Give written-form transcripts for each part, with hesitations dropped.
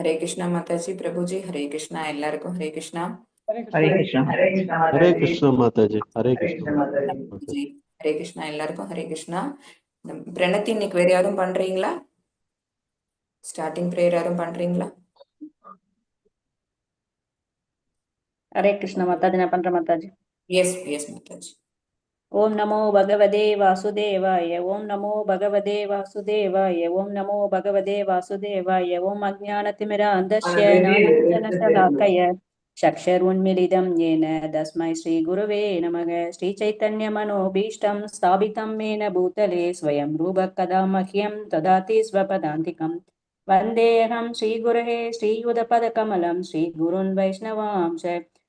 हरे कृष्णा माता जी। प्रभु जी हरे कृष्णा। எல்லாருக்கும் हरे कृष्णा। हरे कृष्ण। हरे कृष्णा माता हरे जी। कृष्ण माता जी। हरे हरे कृष्ण कृष्ण माता जी। माता जी जी। हरे कृष्णा। எல்லாருக்கும் हरे कृष्णा। பிரணத்தி இன்னைக்கு வேற யாரும் பண்றீங்களா? ஸ்டார்டிங் பிரேயர் யாரும் பண்றீங்களா? हरे कृष्ण माता जी, पंद्र माता जी। எஸ் எஸ் மாதாஜி। ओम नमो भगवते वासुदेवाय। ओम नमो भगवते वासुदेवाय। ओम नमो भगवते वासुदेवाय। ओम अज्ञानतिमिरान्धस्य ज्ञानाञ्जनशलाकया चक्षुरुन्मीलितं येन तस्मै श्रीगुरवे नमः। श्रीचैतन्यमनोभीष्टं स्थापितं येन भूतले स्वयं रूपः कदा मह्यं ददाति स्वपदान्तिकम्। वन्देऽहं श्रीगुरुवे श्रीयुतपदकमलं श्रीगुरुन् वैष्णवांश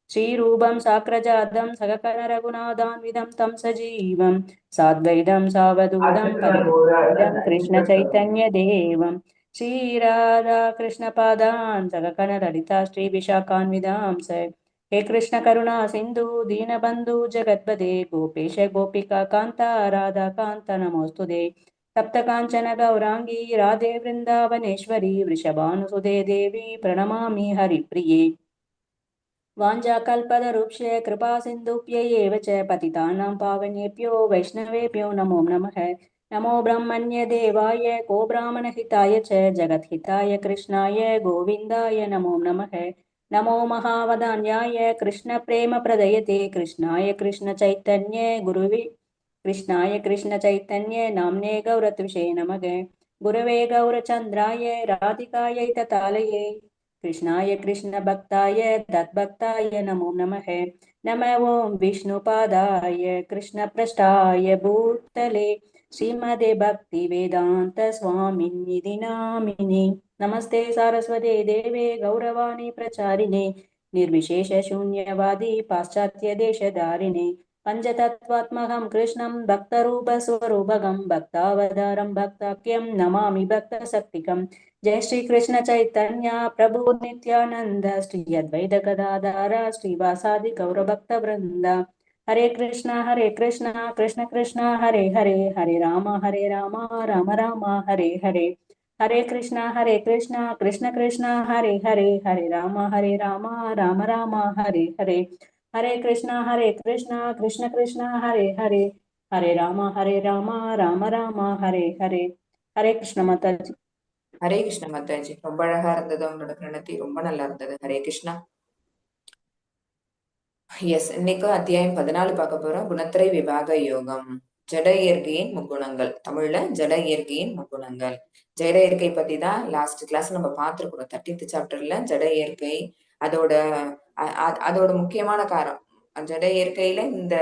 श्रीरूपं साग्रजातं सगकन रघुनाथान्वितं तं सजीवं साद्वैतं सावधूतं परिजनं कृष्णचैतन्यदेवं श्रीराधा कृष्णपादान् सगकन ललिता श्रीविशाखान्वितांस। हे कृष्ण करुणा सिन्धु दीनबन्धु जगत्पते गोपेश गोपिका कान्ता राधा कान्त नमोऽस्तुते। सप्तकाञ्चन गौराङ्गी राधे वृन्दावनेश्वरी वृषभानुसुते देवी प्रणमामि हरिप्रिये। वाञ्छाकल्पतरुक्षे कृपा सिन्धुभ्यैव च पतितानां पावनेभ्यो वैष्णवेभ्यो नमो नमः। नमो ब्रह्मण्य देवाय को ब्राह्मणहिताय च जगद्हिताय कृष्णाय गोविन्दाय नमो नमः। नमो महावदान्याय कृष्णप्रेमप्रदयते कृष्णाय कृष्णचैतन्य गुरुवे कृष्णाय कृष्णचैतन्य नाम्ने गौरत्विषे नमः। गुरवे गौरचन्द्राय राधिकायै ततालये कृष्णाय कृष्णभक्ताय तद्भक्ताय नमो नमः। नमः ॐ विष्णुपादाय कृष्णपृष्ठाय भूतले श्रीमदे भक्तिवेदान्त स्वामिन्निधि नामिने। नमस्ते सारस्वते देवे गौरवाणी प्रचारिणे निर्विशेषशून्यवादी पाश्चात्यदेशधारिणे पञ्चतत्त्वात्मकं कृष्णं भक्तरूपस्वरूपकं भक्तावतारं भक्ताख्यं नमामि भक्तशक्तिकम्। जय श्री कृष्ण चैतन्य प्रभु नित्यानंद श्री अद्वैत गदाधर श्रीवासादि गौर भक्त वृंद। हरे कृष्णा कृष्ण कृष्ण हरे हरे हरे राम राम राम हरे हरे। हरे कृष्णा कृष्ण कृष्ण हरे हरे हरे राम राम राम हरे हरे। हरे कृष्णा कृष्ण कृष्ण हरे हरे हरे राम राम राम हरे हरे। हरे कृष्ण माता जी। ஹரே கிருஷ்ண மாதாஜி। ரொம்ப அழகா இருந்தது உங்களோட பிரணத்தி, ரொம்ப நல்லா இருந்தது। ஹரே கிருஷ்ணா। எஸ், இன்னைக்கு அத்தியாயம் 14 பார்க்க போறோம். குணத்திரை விபாக யோகம். ஜட இயற்கையின் முக்குணங்கள். தமிழ்ல ஜட இயற்கையின் முக்குணங்கள். ஜட இயற்கை பத்தி தான் லாஸ்ட் கிளாஸ் நம்ம பார்த்துருக்கோம். 13th சாப்டர்ல ஜட இயற்கை, அதோட அதோட முக்கியமான காரணம். ஜட இயற்கையில இந்த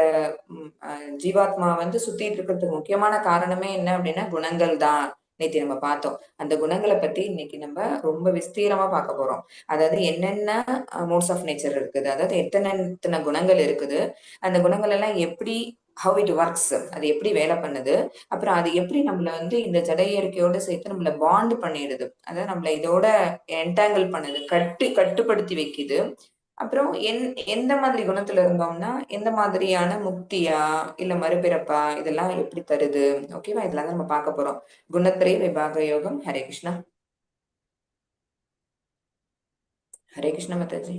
ஜீவாத்மா வந்து சுத்திட்டு இருக்கிறதுக்கு முக்கியமான காரணமே என்ன அப்படின்னா குணங்கள் தான். நேற்று நம்ம பார்த்தோம். அந்த குணங்களை பத்தி இன்னைக்கு நம்ம ரொம்ப விஸ்தீரமா பார்க்க போறோம். அதாவது என்னென்ன மோட்ஸ் ஆஃப் நேச்சர் இருக்குது, அதாவது எத்தனை குணங்கள் இருக்குது, அந்த குணங்கள் எல்லாம் எப்படி, ஹவ் இட் ஒர்க்ஸ், அது எப்படி வேலை பண்ணுது, அப்புறம் அது எப்படி நம்மள வந்து இந்த ஜட இயற்கையோட சேர்த்து நம்மள பாண்ட் பண்ணிடுது, அதாவது நம்மள இதோட என்டாங்கிள் பண்ணுது, கட்டுப்படுத்தி வைக்குது. அப்புறம் எந்த மாதிரி குணத்துல இருந்தோம்னா எந்த மாதிரியான முக்தியா இல்ல மறுபிறப்பா இதெல்லாம் எப்படி தருது. ஓகேவா, இதெல்லாம் தான் நம்ம பார்க்க போறோம். குணத்திரை விபாக யோகம். ஹரே கிருஷ்ணா. ஹரே கிருஷ்ண மாதாஜி.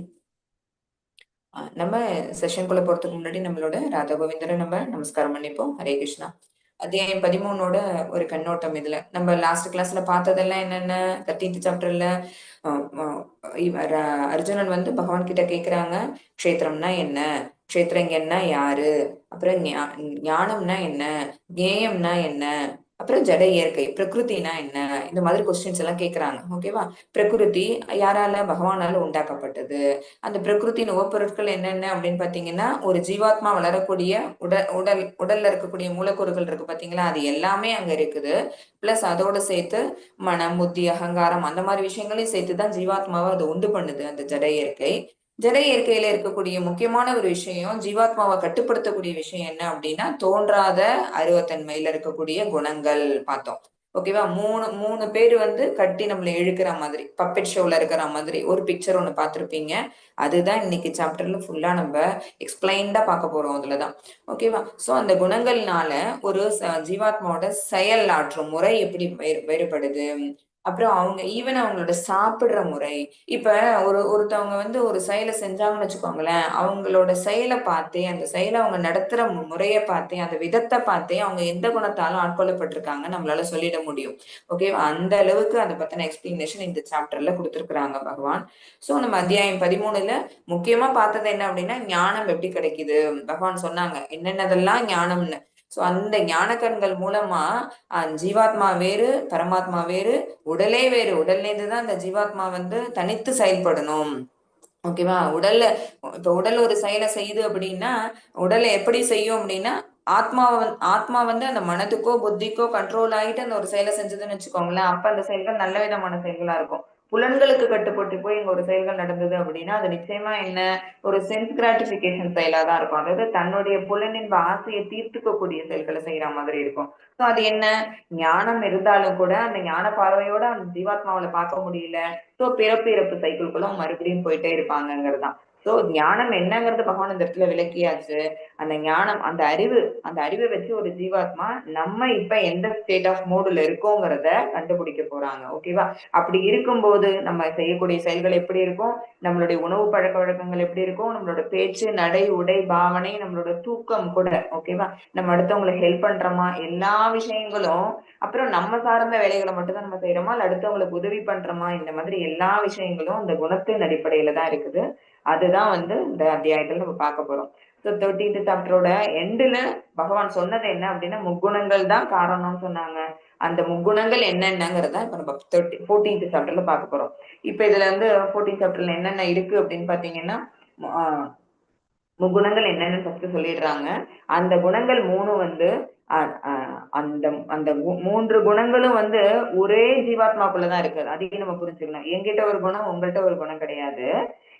நம்ம செஷனுக்குள்ள போறதுக்கு முன்னாடி நம்மளோட ராதா கோவிந்தரை நம்ம நமஸ்காரம் பண்ணிப்போம். ஹரே கிருஷ்ணா. அத்தியாயம் 13ஓட ஒரு கண்ணோட்டம். இதுல நம்ம லாஸ்ட் கிளாஸ்ல பார்த்ததெல்லாம் என்னென்ன, 13th சாப்டர்ல அர்ஜுனன் வந்து பகவான் கிட்ட கேக்குறாங்க, க்ஷேத்திரம்னா என்ன, க்ஷேத்திரங்கன்னா யாரு, அப்புறம் ஞானம்னா என்ன, ஞேயம்னா என்ன, அப்புறம் ஜட இயற்கை பிரகிருத்தினா என்ன, இந்த மாதிரி கொஸ்டின்ஸ் எல்லாம் கேக்குறாங்க. ஓகேவா. பிரகிருதி யாரால, பகவானால உண்டாக்கப்பட்டது. அந்த பிரகிருத்தின் உபப்பொருட்கள் என்னென்ன அப்படின்னு பாத்தீங்கன்னா, ஒரு ஜீவாத்மா வளரக்கூடிய உடல்ல இருக்கக்கூடிய மூலக்கூறுகள் இருக்கு பாத்தீங்களா, அது எல்லாமே அங்க இருக்குது. பிளஸ் அதோட சேர்த்து மனம், புத்தி, அகங்காரம் அந்த மாதிரி விஷயங்களையும் சேர்த்துதான் ஜீவாத்மாவை அது உண்டு பண்ணுது அந்த ஜட இயற்கை. ஜட இயற்கையில இருக்கக்கூடிய முக்கியமான ஒரு விஷயம், ஜீவாத்மாவை கட்டுப்படுத்தக்கூடிய விஷயம் என்ன அப்படின்னா தோன்றாத அருவத்தன்மையில இருக்கக்கூடிய குணங்கள் பார்த்தோம். ஓகேவா. மூணு பேர் வந்து கட்டி நம்மளை இழுக்கிற மாதிரி, பப்பெட் ஷோல இருக்கிற மாதிரி ஒரு பிக்சர் ஒண்ணு பார்த்திருப்பீங்க. அதுதான் இன்னைக்கு சாப்டர்ல ஃபுல்லா நம்ம எக்ஸ்பிளைன்டா பார்க்க போறோம். அதுலதான். ஓகேவா. சோ அந்த குணங்கள்னால ஒரு ஜீவாத்மாவோட செயல் ஆற்றும் முறை எப்படி வேறுபடுது, அப்புறம் அவங்க ஈவன் அவங்களோட சாப்பிடுற முறை. இப்ப ஒருத்தவங்க வந்து ஒரு செயலை செஞ்சாங்கன்னு வச்சுக்கோங்களேன், அவங்களோட செயலை பார்த்தே, அந்த செயலை அவங்க நடத்துற முறைய பார்த்தே, அந்த விதத்தை பார்த்தே அவங்க எந்த குணத்தாலும் ஆட்கொள்ளப்பட்டிருக்காங்க நம்மளால சொல்லிட முடியும். ஓகேவா? அந்த அளவுக்கு அதை பத்தின எக்ஸ்பிளனேஷன் இந்த சாப்டர்ல கொடுத்திருக்கிறாங்க பகவான். சோ நம்ம அத்தியாயம் 13ல முக்கியமா பார்த்தது என்ன அப்படின்னா, ஞானம் எப்படி கிடைக்குது. பகவான் சொன்னாங்க என்னென்னதெல்லாம் ஞானம்னு. சோ அந்த ஞான கண்கள் மூலமா ஜீவாத்மா வேறு, பரமாத்மா வேறு, உடலே வேறு. உடல்ல இருந்துதான் அந்த ஜீவாத்மா வந்து தனித்து செயல்படணும். ஓகேவா? உடல்ல இப்ப உடல் ஒரு செயலை செய்யுது அப்படின்னா, உடலை எப்படி செய்யும் அப்படின்னா, ஆத்மா வந்து அந்த மனதுக்கோ புத்திக்கோ கண்ட்ரோல் ஆயிட்டு அந்த ஒரு செயலை செஞ்சதுன்னு வச்சுக்கோங்களேன், அப்ப அந்த செயல்கள் நல்ல விதமான செயல்களா இருக்கும். புலன்களுக்கு கட்டுப்பட்டு போய் இங்க ஒரு செயல்கள் நடந்தது அப்படின்னா, அது நிச்சயமா என்ன, ஒரு சென்ஸ் கிராட்டிபிகேஷன் செயலா தான் இருக்கும். அதாவது தன்னுடைய புலனின்ப ஆசையை தீர்த்துக்கக்கூடிய செயல்களை செய்யற மாதிரி இருக்கும். சோ அது என்ன, ஞானம் இருந்தாலும் கூட அந்த ஞான பார்வையோட அந்த ஜீவாத்மாவில பார்க்க முடியல. சோ பிறப்பு இறப்பு சைக்கிள்குள்ள மறுபடியும் போயிட்டே இருப்பாங்கங்கிறதுதான். சோ ஞானம் என்னங்கிறது பகவான் இந்த இடத்துல விளக்கியாச்சு. அந்த ஞானம், அந்த அறிவை வச்சு ஒரு ஜீவாத்மா நம்ம இப்ப எந்த ஸ்டேட் ஆஃப் மூடுல இருக்கோங்கிறத கண்டுபிடிக்க போறாங்க. ஓகேவா? அப்படி இருக்கும்போது நம்ம செய்யக்கூடிய செயல்கள் எப்படி இருக்கும், நம்மளுடைய உணவு பழக்க வழக்கங்கள் எப்படி இருக்கும், நம்மளோட பேச்சு, நடை, உடை, பாவனை, நம்மளோட தூக்கம் கூட. ஓகேவா? நம்ம அடுத்தவங்களுக்கு ஹெல்ப் பண்றோமா, எல்லா விஷயங்களும். அப்புறம் நம்ம சார்ந்த வேலைகளை மட்டும்தான் நம்ம செய்யறோமா, இல்ல அடுத்தவங்களுக்கு உதவி பண்றோமா, இந்த மாதிரி எல்லா விஷயங்களும் இந்த குணத்தின் அடிப்படையில தான் இருக்குது. அதுதான் வந்து இந்த அத்தியாயத்துல நம்ம பார்க்க போறோம். ஸோ 13th சாப்டரோட எண்டுல பகவான் சொன்னது என்ன அப்படின்னா, முக்குணங்கள் தான் காரணம்னு சொன்னாங்க. அந்த முக்குணங்கள் என்னென்னங்கிறத இப்ப நம்ம 14th சாப்டர்ல பார்க்க போறோம். இப்ப இதுல வந்து 14th சாப்டர்ல என்னென்ன இருக்கு அப்படின்னு பாத்தீங்கன்னா, ஆஹ் முக்குணங்கள் என்னன்னு ஃபர்ஸ்ட் சொல்லிடுறாங்க. அந்த குணங்கள் 3 வந்து அ- அ- அந்த அந்த 3 குணங்களும் வந்து ஒரே ஜீவாத்மாக்குள்ளதான் இருக்கு. அதையும் நம்ம புரிஞ்சுக்கணும். என்கிட்ட ஒரு குணம், உங்கள்கிட்ட ஒரு குணம் கிடையாது.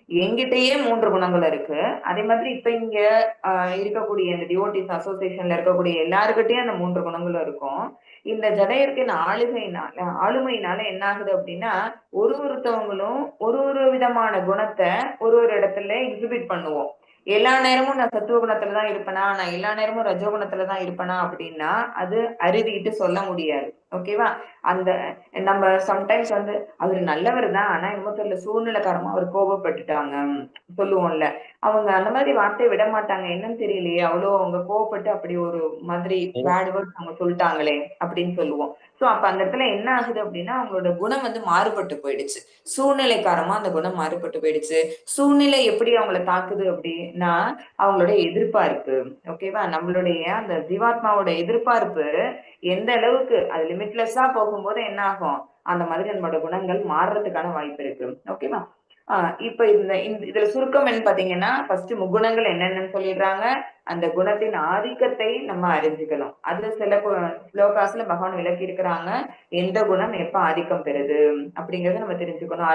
என்கிட்டயே 3 குணங்கள் இருக்கு. அதே மாதிரி இப்ப இங்க இருக்கக்கூடிய இந்த டிவோட்டிஸ் அசோசியேஷன்ல இருக்கக்கூடிய எல்லாருக்கிட்டையும் அந்த 3 குணங்களும் இருக்கும். இந்த ஜடையர்க்கின் ஆளுமையினால என்ன ஆகுது அப்படின்னா, ஒருத்தவங்களும் ஒரு விதமான குணத்தை ஒரு இடத்துல எக்ஸிபிட் பண்ணுவோம். எல்லா நேரமும் நான் சத்துவ குணத்துல தான் இருப்பேனா, நான் எல்லா நேரமும் ரஜோ குணத்துல தான் இருப்பேனா அப்படின்னா அது அறுதிட்டு சொல்ல முடியாது. ஓகேவா? அந்த நம்ம சம்டைம்ஸ் வந்து அவரு நல்லவர் தான், ஆனா என்னமோ தெரியல சூழ்நிலை காரணமா அவர் கோபப்பட்டுட்டாங்க சொல்லுவோம்ல. அவங்க அந்த மாதிரி வார்த்தையை விட மாட்டாங்க. என்னன்னு தெரியலையே, அவ்வளோ அவங்க கோவப்பட்டு அப்படி ஒரு மாதிரி பேட் வேர்ட்ஸ் அவங்க சொல்லிட்டாங்களே அப்படின்னு சொல்லுவோம். சோ அப்ப அந்த இடத்துல என்ன ஆகுது அப்படின்னா, அவங்களோட குணம் வந்து மாறுபட்டு போயிடுச்சு. சூழ்நிலை காரணமா அந்த குணம் மாறுபட்டு போயிடுச்சு. சூழ்நிலை எப்படி அவங்கள தாக்குது அப்படின்னா, அவங்களோட எதிர்பார்ப்பு. ஓகேவா? நம்மளுடைய அந்த ஜீவாத்மாவோட எதிர்பார்ப்பு எந்த அளவுக்கு அது லிமிட்லெஸ்ஸா போகும்போது என்ன ஆகும், அந்த மாதிரி நம்மளோட குணங்கள் மாறுறதுக்கான வாய்ப்பு இருக்கு. ஓகேவா? இப்ப இதுல சுருக்கம் என்ன பாத்தீங்கன்னா, ஃபர்ஸ்ட் முக்குணங்கள் என்னென்னு சொல்லிடுறாங்க. அந்த குணத்தின் ஆதிக்கத்தை நம்ம அறிஞ்சுக்கணும். அது சில ஸ்லோகாஸ்ல பகவான் விளக்கி இருக்கிறாங்க. எந்த குணம் எப்ப ஆதிக்கம் பெறுது அப்படிங்கறத நம்ம தெரிஞ்சுக்கணும்.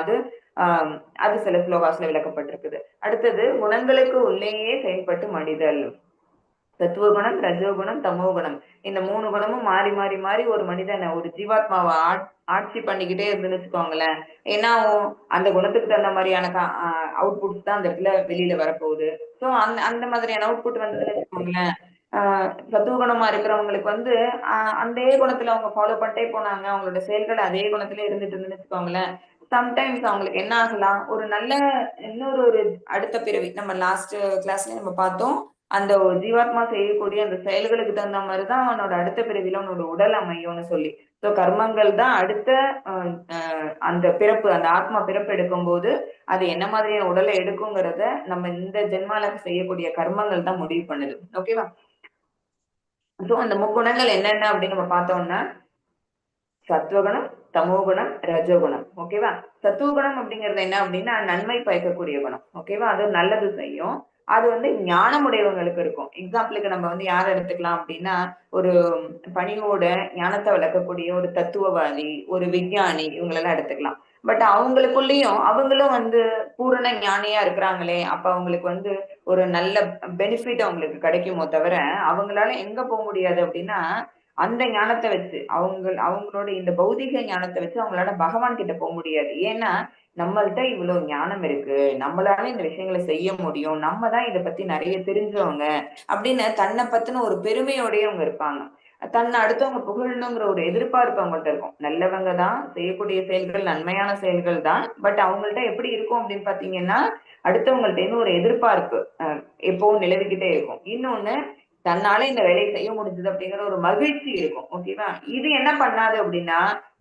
ஆஹ் அது சில ஸ்லோகாஸ்ல விளக்கப்பட்டிருக்குது. அடுத்தது குணங்களுக்கு உள்ளேயே செயல்பட்டு மடிதல். சத்துவகுணம், ரஜோகுணம், தமோகுணம். இந்த 3 குணமும் மாறி மாறி மாறி ஒரு மனிதனை, ஒரு ஜீவாத்மாவை ஆட்சி பண்ணிக்கிட்டே இருந்துன்னு வச்சுக்கோங்களேன். ஏன்னா அந்த குணத்துக்கு தகுந்த மாதிரியான அவுட்புட்ஸ் தான் அந்த இடத்துல வெளியில வரப்போகுது. சோ அந்த அந்த மாதிரியான அவுட்புட் வந்ததுன்னு வச்சுக்கோங்களேன். சத்துவகுணமா இருக்கிறவங்களுக்கு வந்து அதே குணத்துல அவங்க ஃபாலோ பண்ணிட்டே போனாங்க, அவங்களோட செயல்கள் அதே குணத்துல இருந்துட்டு இருந்துன்னு வச்சுக்கோங்களேன். சம்டைம்ஸ் அவங்களுக்கு என்ன ஆகலாம், ஒரு நல்ல ஒரு அடுத்த பிறவி, நம்ம லாஸ்ட் கிளாஸ்ல நம்ம பார்த்தோம், அந்த ஒரு ஜீவாத்மா செய்யக்கூடிய அந்த செயல்களுக்கு தகுந்த மாதிரிதான் அவனோட அடுத்த பிறவில அவனோட உடல் அமையும்னு சொல்லி. சோ கர்மங்கள் தான் அடுத்த அந்த பிறப்பு, அந்த ஆத்மா பிறப்பு எடுக்கும் போது அது என்ன மாதிரியான உடலை எடுக்குங்கிறத நம்ம இந்த ஜென்மால செய்யக்கூடிய கர்மங்கள் தான் முடிவு பண்ணுது. ஓகேவா? சோ அந்த முக்குணங்கள் என்னென்ன அப்படின்னு நம்ம பார்த்தோம்னா, சத்துவகுணம், தமோகுணம், ரஜோகுணம். ஓகேவா? சத்துவகுணம் அப்படிங்கிறது என்ன அப்படின்னா, நன்மை பயக்கக்கூடிய குணம். ஓகேவா? அது நல்லது செய்யும். அது வந்து ஞானமுடையவங்களுக்கு இருக்கும். எக்ஸாம்பிளுக்கு நம்ம வந்து யார எடுத்துக்கலாம் அப்படின்னா, ஒரு பணிவோட ஞானத்தை வளர்க்கக்கூடிய ஒரு தத்துவவாதி, ஒரு விஞ்ஞானி, இவங்களெல்லாம் எடுத்துக்கலாம். பட் அவங்களுக்குள்ளயும் அவங்களும் வந்து பூரண ஞானியா இருக்கிறாங்களே, அப்ப அவங்களுக்கு வந்து ஒரு நல்ல பெனிஃபிட் அவங்களுக்கு கிடைக்குமோ தவிர, அவங்களால எங்க போக முடியாது அப்படின்னா, அந்த ஞானத்தை வச்சு அவங்களோட இந்த பௌதிக ஞானத்தை வச்சு அவங்களால பகவான் கிட்ட போக முடியாது. ஏன்னா நம்மள்ட்ட இவ்வளவு ஞானம் இருக்கு, நம்மளால இந்த விஷயங்களை செய்ய முடியும், நம்ம தான் இதை பத்தி நிறைய தெரிஞ்சவங்க அப்படின்னு தன்னை பத்தின ஒரு பெருமையோடய அவங்க இருப்பாங்க. தன்னை அடுத்தவங்க புகழணுங்கிற ஒரு எதிர்பார்ப்பு அவங்கள்ட்ட இருக்கும். நல்லவங்க தான், செய்யக்கூடிய செயல்கள் நன்மையான செயல்கள் தான். பட் அவங்கள்ட்ட எப்படி இருக்கும் அப்படின்னு பாத்தீங்கன்னா, அடுத்தவங்கள்ட்ட இருந்து ஒரு எதிர்பார்ப்பு எப்பவும் நிலவிக்கிட்டே இருக்கும். இன்னொன்னு, தன்னால இந்த வேலையை செய்ய முடிஞ்சது அப்படிங்கிற ஒரு மகிழ்ச்சி இருக்கும். ஓகேவா? இது என்ன பண்ணாது அப்படின்னா,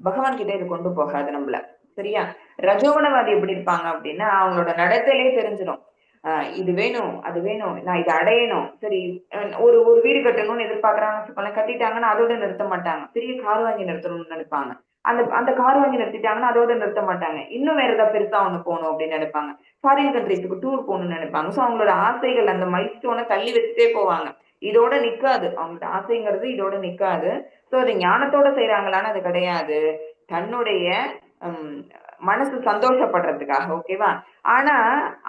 பகவான் கிட்ட இது கொண்டு போகாது நம்மள. சரியா? ரஜோகுணவாதி எப்படி இருப்பாங்க அப்படின்னா, அவங்களோட நடத்தையிலே தெரிஞ்சிடும். இது வேணும், அது வேணும், நான் இதை அடையணும். சரி, ஒரு ஒரு வீடு கட்டணும்னு எதிர்பார்க்கறாங்கன்னு வச்சுக்கோங்களேன். கட்டிட்டாங்கன்னா அதோட நிறுத்த மாட்டாங்க. பெரிய கார் வாங்கி நிறுத்தணும்னு நினைப்பாங்க. அந்த அந்த கார் வாங்கி நிறுத்திட்டாங்கன்னா அதோட நிறுத்த மாட்டாங்க. இன்னும் வேற ஏதாவது பெருசா ஒண்ணு போகணும் அப்படின்னு நினைப்பாங்க. ஃபாரின் கண்ட்ரீஸ்க்கு டூர் போகணும்னு நினைப்பாங்க. சோ அவங்களோட ஆசைகள் அந்த மைல்ஸ்டோனை தள்ளி வச்சுட்டே போவாங்க. இதோட நிக்காது. அவங்களோட ஆசைங்கிறது இதோட நிக்காது. சோ அது ஞானத்தோட செய்யறாங்களான்னு அது கிடையாது. தன்னுடைய ஹம், மனசு சந்தோஷப்படுறதுக்காக. ஓகேவா? ஆனா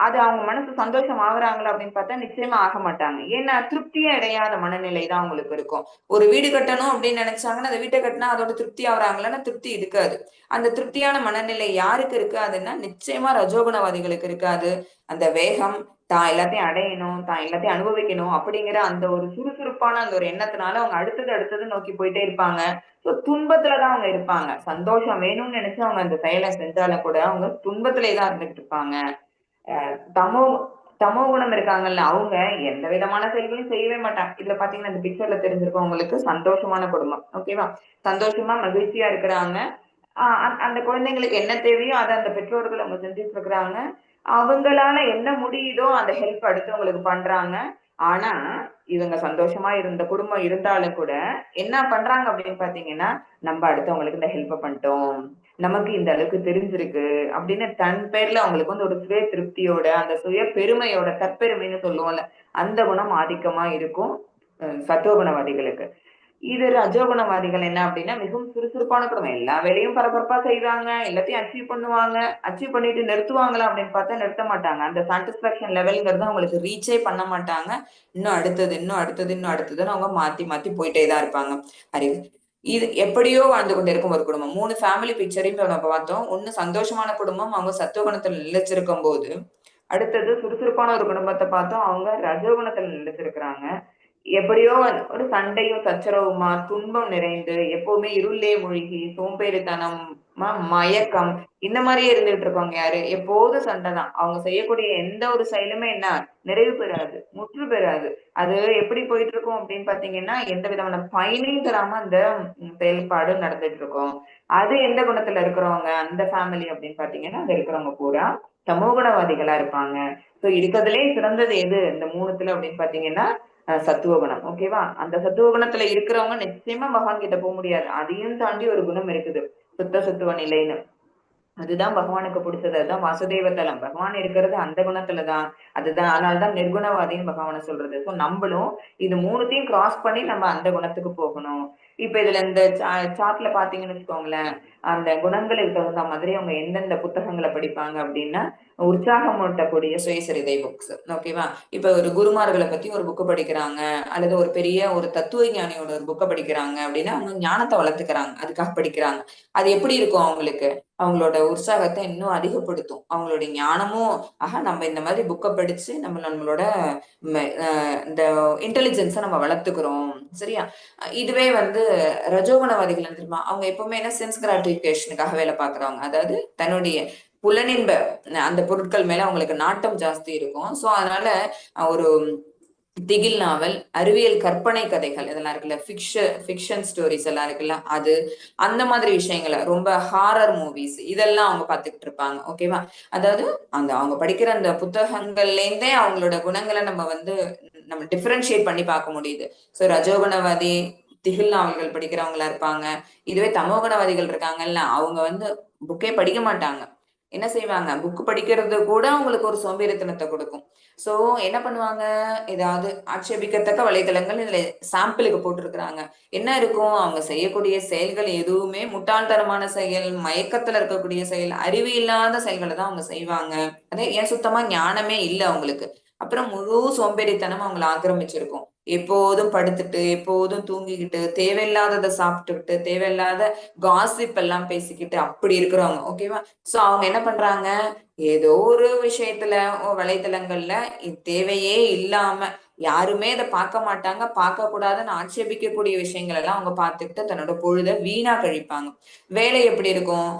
அது அவங்க மனசு சந்தோஷம் ஆகுறாங்களா அப்படின்னு பார்த்தா நிச்சயமா ஆக மாட்டாங்க. ஏன்னா திருப்தியே அடையாத மனநிலை தான் அவங்களுக்கு இருக்கும். ஒரு வீடு கட்டணும் அப்படின்னு நினைச்சாங்கன்னா அந்த வீட்டை கட்டினா அதோட திருப்தி ஆகுறாங்களான்னா திருப்தி இருக்காது. அந்த திருப்தியான மனநிலை யாருக்கு இருக்காதுன்னா நிச்சயமா ரஜோகுணவாதிகளுக்கு இருக்காது. அந்த வேகம், தான் எல்லாத்தையும் அடையணும், தான் எல்லாத்தையும் அனுபவிக்கணும் அப்படிங்கிற அந்த ஒரு சுறுசுறுப்பான அந்த ஒரு எண்ணத்தினால அவங்க அடுத்தது அடுத்தது நோக்கி போயிட்டே இருப்பாங்க. சோ துன்பத்துலதான் அவங்க இருப்பாங்க. சந்தோஷம் வேணும்னு நினைச்சு அவங்க அந்த செயலை செஞ்சாலும் கூட அவங்க துன்பத்திலே தான் இருந்துட்டு இருப்பாங்க. தமோ தமோ குணம் இருக்காங்கல்ல, அவங்க எந்த விதமான செயல்களையும் செய்யவே மாட்டாங்க. இதுல பாத்தீங்கன்னா இந்த பிக்சர்ல தெரிஞ்சிருக்கும் உங்களுக்கு, சந்தோஷமான குடும்பம். ஓகேவா? சந்தோஷமா மகிழ்ச்சியா இருக்கிறாங்க. அந்த குழந்தைங்களுக்கு என்ன தேவையோ அத அந்த பெற்றோர்கள் அவங்க செஞ்சுட்டு இருக்கிறாங்க. அவங்களால என்ன முடியுதோ அந்த ஹெல்ப் அடுத்தவங்களுக்கு பண்றாங்க. ஆனா, இவங்க சந்தோஷமா இருந்த குடும்பம் இருந்தாலும் கூட, என்ன பண்றாங்க அப்படின்னு பார்த்தீங்கன்னா, "நம்ப அடுத்தவங்களுக்கு இந்த ஹெல்ப்ப பண்ணிட்டோம். நமக்கு இந்த அளவுக்கு தெரிஞ்சிருக்கு." அப்படின்னு தன் பேர்ல அவங்களுக்கு வந்து ஒரு சுய திருப்தியோட, அந்த சுய பெருமையோட, தற்பெருமைன்னு சொல்லுவோம்ல, அந்த குணம் ஆதிக்கமா இருக்கும் சத்துவகுணவாதிகளுக்கு. இது ரஜோகுணவாதிகள் என்ன அப்படின்னா, மிகவும் சுறுசுறுப்பான குடும்பம். எல்லா வேலையும் பரபரப்பா செய்வாங்க. எல்லாத்தையும் அச்சீவ் பண்ணுவாங்க. அச்சீவ் பண்ணிட்டு நிறுத்துவாங்களா அப்படின்னு பார்த்தா நிறுத்த மாட்டாங்க. அந்த சாட்டிஸ்ஃபேக்ஷன் லெவல்ங்கிறது அவங்களுக்கு ரீச்சே பண்ண மாட்டாங்க. இன்னும் அடுத்தது, இன்னும் அடுத்தது, இன்னும் அடுத்ததுன்னு அவங்க மாத்தி மாத்தி போயிட்டே தான் இருப்பாங்க. அறிவு. இது எப்படியோ வாழ்ந்து கொண்டிருக்கும் ஒரு குடும்பம். 3 ஃபேமிலி பிக்சரையும் நம்ம பார்த்தோம். ஒண்ணு சந்தோஷமான குடும்பம். அவங்க சத்துவகுணத்துல நிலைச்சிருக்கும்போது, அடுத்தது சுறுசுறுப்பான ஒரு குடும்பத்த பார்த்தோம். அவங்க ரஜோகுணத்துல நிலைச்சிருக்கிறாங்க. எப்படியோ ஒரு சண்டையும் சச்சரவுமா, துன்பம் நிறைந்து, எப்பவுமே இருளிலே மூழ்கி, சோம்பேறித்தனம், மயக்கம் இந்த மாரியே இருந்துட்டு இருக்கவங்க யாரு? எப்போதும் சண்டை தான். அவங்க செய்யக்கூடிய எந்த ஒரு செயலுமே என்ன நிறைவு பெறாது, முற்று பெறாது. அது எப்படி போயிட்டு இருக்கும் அப்படின்னு பார்த்தீங்கன்னா, எந்த விதமான பயனையும் தராம அந்த செயல்பாடு நடந்துட்டு இருக்கும். அது எந்த குணத்துல இருக்கிறவங்க, அந்த ஃபேமிலி அப்படின்னு பார்த்தீங்கன்னா, அங்க இருக்கிறவங்க பூரா தமோகுணவாதிகளா இருப்பாங்க. சோ இருக்கிறதுலயே சிறந்தது எது இந்த 3த்துல அப்படின்னு பார்த்தீங்கன்னா, சத்துவ குணம். ஓகேவா? அந்த சத்துவ குணத்துல இருக்கிறவங்க நிச்சயமா பகவான் கிட்ட போ முடியாது. அதையும் தாண்டி ஒரு குணம் இருக்குது. சுத்த சத்துவ நிலைன்னு. அதுதான் பகவானுக்கு பிடிச்சது. அதுதான் வாசுதேவ தலம். பகவான் இருக்கிறது அந்த குணத்துல தான். அதுதான் அதனால தான் நிர்குணவாதின்னு பகவான சொல்றது. சோ நம்பளும் இது 3த்தையும் கிராஸ் பண்ணி நம்ம அந்த குணத்துக்கு போகணும். இப்ப இதுல இந்த சார்ட்ல பாத்தீங்கன்னு வச்சுக்கோங்களேன், அந்த குணங்களுக்கு தகுந்த மாதிரி அவங்க எந்தெந்த புத்தகங்கள படிப்பாங்க அப்டின்னா, உற்சாகம் ஊட்டக்கூடிய சுயசரிதை புக்ஸ். ஓகேவா? இப்ப ஒரு குருமார்கள பத்தி ஒரு புக் படிக்கிறாங்க, அல்லது ஒரு பெரிய ஒரு தத்துவ ஞானியோட ஒரு புக்க படிக்கிறாங்க அப்டின்னா, அவங்க ஞானத்த வளர்த்துக்கிறாங்க. அதுக்காக படிக்கிறாங்க. அது எப்படி இருக்கும் அவங்களுக்கு? அவங்களோட உற்சாகத்த இன்னும் அதிகப்படுத்தும். அவங்களுடைய ஞானமும், ஆஹா நம்ம இந்த மாதிரி புக்க படிச்சு நம்மளோட மெ அ இந்த இன்டெலிஜென்ஸ நம்ம வளர்த்துக்கிறோம். சரியா? இதுவே வந்து ரஜோகுணவாதிகள் என்ன தெரியுமா? அவங்க எப்பவுமே என்ன சென்ஸ் கிராட்டிஃபிகேஷனுக்காக வேலை பார்க்குறவங்க. அதாவது தன்னுடைய புலனின்ப அந்த பொருட்கள் மேல அவங்களுக்கு நாட்டம் ஜாஸ்தி இருக்கும். சோ அதனால ஒரு திகில் நாவல், அறிவியல் கற்பனை கதைகள் இதெல்லாம் இருக்குல்ல, ஃபிக்ஷன் ஸ்டோரீஸ் எல்லாம் இருக்குல்ல, அது அந்த மாதிரி விஷயங்கள ரொம்ப ஹாரர் மூவிஸ் இதெல்லாம் அவங்க பார்த்துக்கிட்டு இருப்பாங்க. ஓகேவா? அதாவது அந்த அவங்க படிக்கிற அந்த புத்தகங்கள்ல இருந்தே அவங்களோட குணங்கள நம்ம வந்து நம்ம டிஃபரன்ஷியேட் பண்ணி பார்க்க முடியுது. சோ ரஜோகுணவாதி திகில் நாவல்கள் படிக்கிறவங்களா இருப்பாங்க. இதுவே தமோகுணவாதிகள் இருக்காங்கல்ல, அவங்க வந்து புக்கே படிக்க மாட்டாங்க. என்ன செய்வாங்க? புக் படிக்கிறது கூட அவங்களுக்கு ஒரு சோம்பேறித்தனத்த கொடுக்கும். சோ என்ன பண்ணுவாங்க? ஏதாவது ஆட்சேபிக்கத்தக்க வலைதளங்கள் இதுல சாம்பிளுக்கு போட்டிருக்கிறாங்க. என்ன இருக்கும்? அவங்க செய்யக்கூடிய செயல்கள் எதுவுமே முட்டாள்தனமான செயல், மயக்கத்துல இருக்கக்கூடிய செயல், அறிவு இல்லாத செயல்கள தான் அவங்க செய்வாங்க. அதே ஏன் சுத்தமா ஞானமே இல்ல அவங்களுக்கு. அப்புறம் முழு சோம்பேறித்தனம் அவங்கள ஆக்கிரமிச்சிருக்கும். எப்போதும் படுத்துட்டு, எப்போதும் தூங்கிக்கிட்டு, தேவையில்லாதத சாப்பிட்டுக்கிட்டு, தேவையில்லாத காசிப் எல்லாம் பேசிக்கிட்டு அப்படி இருக்கிறவங்க. ஓகேவா? சோ அவங்க என்ன பண்றாங்க? ஏதோ ஒரு விஷயத்துல வலைத்தளங்கள்ல தேவையே இல்லாம யாருமே அதை பார்க்க மாட்டாங்க, பார்க்க கூடாதுன்னு ஆட்சேபிக்கக்கூடிய விஷயங்கள் எல்லாம் அவங்க பார்த்துக்கிட்டு தன்னோட பொழுத வீணா கழிப்பாங்க. வேலை எப்படி இருக்கும்?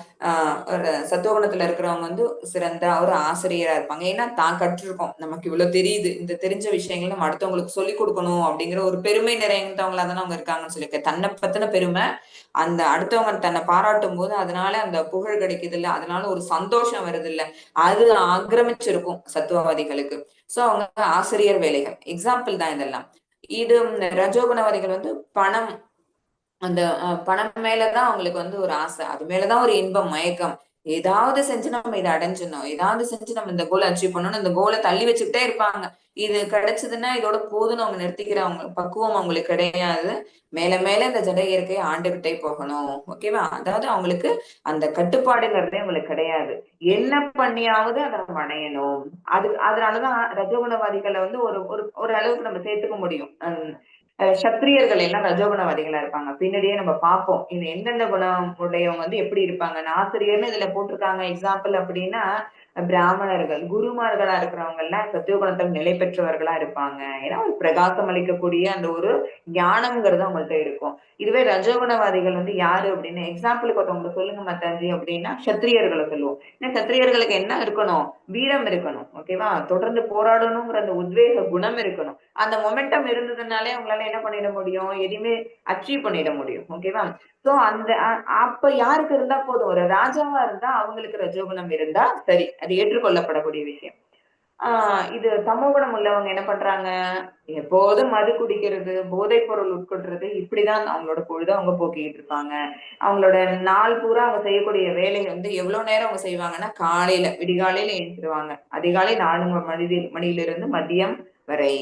ஒரு சத்துவகுணத்துல இருக்கிறவங்க வந்து சிறந்த ஒரு ஆசிரியரா இருப்பாங்க. ஏன்னா தான் கற்றிருக்கோம், நமக்கு இவ்வளவு தெரியுது, இந்த தெரிஞ்ச விஷயங்கள் நம்ம அடுத்தவங்களுக்கு சொல்லிக் கொடுக்கணும் அப்படிங்கிற ஒரு பெருமை நிறைந்தவங்களா தானே அவங்க இருக்காங்கன்னு சொல்லியிருக்கேன். தன்னை பத்தின பெருமை, அந்த அடுத்தவங்க தன்னை பாராட்டும் போது அதனால அந்த புகழ் கிடைக்குது இல்ல, அதனால ஒரு சந்தோஷம் வருது இல்ல, அது ஆக்கிரமிச்சிருக்கும் சத்துவவாதிகளுக்கு. சோ அவங்க ஆசிரியர் வேலைகள் எக்ஸாம்பிள் தான் இதெல்லாம். இது ரஜோகுணவாதிகள் வந்து பணம், அந்த பணம் மேலதான் அவங்களுக்கு வந்து ஒரு ஆசை, அது மேலதான் ஒரு இன்பம், மயக்கம். ஏதாவது செஞ்சு நம்ம இதை அடைஞ்சிடணும், ஏதாவது செஞ்சு நம்ம இந்த கோலை அச்சீவ் பண்ணணும், இந்த கோலை தள்ளி வச்சுக்கிட்டே இருப்பாங்க. இது கிடைச்சதுன்னா இதோட போதுன்னு அவங்க நிறுத்திக்கிறவங்க பக்குவம் அவங்களுக்கு கிடையாது. மேல மேல இந்த ஜட இயற்கையை ஆண்டுகிட்டே போகணும். ஓகேவா? அதாவது அவங்களுக்கு அந்த கட்டுப்பாடுங்கிறதே அவங்களுக்கு கிடையாது. என்ன பண்ணியாவது அதை நம்ம அடையணும். அதனாலதான் ரஜோகுணவாதிகளை வந்து ஒரு ஒரு ஒரு அளவுக்கு நம்ம சேர்த்துக்க முடியும். சத்திரியர்கள் எல்லாம் ரஜோகுணவாதிகளா இருப்பாங்க. பின்னாடியே நம்ம பார்ப்போம் இது எந்தெந்த குணம் உடையவங்க வந்து எப்படி இருப்பாங்க. ஆசிரியர்னு இதுல போட்டிருக்காங்க எக்ஸாம்பிள் அப்படின்னா, பிராமணர்கள் குருமார்களா இருக்கிறவங்க எல்லாம் சத்துவகுணத்தில் நிலை பெற்றவர்களா இருப்பாங்க. ஏன்னா ஒரு பிரகாசம் அளிக்கக்கூடிய அந்த ஒரு ஞானம்ங்கிறது அவங்கள்ட்ட இருக்கும். இதுவே ரஜோகுணவாதிகள் வந்து யாரு அப்படின்னு எக்ஸாம்பிளுக்கு ஒருத்தவங்க சொல்லுங்க மத்தாஜி அப்படின்னா சத்திரியர்களை சொல்லுவோம். ஏன்னா சத்திரியர்களுக்கு என்ன இருக்கணும்? வீரம் இருக்கணும். ஓகேவா? தொடர்ந்து போராடணுங்கிற அந்த உத்வேக குணம் இருக்கணும். அந்த மொமெண்டம் இருந்ததுனாலே அவங்களால என்ன பண்ணிட முடியும்? எதையுமே அச்சீவ் பண்ணிட முடியும். ஓகேவா? சோ அந்த அப்ப யாருக்கு இருந்தா போதும்? ஒரு ராஜாவா இருந்தா அவங்களுக்கு ரஜோகுணம் இருந்தா சரி, அது ஏற்றுக்கொள்ளப்படக்கூடிய விஷயம். இது தமோகுணம் உள்ளவங்க என்ன பண்றாங்க? எப்போதும் மது குடிக்கிறது, போதைப் பொருள் உட்கொள்றது, இப்படிதான் அவங்களோட பொழுத அவங்க போக்கிட்டு இருப்பாங்க. அவங்களோட நாள் பூரா அவங்க செய்யக்கூடிய வேலை வந்து எவ்வளவு நேரம் அவங்க செய்வாங்கன்னா, காலையில விடிகாலையில எழுந்திருவாங்க. அதிகாலை 4 மணியிலிருந்து மதியம் வரை.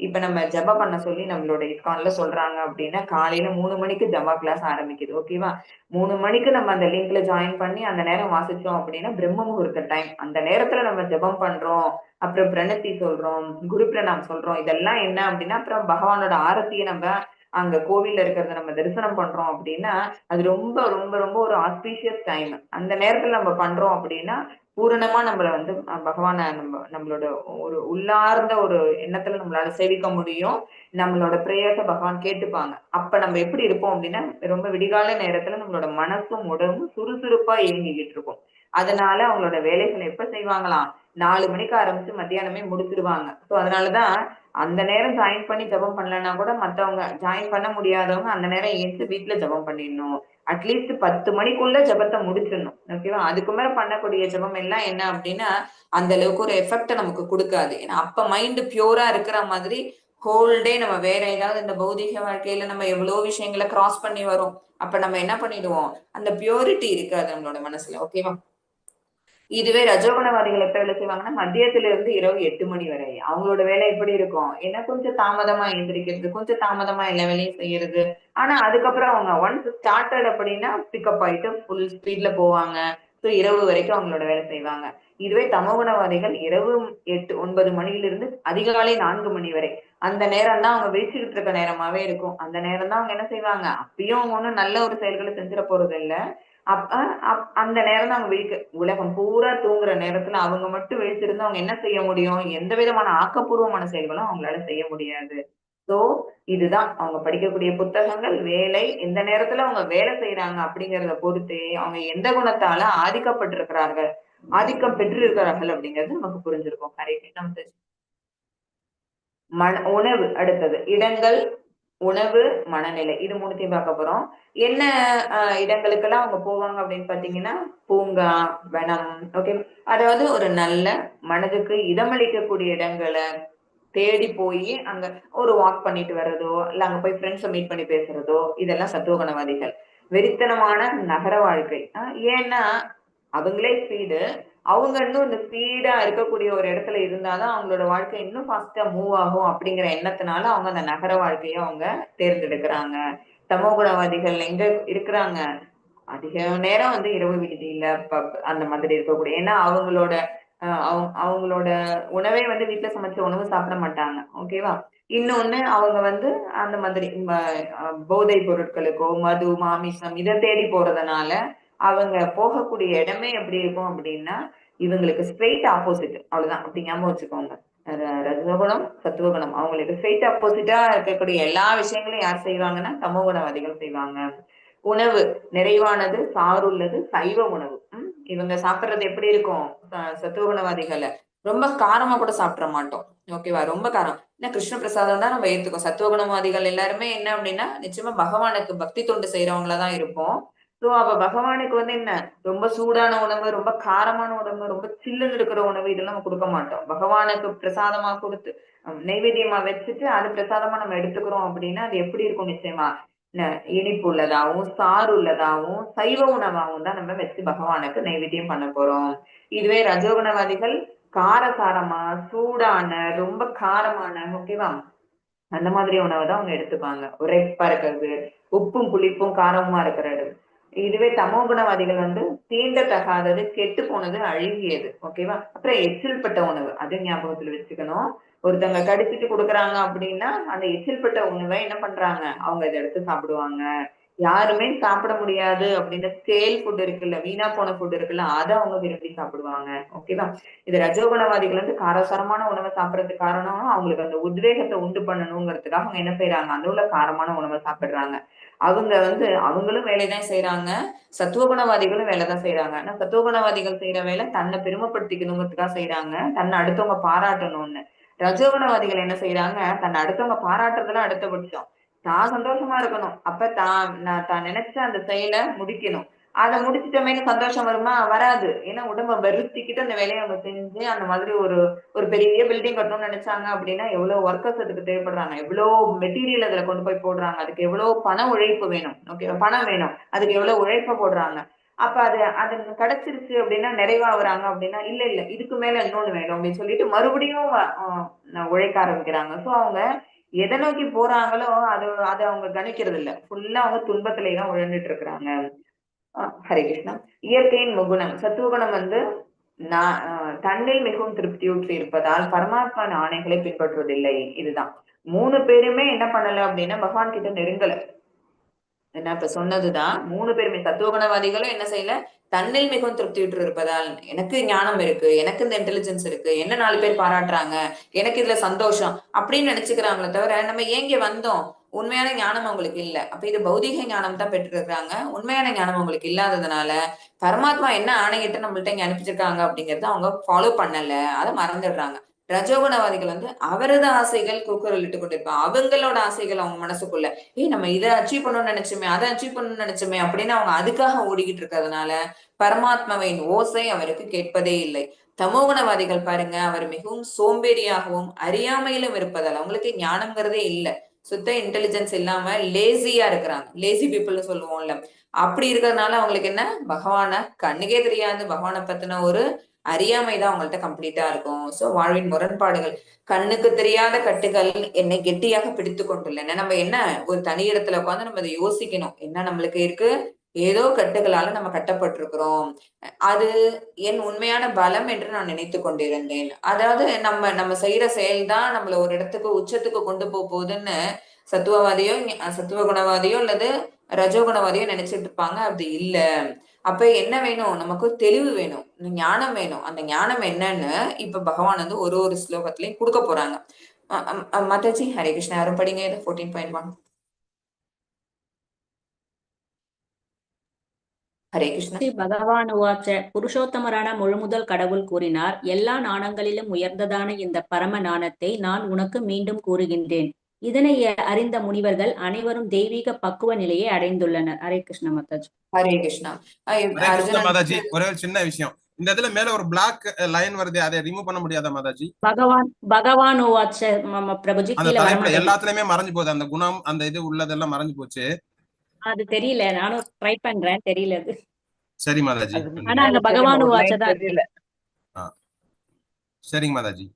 இப்ப நம்ம ஜெபம் பண்ண சொல்லி நம்மளோட இஸ்கான்ல சொல்றாங்க அப்படின்னா, காலையில 3 மணிக்கு ஜெபா கிளாஸ் ஆரம்பிக்குது. ஓகேவா? 3 மணிக்கு நம்ம அந்த லிங்க்ல ஜாயின் பண்ணி அந்த நேரம் வாசிச்சோம் அப்படின்னா, பிரம்ம முகூர்த்த டைம். அந்த நேரத்துல நம்ம ஜெபம் பண்றோம். அப்புறம் பிரணத்தி சொல்றோம், குரு பிரணாம் சொல்றோம். இதெல்லாம் என்ன அப்படின்னா, அப்புறம் பகவானோட ஆரத்திய நம்ம அங்க கோவில்ல இருக்கிறத நம்ம தரிசனம் பண்றோம் அப்படின்னா, அது ரொம்ப ரொம்ப ரொம்ப ஒரு ஆஸ்பீஷியஸ் டைம். அந்த நேரத்துல நம்ம பண்றோம் அப்படின்னா, பூரணமா நம்மள வந்து பகவான நம்மளோட ஒரு உள்ளார்ந்த ஒரு எண்ணத்துல நம்மளால சேவிக்க முடியும். நம்மளோட பிரேயர்ஸ பகவான் கேட்டுப்பாங்க. அப்ப நம்ம எப்படி இருப்போம் அப்படின்னா, ரொம்ப விடிகாலை நேரத்துல நம்மளோட மனசும், உடம்பும் சுறுசுறுப்பா இயங்கிக்கிட்டு இருக்கும். அதனால அவங்களோட வேலைகள எப்ப செய்வாங்களாம்? 4 மணிக்கு ஆரம்பிச்சு மத்தியானமே முடிச்சிருவாங்க. சோ அதனாலதான் அந்த நேரம் ஜாயின் பண்ணி ஜெபம் பண்ணலன்னா கூட மத்தவங்க ஜாயின் பண்ண முடியாதவங்க அந்த நேரம் எந்திச்சு வீட்ல ஜெபம் பண்ணிடணும். அட்லீஸ்ட் 10 மணிக்குள்ள ஜெபத்த முடிச்சிடணும். ஓகேவா? அதுக்கு மேல பண்ணக்கூடிய ஜெபம் எல்லாம் என்ன அப்படின்னா, அந்த அளவுக்கு ஒரு எஃபெக்ட்ட நமக்கு குடுக்காது. ஏன்னா அப்ப மைண்ட் பியூரா இருக்கிற மாதிரி ஹோல் டே நம்ம வேற ஏதாவது இந்த பௌதீக வாழ்க்கையில நம்ம எவ்வளோ விஷயங்கள கிராஸ் பண்ணி வரோம். அப்ப நம்ம என்ன பண்ணிடுவோம்? அந்த பியூரிட்டி இருக்காது நம்மளோட மனசுல. ஓகேவா? இதுவே ரஜோகுணவாதிகள் எப்ப வேலை செய்வாங்கன்னா, மதியத்துல இருந்து இரவு 8 மணி வரை. அவங்களோட வேலை எப்படி இருக்கும்? ஏன்னா கொஞ்சம் தாமதமா எந்திரிக்கிறது, கொஞ்சம் தாமதமா எல்லா வேலையும் செய்யறது. ஆனா அதுக்கப்புறம் அவங்க ஒன்ஸ் ஸ்டார்டட் அப்படின்னா பிக்கப் ஆயிட்டு ஃபுல் ஸ்பீட்ல போவாங்க. சோ இரவு வரைக்கும் அவங்களோட வேலை செய்வாங்க. இதுவே தமோகுணவாதிகள் இரவு 8, 9 மணியிலிருந்து அதிகாலை 4 மணி வரை. அந்த நேரம் தான் அவங்க விழிச்சுக்கிட்டு இருக்க நேரமாவே இருக்கும். அந்த நேரம் தான் அவங்க என்ன செய்வாங்க? அப்பயும் அவங்க ஒண்ணும் நல்ல ஒரு செயல்கள செஞ்சிட போறது இல்ல. அப்ப அந்த நேரம் தான் அவங்க உலகம் பூரா தூங்குற நேரத்துல அவங்க மட்டும் விழிச்சிருந்து அவங்க என்ன செய்ய முடியும்? எந்த விதமான ஆக்கப்பூர்வமான செயல்களும் அவங்களால செய்ய முடியாது. சோ, இதுதான் அவங்க படிக்கக்கூடிய புத்தகங்கள், வேலை, எந்த நேரத்துல அவங்க வேலை செய்றாங்க அப்படிங்கிறத பொறுத்தே, அவங்க எந்த குணத்தால ஆதிக்கப்பட்டிருக்கிறார்கள், ஆதிக்கம் பெற்றிருக்கிறார்கள் அப்படிங்கிறது நமக்கு புரிஞ்சிருக்கும். ஹரே கிருஷ்ணா. உணவு அடுத்தது. இடங்கள், உணவு, மனநிலை. இது 3த்தையும் பார்க்க போறோம். என்ன இடங்களுக்கெல்லாம் அவங்க போவாங்க அப்படின்னு பார்த்தீங்கன்னா, பூங்கா, வனம், ஓகே. அதாவது ஒரு நல்ல மனதுக்கு இதமளிக்கக்கூடிய இடங்கள தேடி போயி, அங்க ஒரு வாக் பண்ணிட்டு வர்றதோ, இல்ல அங்க போய் ஃப்ரெண்ட்ஸ மீட் பண்ணி பேசுறதோ, இதெல்லாம் சத்துவகுணவாதிகள். வெறித்தனமான நகர வாழ்க்கை. ஏன்னா, அவங்களே ஸ்பீடு. அவங்க இன்னும் இந்த ஸ்பீடா இருக்கக்கூடிய ஒரு இடத்துல இருந்தா தான் அவங்களோட வாழ்க்கை இன்னும் ஃபாஸ்ட்டா மூவ் ஆகும் அப்படிங்கிற எண்ணத்தினால அவங்க அந்த நகர வாழ்க்கைய அவங்க தேர்ந்தெடுக்கிறாங்க. தமோகுணவாதிகள் எங்க இருக்கிறாங்க? அதிக நேரம் வந்து இரவு விடுதியில, பப் அந்த மாதிரி இருக்கக்கூடிய, ஏன்னா அவங்களோட அவங்களோட உணவே வந்து வீட்ல சமைச்ச உணவு சாப்பிட மாட்டாங்க. ஓகேவா? இன்னொன்னு அவங்க வந்து அந்த மாதிரி போதைப் பொருட்களுக்கோ, மது, மாமிசம் இத தேடி போறதுனால, அவங்க போகக்கூடிய இடமே எப்படி இருக்கும் அப்படின்னா, இவங்களுக்கு ஸ்ட்ரெய்ட் ஆப்போசிட். அவ்வளவுதான். அப்படி ஞாபகம் வச்சுக்கோங்க. ரஜோகுணம் சத்துவகுணம் அவங்களுக்கு ஸ்ட்ரெயிட் ஆப்போசிட்டா இருக்கக்கூடிய எல்லா விஷயங்களையும் யார் செய்வாங்கன்னா தமோகுணவாதிகள் செய்வாங்க. உணவு நிறைவானது, சாறுள்ளது, சைவ உணவு. இவங்க சாப்பிடுறது எப்படி இருக்கும்? சத்துவகுணவாதிகள ரொம்ப காரமா கூட சாப்பிட மாட்டோம். ஓகேவா? ரொம்ப காரம். ஏன்னா கிருஷ்ண பிரசாதம் தான் நம்ம ஏத்துக்கோம். சத்துவகுணவாதிகள் எல்லாருமே என்ன அப்படின்னா நிச்சயமா பகவானுக்கு பக்தி தொண்டு செய்யறவங்களா தான் இருப்போம். சோ அப்ப பகவானுக்கு வந்து என்ன ரொம்ப சூடான உணவு, ரொம்ப காரமான உணவு, ரொம்ப சில்லுன்னு இருக்கிற உணவு இதெல்லாம் நம்ம கொடுக்க மாட்டோம். பகவானுக்கு பிரசாதமா கொடுத்து நைவேத்தியமா வச்சுட்டு அது பிரசாதமா நம்ம எடுத்துக்கிறோம் அப்படின்னா அது எப்படி இருக்கும் நிச்சயமா இனிப்பு உள்ளதாவும், சாறு உள்ளதாவும், சைவ உணவாவும் தான் நம்ம வச்சு பகவானுக்கு நைவேத்தியம் பண்ண போறோம். இதுவே ரஜோகுணவாதிகள் காரசாரமா, சூடான, ரொம்ப காரமான ஓகேவா? அந்த மாதிரி உணவை தான் அவங்க எடுத்துப்பாங்க. உரைப்பா இருக்கிறது, உப்பும், புளிப்பும், காரமுமா இருக்கிறது. இதுவே தமோ குணவாதிகள் வந்து தீண்டத்தகாதது, கெட்டு போனது, அழுகியது. ஓகேவா? அப்புறம் எச்சில் பட்ட உணவு. அது ஞாபகத்துல வச்சுக்கணும். ஒருத்தவங்க கடிச்சிட்டு குடுக்குறாங்க அப்படின்னா, அந்த எச்சில் பட்ட உணவை என்ன பண்றாங்க? அவங்க இத எடுத்து சாப்பிடுவாங்க. யாருமே சாப்பிட முடியாது அப்படின்னு ஸ்டேல் ஃபுட் இருக்குல்ல, வீணா போன ஃபுட் இருக்குல்ல, அத அவங்க விரும்பி சாப்பிடுவாங்க. ஓகேவா? இது ரஜோகுணவாதிகள் வந்து காரசாரமான உணவை சாப்பிடுறதுக்கு காரணம், அவங்களுக்கு அந்த உத்வேகத்தை உண்டு பண்ணணுங்கிறதுக்காக அவங்க என்ன செய்றாங்க? அந்த உள்ள காரமான உணவை சாப்பிடுறாங்க. அவங்க வந்து அவங்களும் வேலைதான் செய்றாங்க. சத்துவகுணவாதிகளும் வேலைதான் செய்றாங்க. ஆனா சத்துவகுணவாதிகள் செய்ற வேலை தன்னை பெருமைப்படுத்திக்கணுங்கிறதுக்காக செய்றாங்க. தன்னை அடுத்தவங்க பாராட்டணும்னு. ரஜோகுணவாதிகள் என்ன செய்றாங்க? தன்னை அடுத்தவங்க பாராட்டுறதுல அடுத்த பட்சம். தான் சந்தோஷமா இருக்கணும். அப்ப தான் நினைச்ச அந்த செயல முடிக்கணும். அத முடிச்சுட்டோமேன்னு சந்தோஷம் வருமா? வராது. ஏன்னா உடம்ப வருத்திக்கிட்டு அந்த வேலைய அவங்க செஞ்சு அந்த மாதிரி ஒரு ஒரு பெரிய பில்டிங் கட்டணும்னு நினைச்சாங்க அப்படின்னா, எவ்வளவு ஒர்க்கர்ஸ் அதுக்கு தேவைப்படுறாங்க. எவ்வளோ மெட்டீரியல் அதுல கொண்டு போய் போடுறாங்க. அதுக்கு எவ்வளோ பண உழைப்பு வேணும். ஓகே பணம் வேணும். அதுக்கு எவ்வளவு உழைப்ப போடுறாங்க. அப்ப அது அது கிடைச்சிருச்சு அப்படின்னா நிறைவாகுறாங்க அப்படின்னா, இல்ல இல்ல இதுக்கு மேல இன்னொன்னு வேணும் அப்படின்னு சொல்லிட்டு மறுபடியும் உழைக்க ஆரம்பிக்கிறாங்க. சோ அவங்க எத நோக்கி போறாங்களோ அது அத அவங்க கணிக்கிறது இல்ல. ஃபுல்லா அவங்க துன்பத்திலே தான் உழண்டுட்டு இருக்கிறாங்க. ஹரே கிருஷ்ணா. இயற்கையின் முகுணம். சத்துவகுணம் வந்து தன்னில் மிகவும் திருப்தியுற்று இருப்பதால் பரமாத்மாவின் ஆணைகளை பின்பற்றுவதில்லை. இதுதான். 3 பேருமே என்ன பண்ணல அப்படின்னா, பகவான் கிட்ட நெருங்கல. நான் இப்ப சொன்னதுதான். 3 பேருமே தத்துவகுணவாதிகளும் என்ன செய்யல? தன்னில் மிகவும் திருப்தியுற்று இருப்பதால், எனக்கு ஞானம் இருக்கு. எனக்கு இந்த இன்டெலிஜென்ஸ் இருக்கு. என்ன 4 பேர் பாராட்டுறாங்க. எனக்கு இதுல சந்தோஷம். அப்படின்னு நினைச்சுக்கிறாங்களே தவிர, நம்ம ஏன் இங்க வந்தோம்? உண்மையான ஞானம் அவங்களுக்கு இல்ல. அப்ப இது பௌதீக ஞானம் தான் பெற்றிருக்காங்க. உண்மையான ஞானம் அவங்களுக்கு இல்லாததுனால, பரமாத்மா என்ன ஆணையிட்டு நம்மள்ட்ட இங்க அனுப்பிச்சிருக்காங்க அப்படிங்கறத அவங்க ஃபாலோ பண்ணல. அத மறந்துடுறாங்க. ரஜோகுணவாதிகள் வந்து அவரது ஆசைகள் கூக்குரலிட்டு கொண்டிருப்பாங்க. அவங்களோட ஆசைகள் அவங்க மனசுக்குள்ள நம்ம இதை அச்சீவ் பண்ணணும்னு நினைச்சோமே அதை அச்சீவ் பண்ணணும்னு நினைச்சோமே அப்படின்னு அவங்க அதுக்காக ஓடிக்கிட்டு இருக்கிறதுனால பரமாத்மாவின் ஓசை அவருக்கு கேட்பதே இல்லை. தமோகுணவாதிகள் பாருங்க அவர் மிகவும் சோம்பேறியாகவும் அறியாமையிலும் இருப்பதால் அவங்களுக்கு ஞானம்ங்கிறதே இல்லை. சுத்த இன்டெலிஜென்ஸ் இல்லாம லேசியா இருக்கிறாங்க. லேசி பீப்புள்னு சொல்லுவோம்ல. அப்படி இருக்கிறதுனால அவங்களுக்கு என்ன பகவான கண்ணுக்கே தெரியாது. பகவானை பத்தின ஒரு அறியாமைதான் அவங்கள்ட்ட கம்ப்ளீட்டா இருக்கும். சோ வாழ்வின் முரண்பாடுகள் கண்ணுக்கு தெரியாத கட்டுகள் என்னை கெட்டியாக பிடித்து கொண்டுள்ளன. நம்ம என்ன ஒரு தனி இடத்துல உட்காந்து நம்ம அதை யோசிக்கணும். என்ன நம்மளுக்கு இருக்கு? ஏதோ கட்டுகளால நம்ம கட்டப்பட்டிருக்கிறோம். அது என் உண்மையான பலம் என்று நான் நினைத்து கொண்டிருந்தேன். அதாவது நம்ம நம்ம செய்யற செயல்தான் நம்மள ஒரு இடத்துக்கு உச்சத்துக்கு கொண்டு போகுதுன்னு சத்துவவாதியோ சத்துவ குணவாதியோ அல்லது ரஜோகுணவாதியோ நினைச்சிட்டு இருப்பாங்க. அப்படி இல்ல. அப்ப என்ன வேணும்? நமக்கு தெளிவு வேணும். ஞானம் வேணும். அந்த ஞானம் என்னன்னு இப்ப பகவான் வந்து ஒரு ஒரு ஸ்லோகத்திலையும் கொடுக்க போறாங்க. மாதாஜி ஹரே கிருஷ்ணா. யாரும் படிங்க. 14.1. ஹரே கிருஷ்ணா. ஸ்ரீ பகவான் உவாச்ச புருஷோத்தமரான முழுமுதல் கடவுள் கூறினார், எல்லா நாணங்களிலும் உயர்ந்ததான இந்த பரம நாணத்தை நான் உனக்கு மீண்டும் கூறுகின்றேன். இதனை அறிந்த முனிவர்கள் அனைவரும் தெய்வீக பக்குவ நிலையை அடைந்துள்ளனர். ஹரே கிருஷ்ண மாதாஜி. ஹரே கிருஷ்ணா. ஹரே கிருஷ்ண அர்ஜுனன் மாதாஜி, ஒரே ஒரு சின்ன விஷயம். இந்த இதுல மேல ஒரு பிளாக் லைன் வருது, அதை ரிமூவ் பண்ண முடியாதா மாதாஜி? பகவான் உவாச்ச பிரபுஜி அந்த கீழே தலைப்புல வரமாட்டேங்குது. எல்லாத்துலயுமே மறைஞ்சு போகுது. அந்த குணம் அந்த இது உள்ளதெல்லாம் மறைஞ்சு போச்சு. அது தெரியல, நானும் ட்ரை பண்றேன், தெரியல அது. சரி மாதாஜி. ஆனா அங்க பகவான் உவாச்சதான் இருக்கு. தெரியல. சரிங்க மாதாஜி.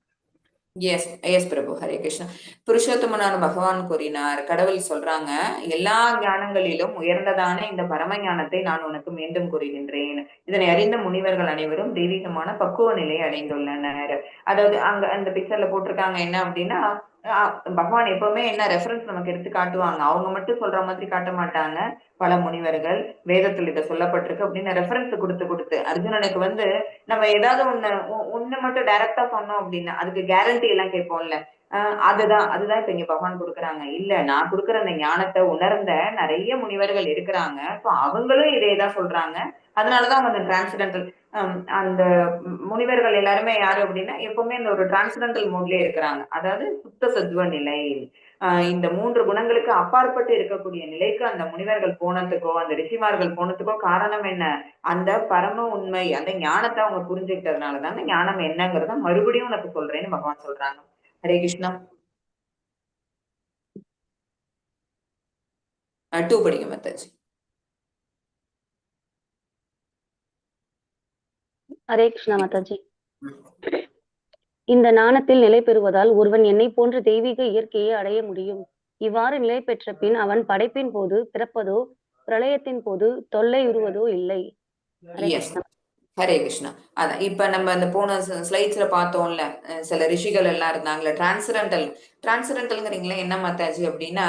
எஸ் எஸ் பிரபு. ஹரே கிருஷ்ணா. புருஷோத்தமனான பகவான் கூறினார். கடவுள் சொல்றாங்க, எல்லா ஞானங்களிலும் உயர்ந்ததான இந்த பரம ஞானத்தை நான் உனக்கு மீண்டும் கூறுகின்றேன். இதனை அறிந்த முனிவர்கள் அனைவரும் தெய்வீகமான பக்குவ நிலை அடைந்துள்ளனர். அதாவது அங்க அந்த பிக்சர்ல போட்டிருக்காங்க என்ன அப்படின்னா, பகவான் எப்பவுமே என்ன ரெஃபரன்ஸ் நமக்கு எடுத்து காட்டுவாங்க. அவங்க மட்டும் சொல்ற மாதிரி காட்ட மாட்டாங்க. பல முனிவர்கள் வேதத்தில் இதை சொல்லப்பட்டிருக்கு அப்படின்னு ரெஃபரன்ஸ் கொடுத்து அர்ஜுனனுக்கு வந்து நம்ம ஏதாவது ஒண்ணு மட்டும் டைரக்டா சொன்னோம் அப்படின்னா அதுக்கு கேரண்டி எல்லாம் கேட்போம்ல. அதுதான் இப்ப இங்க பகவான் கொடுக்குறாங்க. இல்ல, நான் கொடுக்குற அந்த ஞானத்தை உணர்ந்த நிறைய முனிவர்கள் இருக்கிறாங்க. சோ அவங்களும் இதேதான் சொல்றாங்க. அதனாலதான் அவங்க அந்த டிரான்ஸ்டென்டல் அந்த முனிவர்கள் எல்லாருமே யாரு அப்படின்னா எப்பவுமே இந்த ஒரு டிரான்ஸ்டென்டல் மோட்லயே இருக்கிறாங்க. அதாவது சுத்த சத்துவ நிலை. இந்த 3 குணங்களுக்கு அப்பாற்பட்டு இருக்கக்கூடிய நிலைக்கு அந்த முனிவர்கள் போனதுக்கோ அந்த ரிஷிமார்கள் போனதுக்கோ காரணம் என்ன? அந்த பரம உண்மை, அந்த ஞானத்தை அவங்க புரிஞ்சுக்கிட்டதுனாலதான் ஞானம் என்னங்கிறத மறுபடியும் உனக்கு சொல்றேன்னு பகவான் சொல்றாங்க. ஹரே கிருஷ்ணா. 2 படிங்க மாதாஜி. ஹரே கிருஷ்ணா மாதாஜி. இந்த ஞானத்தில் நிலை பெறுவதால் ஒருவன் என்னை போன்ற தெய்வீக இயற்கையை அடைய முடியும். இவ்வாறு நிலை பெற்ற பின் அவன் படைப்பின் போது பிறப்பதோ பிரளயத்தின் போது தொல்லை உறுவதோ இல்லை. ஹரே கிருஷ்ணா. ஹரே கிருஷ்ணா. அதான் இப்ப நம்ம அந்த போன ஸ்லைட்ஸ்ல பார்த்தோம்ல, சில ரிஷிகள் எல்லாம் இருந்தாங்கல்ல, டிரான்ஸ்டென்டல்ங்கிறீங்களா என்ன மாத்தாச்சு அப்படின்னா,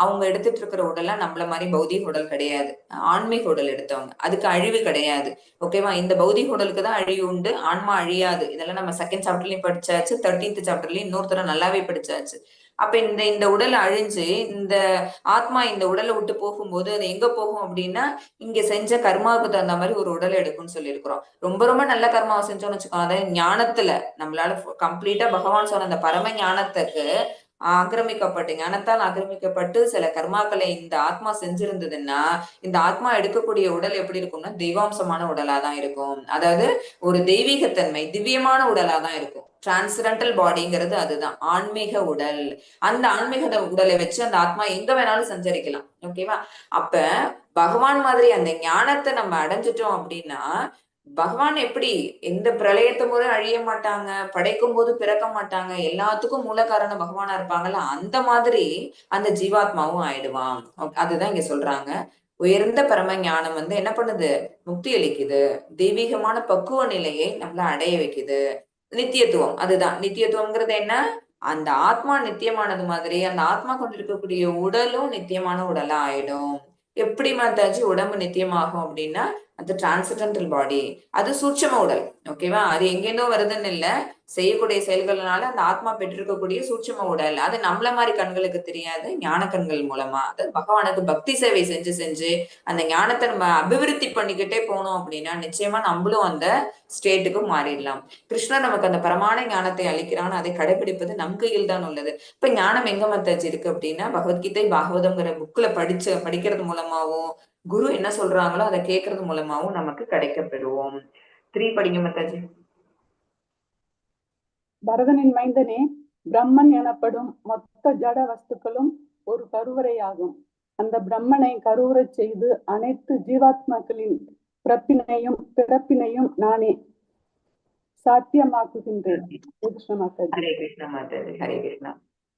அவங்க எடுத்துட்டு இருக்கிற உடல்லாம் நம்மள மாதிரி பௌதிக உடல் கிடையாது, ஆன்மீக உடல் எடுத்தவங்க. அதுக்கு அழிவு கிடையாது. ஓகேவா? இந்த பௌதிக உடலுக்கு தான் அழிவு உண்டு, ஆன்மா அழியாது. இதெல்லாம் நம்ம செகண்ட் சாப்டர்லயும் படிச்சாச்சு, 13th சாப்டர்லயும் இன்னொருத்தர நல்லாவே படிச்சாச்சு. அப்ப இந்த உடல் அழிஞ்சு இந்த ஆத்மா இந்த உடலை விட்டு போகும்போது அது எங்க போகும் அப்படின்னா, இங்க செஞ்ச கர்மாவுக்கு தகுந்த மாதிரி ஒரு உடலை எடுக்கும்னு சொல்லியிருக்கிறோம். ரொம்ப நல்ல கர்மாவை செஞ்சோம்னு வச்சுக்கோங்க, அதாவது ஞானத்துல நம்மளால கம்ப்ளீட்டா பகவான் சொன்ன அந்த பரம ஞானத்துக்கு ஞானத்தால் ஆக்கிரமிக்கப்பட்டு சில கர்மாக்களை இந்த ஆத்மா செஞ்சிருந்ததுன்னா இந்த ஆத்மா எடுக்கக்கூடிய உடல் எப்படி இருக்கும்னா தெய்வாம்சமான உடலாதான் இருக்கும். அதாவது ஒரு தெய்வீகத்தன்மை, திவ்யமான உடலாதான் இருக்கும். டிரான்ஸ்டென்டல் பாடிங்கிறது அதுதான், ஆன்மீக உடல். அந்த ஆன்மீக உடலை வச்சு அந்த ஆத்மா எங்க வேணாலும் சஞ்சரிக்கலாம். ஓகேவா? அப்ப பகவான் மாதிரி அந்த ஞானத்தை நம்ம அடைஞ்சிட்டோம் அப்படின்னா, பகவான் எப்படி எந்த பிரளயத்தை போது அழிய மாட்டாங்க, படைக்கும் போது பிறக்க மாட்டாங்க, எல்லாத்துக்கும் மூல காரணம் பகவானா இருப்பாங்கல்ல, அந்த மாதிரி அந்த ஜீவாத்மாவும் ஆயிடுவான். அதுதான் இங்க சொல்றாங்க. உயர்ந்த பரம ஞானம் வந்து என்ன பண்ணுது? முக்தி அளிக்குது. தெய்வீகமான பக்குவ நிலையை நம்மள அடைய வைக்குது. நித்தியத்துவம், அதுதான் நித்தியத்துவம்ங்கிறது என்ன? அந்த ஆத்மா நித்தியமானது மாதிரி அந்த ஆத்மா கொண்டிருக்கக்கூடிய உடலும் நித்தியமான உடலா ஆயிடும். எப்படி மாதாஜி உடம்பு நித்தியமாகும் அப்படின்னா, அது டிரான்சென்டென்டல் பாடி, அது சூட்சம உடல். ஓகேவா? அது எங்கேருந்தோ வருதுன்னு இல்ல, செய்யக்கூடிய செயல்கள்னால அந்த ஆத்மா பெற்றிருக்கக்கூடிய சூட்சம உடல். அது நம்மள மாதிரி கண்களுக்கு தெரியாது, ஞான கண்கள் மூலமா. அது பகவானுக்கு பக்தி சேவை செஞ்சு அந்த ஞானத்தை நம்ம அபிவிருத்தி பண்ணிக்கிட்டே போனோம் அப்படின்னா நிச்சயமா நம்மளும் அந்த ஸ்டேட்டுக்கு மாறிடலாம். கிருஷ்ணர் நமக்கு அந்த பரமான ஞானத்தை அளிக்கிறான். அதை கடைபிடிப்பது நம் கையில் தான் உள்ளது. இப்ப ஞானம் எங்க மாதாஜி இருக்கு அப்படின்னா, பகவத்கீதை பாகவதம்ங்கிற புக்ல படிக்கிறது மூலமாவும் குரு என்ன சொல்றாங்களோ அதை கேட்கறது மூலமாவும் நமக்கு கிடைக்க பெறுவோம். 3 படிங்க மாதாஜி. பரதனின் மைந்தனே, பிரம்மன் எனப்படும் மொத்த ஜட வஸ்துக்களும் ஒரு கருவறையாகும். அந்த பிரம்மனை கருவுறச் செய்து அனைத்து ஜீவாத்மாக்களின் பிறப்பினையும் நானே சாத்தியமாக்குகின்றேன். ஹரே கிருஷ்ணா மாதாஜி. ஹரே கிருஷ்ணா.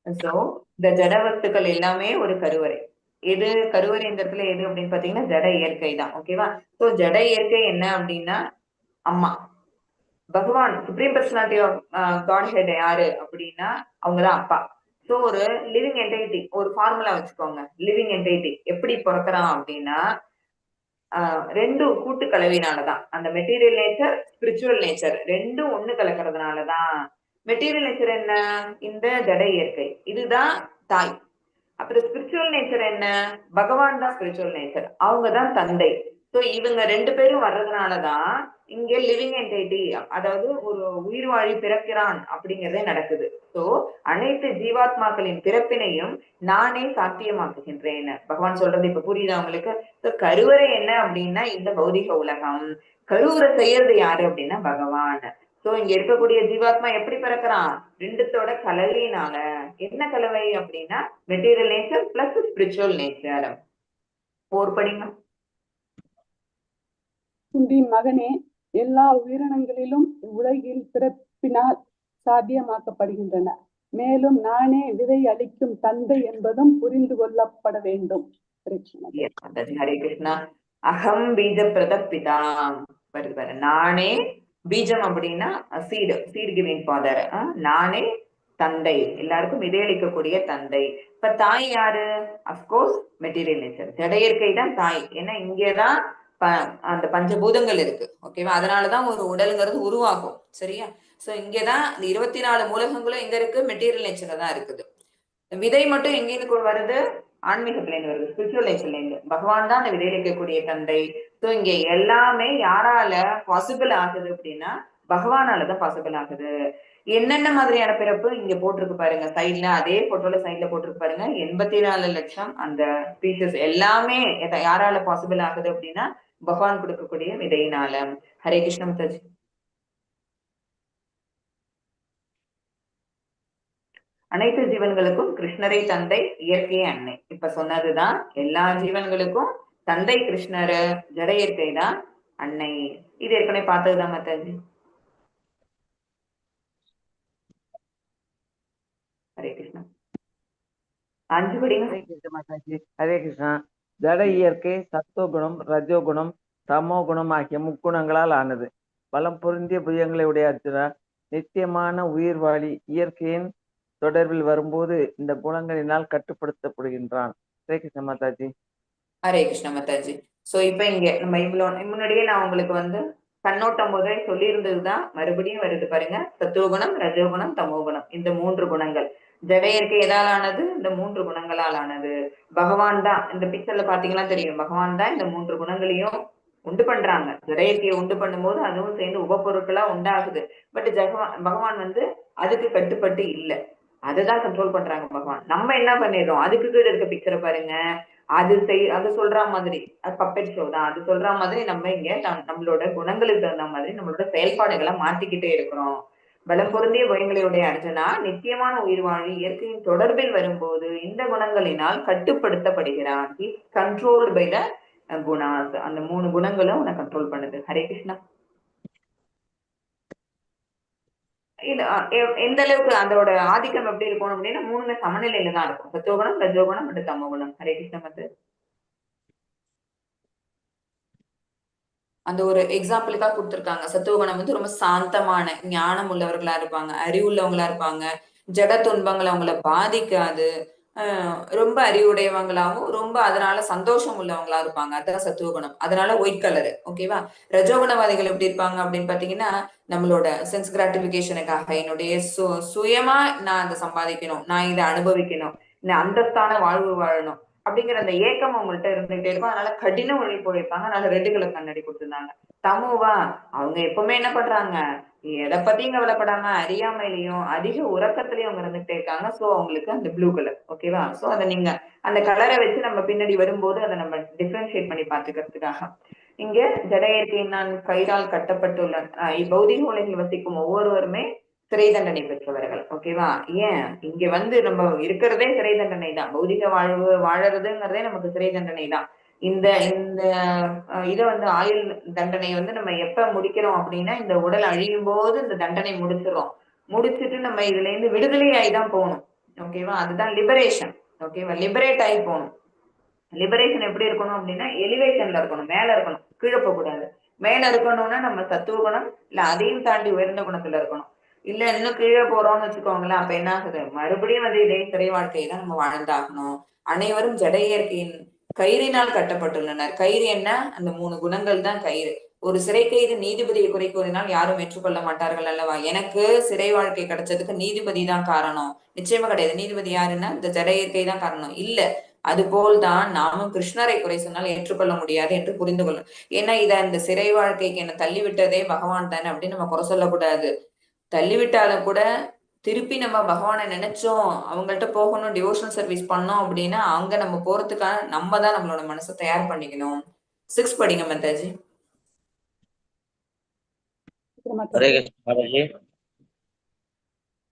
சோ இந்த ஜட வஸ்துக்கள் எல்லாமே ஒரு கருவறை. எது கருவறை இந்த இடத்துல எது அப்படின்னு பாத்தீங்கன்னா ஜட இயற்கை தான். ஓகேவா? சோ ஜட இயற்கை என்ன அப்படின்னா அம்மா. Bhagavan supreme personality of godhead யாரு அப்படின்னா அவங்கதான் அப்பா. சோ ஒரு லிவிங் என்டைட்டி, ஒரு ஃபார்முலா வச்சுக்கோங்க. லிவிங் என்டைட்டி எப்படி பிறக்கிறான் அப்படின்னா, 2 கூட்டு கலவையினாலதான். அந்த மெட்டீரியல் நேச்சர், ஸ்பிரிச்சுவல் நேச்சர் ரெண்டும் ஒண்ணு கலக்கிறதுனாலதான். மெட்டீரியல் நேச்சர் என்ன? இந்த ஜட இயற்கை, இதுதான் தாய். அப்புறம் ஸ்பிரிச்சுவல் நேச்சர் என்ன? பகவான் தான் ஸ்பிரிச்சுவல் நேச்சர், அவங்கதான் தந்தை. சோ இவங்க 2 பேரும் வர்றதுனாலதான் இங்க லிவிங் என்டைட்டி, அதாவது ஒரு உயிர் வாழி பிறக்கிறான் அப்படிங்கறதே நடக்குது. சோ அனைத்து ஜீவாத்மாக்களின் பிறப்பினையும் நானே சாத்தியமாக்குகின்றேன். பகவான் சொல்றது இப்ப புரியுதா உங்களுக்கு? கருவறை என்ன அப்படின்னா இந்த பௌதிக உலகம். கருவறை செய்யறது யாரு அப்படின்னா பகவான். சோ இங்க இருக்கக்கூடிய ஜீவாத்மா எப்படி பிறக்கிறான்? 2த்தோட கலவையினால. என்ன கலவை அப்படின்னா material nature plus spiritual nature. 4 படிங்க. குந்தியின் மகனே, எல்லா உயிரினங்களிலும் உலகில் பிறப்பினால் சாத்தியமாக்கப்படுகின்றன. மேலும் நானே விதை அளிக்கும் தந்தை என்பதும் புரிந்து கொள்ளப்பட வேண்டும். ஹரே கிருஷ்ணா. அகம் பீஜ பிரதப்பிதா. நானே பீஜம் அப்படின்னா சீடு கிவிங் ஃபாதர். நானே தந்தை, எல்லாருக்கும் விதையளிக்கக்கூடிய தந்தை. இப்ப தாய் யாரு? அப்கோர்ஸ் மெட்டீரியல் நேச்சர், ஜட இயற்கை தான் தாய். ஏன்னா இங்கேதான் அந்த பஞ்சபூதங்கள் இருக்கு. ஓகேவா? அதனாலதான் ஒரு உடல்ங்கிறது உருவாகும். சரியா? சோ இங்கதான் இந்த 24 மூலகங்களும் எங்க இருக்கு? மெட்டீரியல் நேச்சர்ல தான் இருக்குது. விதை மட்டும் எங்கிருந்து வருது? ஆன்மீக பிள்ளைங்க வருது, ஸ்பிரிச்சுவல் நேச்சர்ல இருந்து. பகவான் தான் அந்த விதையளிக்கக்கூடிய தந்தை. சோ இங்க எல்லாமே யாரால பாசிபிள் ஆகுது அப்படின்னா பகவானாலதான் பாசிபிள் ஆகுது. என்னென்ன மாதிரியான பிறப்பு இங்க போட்டிருக்கு பாருங்க, சைட்ல அதே போட்டோல சைட்ல போட்டிருக்கு பாருங்க. 84 லட்சம் அந்த ஸ்பீஷஸ் எல்லாமே யாரால பாசிபிள் ஆகுது அப்படின்னா பகவான் கொடுக்கக்கூடிய விதையினால. ஹரே கிருஷ்ண முத்தாஜி. அனைத்து ஜீவன்களுக்கும் கிருஷ்ணரை தந்தை, இயற்கையை அன்னை. இப்ப சொன்னதுதான் எல்லா ஜீவன்களுக்கும் தந்தை கிருஷ்ணரு, ஜட இயற்கை தான் அன்னை. இது ஏற்கனவே பார்த்ததுதான் மாதாஜி. ஹரே கிருஷ்ணா. 5 படிங்க. ஹரே கிருஷ்ண மாதாஜி. ஹரே கிருஷ்ணா. ஜட இயற்கை சத்துவகுணம், ரஜோகுணம், தமோ குணம் ஆகிய முக்குணங்களால் ஆனது. பலம் பொருந்திய புயங்களை உடைய அர்ஜுனா, நித்தியமான உயிர்வாழி இயற்கையின் தொடர்பில் வரும்போது இந்த குணங்களினால் கட்டுப்படுத்தப்படுகின்றான். ஹரே கிருஷ்ண மாதாஜி. ஹரே கிருஷ்ண மாதாஜி. சோ இப்ப இங்க நம்ம இவ்வளவு முன்னாடியே நான் உங்களுக்கு கண்ணோட்டம் போதே சொல்லி இருந்ததுதான் மறுபடியும் வருது பாருங்க. சத்துவகுணம், ரஜோகுணம், தமோகுணம், இந்த 3 குணங்கள். ஜட இயற்கை எதால் ஆனது? இந்த 3 குணங்களால் ஆனது. பகவான் தான், இந்த பிக்சர்ல பாத்தீங்கன்னா தெரியும், பகவான் தான் இந்த 3 குணங்களையும் உண்டு பண்றாங்க. ஜட இயற்கையை உண்டு பண்ணும்போது அதுவும் சேர்ந்து உபப்பொருட்களா உண்டாகுது. பட் பகவான் அதுக்கு கட்டுப்பட்டு இல்லை, அதுதான் கண்ட்ரோல் பண்றாங்க பகவான். நம்ம என்ன பண்ணிடுறோம்? அதுக்கு கீழே இருக்க பிக்சரை பாருங்க. அது சொல்ற மாதிரி, அது பப்பெட் ஷோ தான். அது சொல்ற மாதிரி நம்ம இங்க நம்மளோட குணங்களுக்கு தகுந்த மாதிரி நம்மளோட செயல்பாடுகளை மாத்திக்கிட்டே இருக்கிறோம். பலம் பொருந்திய பயங்களுடைய அர்ஜுனா, நித்தியமான உயிர் வாழி இயற்கையின் தொடர்பில் வரும்போது இந்த குணங்களினால் கட்டுப்படுத்தப்படுகிறான். Controlled by the குணாஸ். அந்த 3 குணங்களும் உன்னை கண்ட்ரோல் பண்ணுது. ஹரே கிருஷ்ணா. எந்த அளவுக்கு அதோட ஆதிக்கம் எப்படி இருக்கும் அப்படின்னா 3 சமநிலையில தான் இருக்கும். சத்துவகுணம், ரஜோகுணம் மற்றும் தமோகுணம். ஹரே கிருஷ்ண. அந்த ஒரு எக்ஸாம்பிளுக்காக கொடுத்திருக்காங்க. சத்துவகுணம் ரொம்ப சாந்தமான, ஞானம் உள்ளவர்களா இருப்பாங்க, அறிவுள்ளவங்களா இருப்பாங்க, ஜட துன்பங்கள் அவங்கள பாதிக்காது, ரொம்ப அறிவுடையவங்களாவும் ரொம்ப அதனால சந்தோஷம் உள்ளவங்களா இருப்பாங்க. அதான் சத்துவகுணம். அதனால ஒயிட் கலரு. ஓகேவா? ரஜோகுணவாதிகள் எப்படி இருப்பாங்க அப்படின்னு பாத்தீங்கன்னா, நம்மளோட சென்ஸ் கிராட்டிபிகேஷனுக்காக என்னுடைய சுயமா நான் அதை சம்பாதிக்கணும், நான் இதை அனுபவிக்கணும், இந்த அந்தஸ்தான வாழ்வு வாழணும் அப்படிங்கிற அந்த ஏக்கம் அவங்கள்ட்ட இருந்துகிட்டே இருக்கும். அதனால கடின உழைப்பு உழைப்பாங்க. அதனால ரெட் கலர் கண்ணாடி கொடுத்திருந்தாங்க. தமுவா அவங்க எப்பவுமே என்ன பண்றாங்க? எதை பத்தியும் கவலைப்படாம அறியாமையிலையும் அதிக உறக்கத்திலையும் அவங்க இருந்துகிட்டே இருக்காங்க. சோ அவங்களுக்கு அந்த ப்ளூ கலர். ஓகேவா? சோ அதை நீங்க அந்த கலரை வச்சு நம்ம பின்னாடி வரும்போது அதை நம்ம டிஃபரன்ஷியேட் பண்ணி பார்த்துக்கிறதுக்காக இங்க ஜட இயற்கை நான் கயிறால் கட்டப்பட்டுள்ள பௌதிக உலகில் வசிக்கும் ஒவ்வொருவருமே சிறை தண்டனை பெற்றவர்கள். ஓகேவா? ஏன் இங்க நம்ம இருக்கிறதே சிறை தண்டனை தான். பௌதிக வாழ்வு வாழறதுங்கிறதே நமக்கு சிறை தண்டனை தான். இந்த இந்த இதை ஆயுள் தண்டனை நம்ம எப்ப முடிக்கிறோம் அப்படின்னா, இந்த உடல் அழியும் போது இந்த தண்டனை முடிச்சிடறோம். முடிச்சுட்டு நம்ம இதுல இருந்து விடுதலை ஆகிதான் போகணும். ஓகேவா? அதுதான் லிபரேஷன். ஓகேவா? லிபரேட் ஆகி போகணும். லிபரேஷன் எப்படி இருக்கணும் அப்படின்னா எலிவேஷன்ல இருக்கணும், மேல இருக்கணும், கீழே போக கூடாது. மேல இருக்கணும்னா நம்ம சத்துவ குணம் இல்ல அதையும் தாண்டி உயர்ந்த குணத்துல இருக்கணும். இல்ல இன்னும் கீழே போறோம்னு வச்சுக்கோங்களேன், அப்ப என்ன ஆகுது? மறுபடியும் இதே சிறை வாழ்க்கையை தான் நம்ம வாழ்ந்தாகணும். அனைவரும் ஜட இயற்கையின் கயிறினால் கட்டப்பட்டுள்ளனர். கயிறு என்ன? அந்த 3 குணங்கள் தான் கயிறு. ஒரு சிறை கைது நீதிபதியை குறை கூறினால் யாரும் ஏற்றுக்கொள்ள மாட்டார்கள் அல்லவா? எனக்கு சிறை வாழ்க்கை கிடைச்சதுக்கு நீதிபதி தான் காரணம், நிச்சயமா கிடையாது. நீதிபதி யாருன்னா இந்த ஜட இயற்கை தான் காரணம் இல்ல. அதுபோல்தான் நாமும் கிருஷ்ணரை குறை சொன்னால் ஏற்றுக்கொள்ள முடியாது என்று புரிந்து கொள்ளும். ஏன்னா இந்த சிறை வாழ்க்கைக்கு என்ன தள்ளிவிட்டதே பகவான் தானே அப்படின்னு நம்ம குறை சொல்லக்கூடாது. தள்ளிவிட்டாலும் கூட திருப்பி நம்ம பகவானை நினைச்சோம், அவங்கள்ட்ட போகணும், டிவோஷனல் சர்வீஸ் பண்ணோம் அப்படின்னா அங்க நம்ம போறதுக்கான நம்ம தான் நம்மளோட மனசை தயார் பண்ணிக்கணும். 6 படிங்க மாதாஜி. ஹரே கிருஷ்ணா.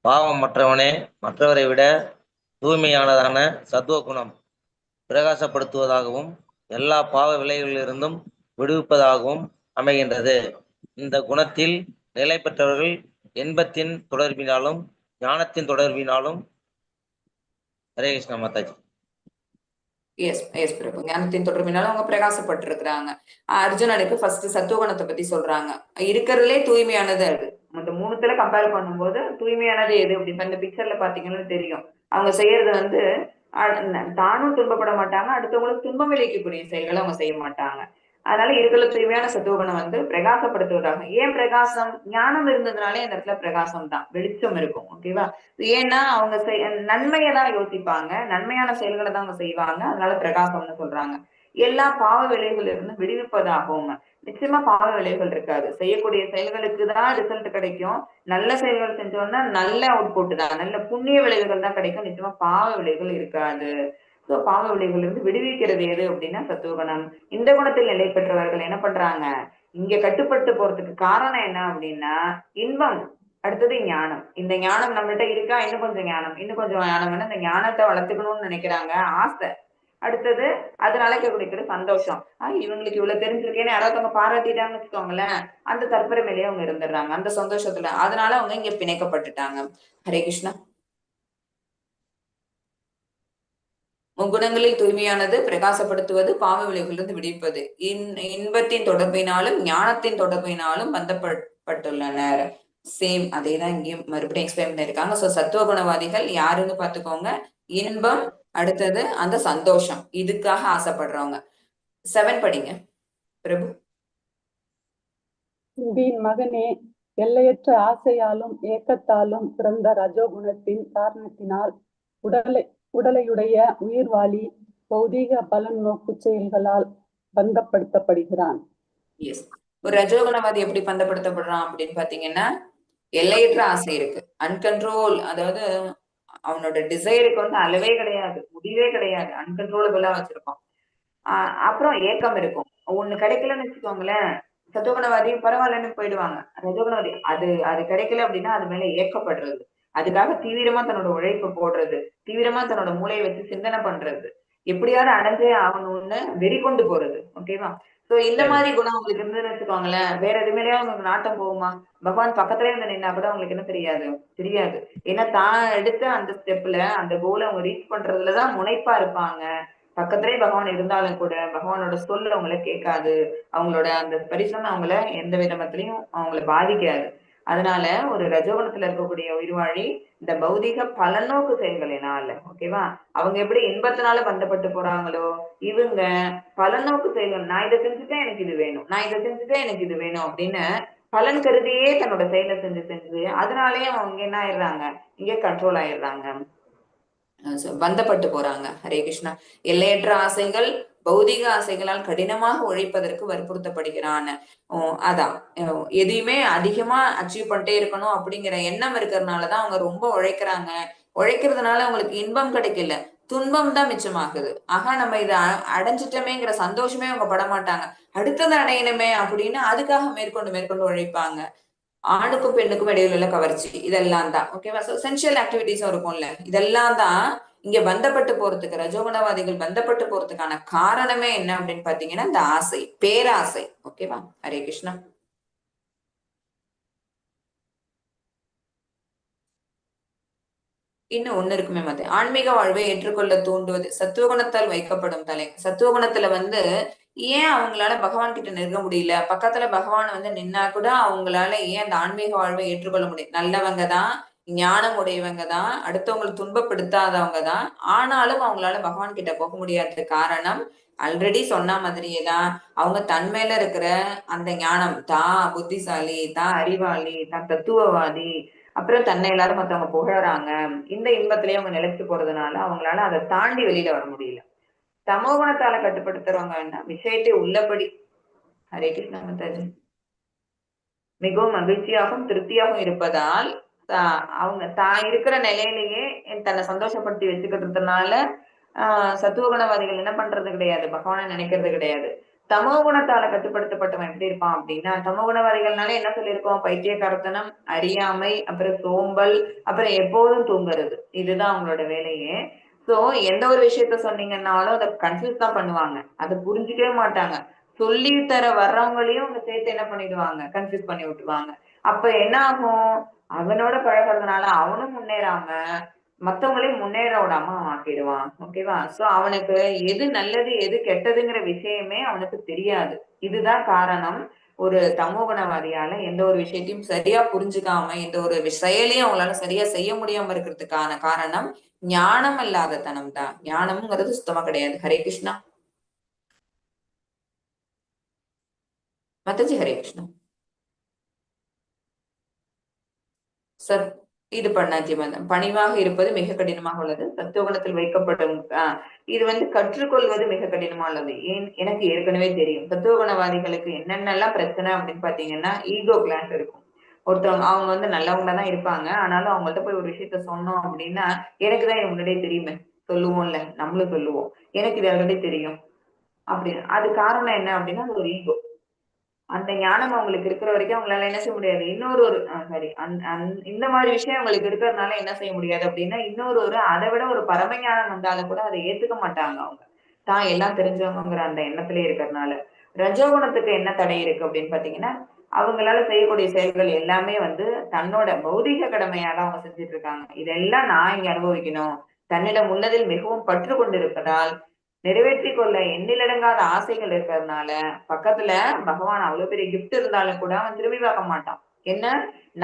பாவம் மற்றவனே மற்றவரை விட தூய்மையானதான சத்துவகுணம் பிரகாசப்படுத்துவதாகவும் எல்லா பாவ விளைவுகளிலிருந்தும் விடுவிப்பதாகவும் அமைகின்றது. இந்த குணத்தில் நிலை பெற்றவர்கள் இன்பத்தின் தொடர்பினாலும் ஞானத்தின் தொடர்பினாலும். ஹரே கிருஷ்ணா மாதாஜி. எஸ் பிரபு. ஞானத்தின் தொடர்பினால அவங்க பிரகாசப்பட்டிருக்கிறாங்க. அர்ஜுனனுக்கு ஃபர்ஸ்ட் சத்துவகுணத்தை பத்தி சொல்றாங்க. இருக்கிறதுலே தூய்மையானது அது. அந்த மூணுத்துல கம்பேர் பண்ணும்போது தூய்மையானது எது அப்படின்னு அந்த பிக்சர்ல பாத்தீங்கன்னா தெரியும். அவங்க செய்யறது வந்து தானும் துன்பப்பட மாட்டாங்க, அடுத்தவங்களுக்கு துன்பம் விளைவிக்கக்கூடிய செயல்களை அவங்க செய்ய மாட்டாங்க. அதனால இருக்கிற தூய்மையான சத்துவகுணம் வந்து பிரகாசப்படுத்துவதாக. ஏன் பிரகாசம்? ஞானம் இருந்ததுனாலே அந்த இடத்துல பிரகாசம் தான், வெளிச்சம் இருக்கும். ஓகேவா? ஏன்னா அவங்க நன்மையை தான் யோசிப்பாங்க, நன்மையான செயல்களை தான் அவங்க செய்வாங்க. அதனால பிரகாசம்னு சொல்றாங்க. எல்லா பாவ விளைவுகள் இருந்து விடுவிப்பதாகவும். நிச்சயமா பாவ விளைவுகள் இருக்காது. செய்யக்கூடிய செயல்களுக்கு தான் ரிசல்ட் கிடைக்கும். நல்ல செயல்கள் செஞ்சோம்னா நல்ல அவுட்புட் தான், நல்ல புண்ணிய விளைவுகள் தான் கிடைக்கும். நிச்சயமா பாவ விளைவுகள் இருக்காது. சோ பாவ விளைவுகள் இருந்து விடுவிக்கிறது எது அப்படின்னா சத்துவகுணம். இந்த குணத்தில் நிலை பெற்றவர்கள் என்ன பண்றாங்க? இங்க கட்டுப்பட்டு போறதுக்கு காரணம் என்ன அப்படின்னா இன்பம், அடுத்தது ஞானம். இந்த ஞானம் நம்மள்ட்ட இருக்கா, இன்னும் கொஞ்சம் ஞானம், இன்னும் கொஞ்சம் ஞானம், இந்த ஞானத்தை வளர்த்துக்கணும்னு நினைக்கிறாங்க, ஆசை. அடுத்தது அதனால கிடைக்கிற சந்தோஷம். இவங்களுக்கு இவ்வளவு தெரிஞ்சிருக்கேன்னு யாராவது பாராட்டிட்டாங்கன்னு வச்சுக்கோங்களேன், அந்த தற்பெருமை மேலேயே அவங்க இருந்துடுறாங்க, அந்த சந்தோஷத்துல. அதனால அவங்க இங்க பிணைக்கப்பட்டுட்டாங்க. ஹரே கிருஷ்ணா. முக்குணங்களில் தூய்மையானது பிரகாசப்படுத்துவது, பாவ விளைவுகளிலிருந்து விடுவிப்பது. இன்பத்தின் தொடர்பினாலும் ஞானத்தின் தொடர்பினாலும் பந்தப்பட்டுள்ளனர். சேம் அதேதான் இங்கேயும் மறுபடியும் எக்ஸ்பிளைன் பண்ணிருக்காங்க. சோ சத்துவ குணவாதிகள் யாருன்னு பாத்துக்கோங்க, இன்பம், அடுத்தது அந்த சந்தோஷம், இதுக்காக ஆசைப்படுறவங்க. 7 படிங்க பிரபு. குந்தியின் மகனே, எல்லையற்ற ஆசையாலும் ஏக்கத்தாலும் பிறந்த ரஜோகுணத்தின் காரணத்தினால் உடலையுடைய உயிர்வாழி பௌதீக பலன் நோக்கு செயல்களால் பந்தப்படுத்தப்படுகிறான். எஸ், ஒரு ரஜோகுணவாதி எப்படி பந்தப்படுத்தப்படுறான் அப்படின்னு பாத்தீங்கன்னா, எல்லையற்ற ஆசை இருக்கு, அன்கண்ட்ரோல். அதாவது அவனோட டிசைருக்கு வந்து அளவே கிடையாது, முடிவே கிடையாது, அன்கண்ட்ரோலபிளா வச்சிருப்பான். அப்புறம் ஏக்கம் இருக்கும். ஒண்ணு கிடைக்கலன்னு வச்சுக்கோங்களேன், சத்துவகுணவாதி பரவாயில்லன்னு போயிடுவாங்க. ரஜோகுணவாதி அது கிடைக்கல அப்படின்னா அது மேல ஏக்கப்படுறது, அதுக்காக தீவிரமா தன்னோட உழைப்பு போடுறது, தீவிரமா தன்னோட மூளையை வச்சு சிந்தனை பண்றது, எப்படியாவது அடைஞ்சே ஆகணும்னு வெறி கொண்டு போறது. ஓகேவா? சோ இந்த மாதிரி குணம் உங்களுக்கு இருந்ததுன்னு வச்சுக்கோங்களேன், வேற எதுவுமே உங்களுக்கு நாட்டம் போகுமா? பகவான் பக்கத்துல இருந்து நின்னா கூட அவங்களுக்கு என்ன தெரியாது. ஏன்னா தான் எடுத்த அந்த ஸ்டெப்ல அந்த கோலை அவங்க ரீச் பண்றதுலதான் முனைப்பா இருப்பாங்க. பக்கத்திலே பகவான் இருந்தாலும் கூட பகவானோட சொல் அவங்கள கேட்காது, அவங்களோட அந்த பரிசனம் அவங்கள எந்த விதத்திலையும் அவங்கள பாதிக்காது. அதனால ஒரு ரஜோகுணத்துல இருக்கக்கூடிய உயிர்வாழி இந்த பௌதிக பலநோக்கு செயல்களினால, ஓகேவா, அவங்க எப்படி இன்பத்தினால பந்தப்பட்டு போறாங்களோ, இவங்க பலநோக்கு செயல்கள், நான் இதை செஞ்சுட்டேன் எனக்கு இது வேணும், நான் இதை செஞ்சுட்டேன் எனக்கு இது வேணும் அப்படின்னு பலன் கருதியே தன்னோட செயலை செஞ்சு அதனாலயே அவங்க என்ன ஆயிடுறாங்க, இங்கே கண்ட்ரோல் ஆயிடுறாங்க, பந்தப்பட்டு போறாங்க. ஹரே கிருஷ்ணா. எல்லையற்ற ஆசைகள் பௌதிக ஆசைகளால் கடினமாக உழைப்பதற்கு வற்புறுத்தப்படுகிறான். அதான் எதையுமே அதிகமா அச்சீவ் பண்ணிட்டே இருக்கணும் அப்படிங்கிற எண்ணம் இருக்கிறதுனாலதான் அவங்க ரொம்ப உழைக்கிறாங்க. உழைக்கிறதுனால அவங்களுக்கு இன்பம் கிடைக்கல, துன்பம் தான் மிச்சமாகுது. ஆகா நம்ம இதை அடைஞ்சிட்டமேங்கிற சந்தோஷமே அவங்க பட மாட்டாங்க, அடுத்தது அடையணுமே அப்படின்னு அதுக்காக மேற்கொண்டு உழைப்பாங்க. ஆணுக்கும் பெண்ணுக்கும் இடையில உள்ள கவர்ச்சி, இதெல்லாம் தான். ஓகேவா? சென்ஷியல் ஆக்டிவிட்டிஸும் இருக்கும்ல, இதெல்லாம் தான் இங்க பந்தப்பட்டு போறதுக்கு, ரஜோகுணவாதிகள் பந்தப்பட்டு போறதுக்கான காரணமே என்ன அப்படின்னு பாத்தீங்கன்னா இந்த ஆசை, பேராசை. ஓகேவா? ஹரே கிருஷ்ணா. இன்னும் ஒண்ணு இருக்குமே மத்த ஆன்மீக வாழ்வை ஏற்றுக்கொள்ள தூண்டுவது சத்துவகுணத்தால் வைக்கப்படும் தலை. சத்துவகுணத்துல வந்து ஏன் அவங்களால பகவான் கிட்ட நெருங்க முடியல, பக்கத்துல பகவான் வந்து நின்னா கூட அவங்களால ஏன் அந்த ஆன்மீக வாழ்வை ஏற்றுக்கொள்ள முடியும்? நல்லவங்க தான், ஞானம் உடையவங்க தான், அடுத்தவங்களுக்கு துன்பப்படுத்தாதவங்க தான், ஆனாலும் அவங்களால பகவான் கிட்ட போக முடியாத காரணம் ஆல்ரெடி சொன்ன மாதிரியே தான், அவங்க தன் மேல இருக்கிற அந்த ஞானம், தான் புத்திசாலி, தான் அறிவாளி, தான் தத்துவவாதி, அப்புறம் தன்னை எல்லாரும் மத்தவங்க புகழறாங்க, இந்த இன்பத்திலேயே அவங்க நிலைச்சு போறதுனால அவங்களால அதை தாண்டி வெளியில வர முடியல. தமோகுணத்தால கட்டுப்படுத்துறவங்க என்ன, விஷயத்தை உள்ளபடி, ஹரே கிருஷ்ணா மாதாஜி, மிகவும் மகிழ்ச்சியாகவும் திருப்தியாகவும் இருப்பதால் அவங்க தான் இருக்கிற நிலையிலேயே தன்னை சந்தோஷப்படுத்தி வச்சுக்கிறதுனால சத்துவகுணவாதிகள் என்ன பண்றது கிடையாது, பகவானை நினைக்கிறது கிடையாது. தமோ குணத்தால கட்டுப்படுத்தப்பட்டவன் எப்படி இருப்பான் அப்படின்னா, தமோ குணவாதிகள்னாலே என்ன சொல்லியிருக்கோம், பைத்தியக்காரத்தனம், அறியாமை, அப்புறம் சோம்பல், அப்புறம் எப்போதும் தூங்குறது, இதுதான் அவங்களோட வேலையே. சோ எந்த ஒரு விஷயத்த சொன்னீங்கன்னாலும் அதை கன்ஃபியூஸ் தான் பண்ணுவாங்க, அதை புரிஞ்சுக்கவே மாட்டாங்க. சொல்லி தர வர்றவங்களையும் அவங்க சேர்த்து என்ன பண்ணிடுவாங்க, கன்ஃபியூஸ் பண்ணி விட்டுருவாங்க. அப்ப என்ன ஆகும், அவனோட பழகிறதுனால அவனும் முன்னேறாம மத்தவங்களையும் முன்னேற விடாம அவன் ஆக்கிடுவான். ஓகேவா? சோ அவனுக்கு எது நல்லது எது கெட்டதுங்கிற விஷயமே அவனுக்கு தெரியாது. இதுதான் காரணம். ஒரு தமோகுணவாதியால எந்த ஒரு விஷயத்தையும் சரியா புரிஞ்சுக்காம எந்த ஒரு செயலையும் அவங்களால சரியா செய்ய முடியாம இருக்கிறதுக்கான காரணம் ஞானம் இல்லாத தனம் தான். ஞானம்ங்கிறது சுத்தமா கிடையாது. ஹரே கிருஷ்ணா. மத்தஜி ஹரே கிருஷ்ணா. சத் இது பண்ணாச்சு. பணிவாக இருப்பது மிக கடினமாக உள்ளது. சத்துவகுணத்தில் வைக்கப்படும் இது கற்றுக்கொள்வது மிக கடினமா உள்ளது. ஏன் எனக்கு ஏற்கனவே தெரியும். சத்துவகுணவாதிகளுக்கு என்னென்னலாம் பிரச்சனை அப்படின்னு பாத்தீங்கன்னா, ஈகோ கிளாஸ் இருக்கும். ஒருத்தவங்க அவங்க நல்லவங்களா தான் இருப்பாங்க. ஆனாலும் அவங்கள்ட்ட போய் ஒரு விஷயத்த சொன்னோம் அப்படின்னா, எனக்கு தான் இது முன்னாடியே தெரியுமே, சொல்லுவோம்ல, நம்மளும் சொல்லுவோம். எனக்கு இது ஆல்ரெடி தெரியும் அப்படின்னு. அது காரணம் என்ன அப்படின்னா, அது ஒரு ஈகோ. அந்த ஞானம் அவங்களுக்கு இருக்கிற வரைக்கும் அவங்களால என்ன செய்ய முடியாது. இன்னொரு ஒரு சாரி இந்த மாதிரி விஷயம் அவங்களுக்கு இருக்கிறதுனால என்ன செய்ய முடியாது அப்படின்னா, இன்னொரு ஒரு அதை விட ஒரு பரம ஞானம் வந்தாலும் கூட அதை ஏத்துக்க மாட்டாங்க அவங்க. தான் எல்லாம் தெரிஞ்சவங்கிற அந்த எண்ணத்திலே இருக்கிறதுனால. ரஜோகுணத்துக்கு என்ன தடை இருக்கு அப்படின்னு பாத்தீங்கன்னா, அவங்களால செய்யக்கூடிய செயல்கள் எல்லாமே தன்னோட பௌதீக கடமையால அவங்க செஞ்சுட்டு இருக்காங்க. இதெல்லாம் நான் இங்க அனுபவிக்கணும். தன்னிடம் உள்ளதில் மிகவும் பற்று கொண்டிருப்பதால் நிறைவேற்றிக் கொள்ள எண்ணிலடங்காத ஆசைகள் இருக்கிறதுனால பக்கத்துல பகவான் அவ்வளவு பெரிய கிஃப்ட் இருந்தாலும் கூட அவன் திரும்பி பார்க்க மாட்டான். என்ன,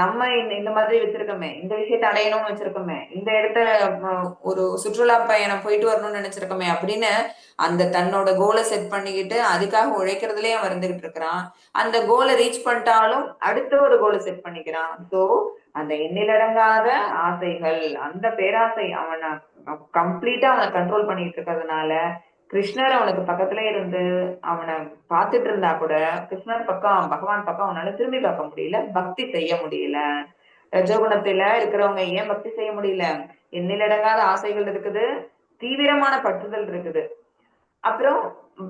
நம்ம இந்த மாதிரி வச்சிருக்கோமே, இந்த விஷயத்தை அடையணும்னு வச்சிருக்கோமே, இந்த இடத்த ஒரு சுற்றுலா பயணம் போயிட்டு வரணும்னு நினைச்சிருக்கோமே அப்படின்னு அந்த தன்னோட கோலை செட் பண்ணிக்கிட்டு அதுக்காக உழைக்கிறதுலயே அவன் இருந்துகிட்டு இருக்கிறான். அந்த கோலை ரீச் பண்ணிட்டாலும் அடுத்த ஒரு கோலை செட் பண்ணிக்கிறான். சோ அந்த எண்ணிலடங்காத ஆசைகள், அந்த பேராசை அவனை கம்ப்ளீட்டா அவனை கண்ட்ரோல் பண்ணிட்டு இருக்கிறதுனால கிருஷ்ணர் அவனுக்கு பக்கத்துல இருந்து அவனை பார்த்துட்டு இருந்தா கூட கிருஷ்ணர் பக்கம் பகவான் பக்கம் அவனால திரும்பி பார்க்க முடியல, பக்தி செய்ய முடியல. ரஜோகுணத்துல இருக்கிறவங்க ஏன் பக்தி செய்ய முடியல? எண்ணிலடங்காத ஆசைகள் இருக்குது, தீவிரமான பற்றுதல் இருக்குது, அப்புறம்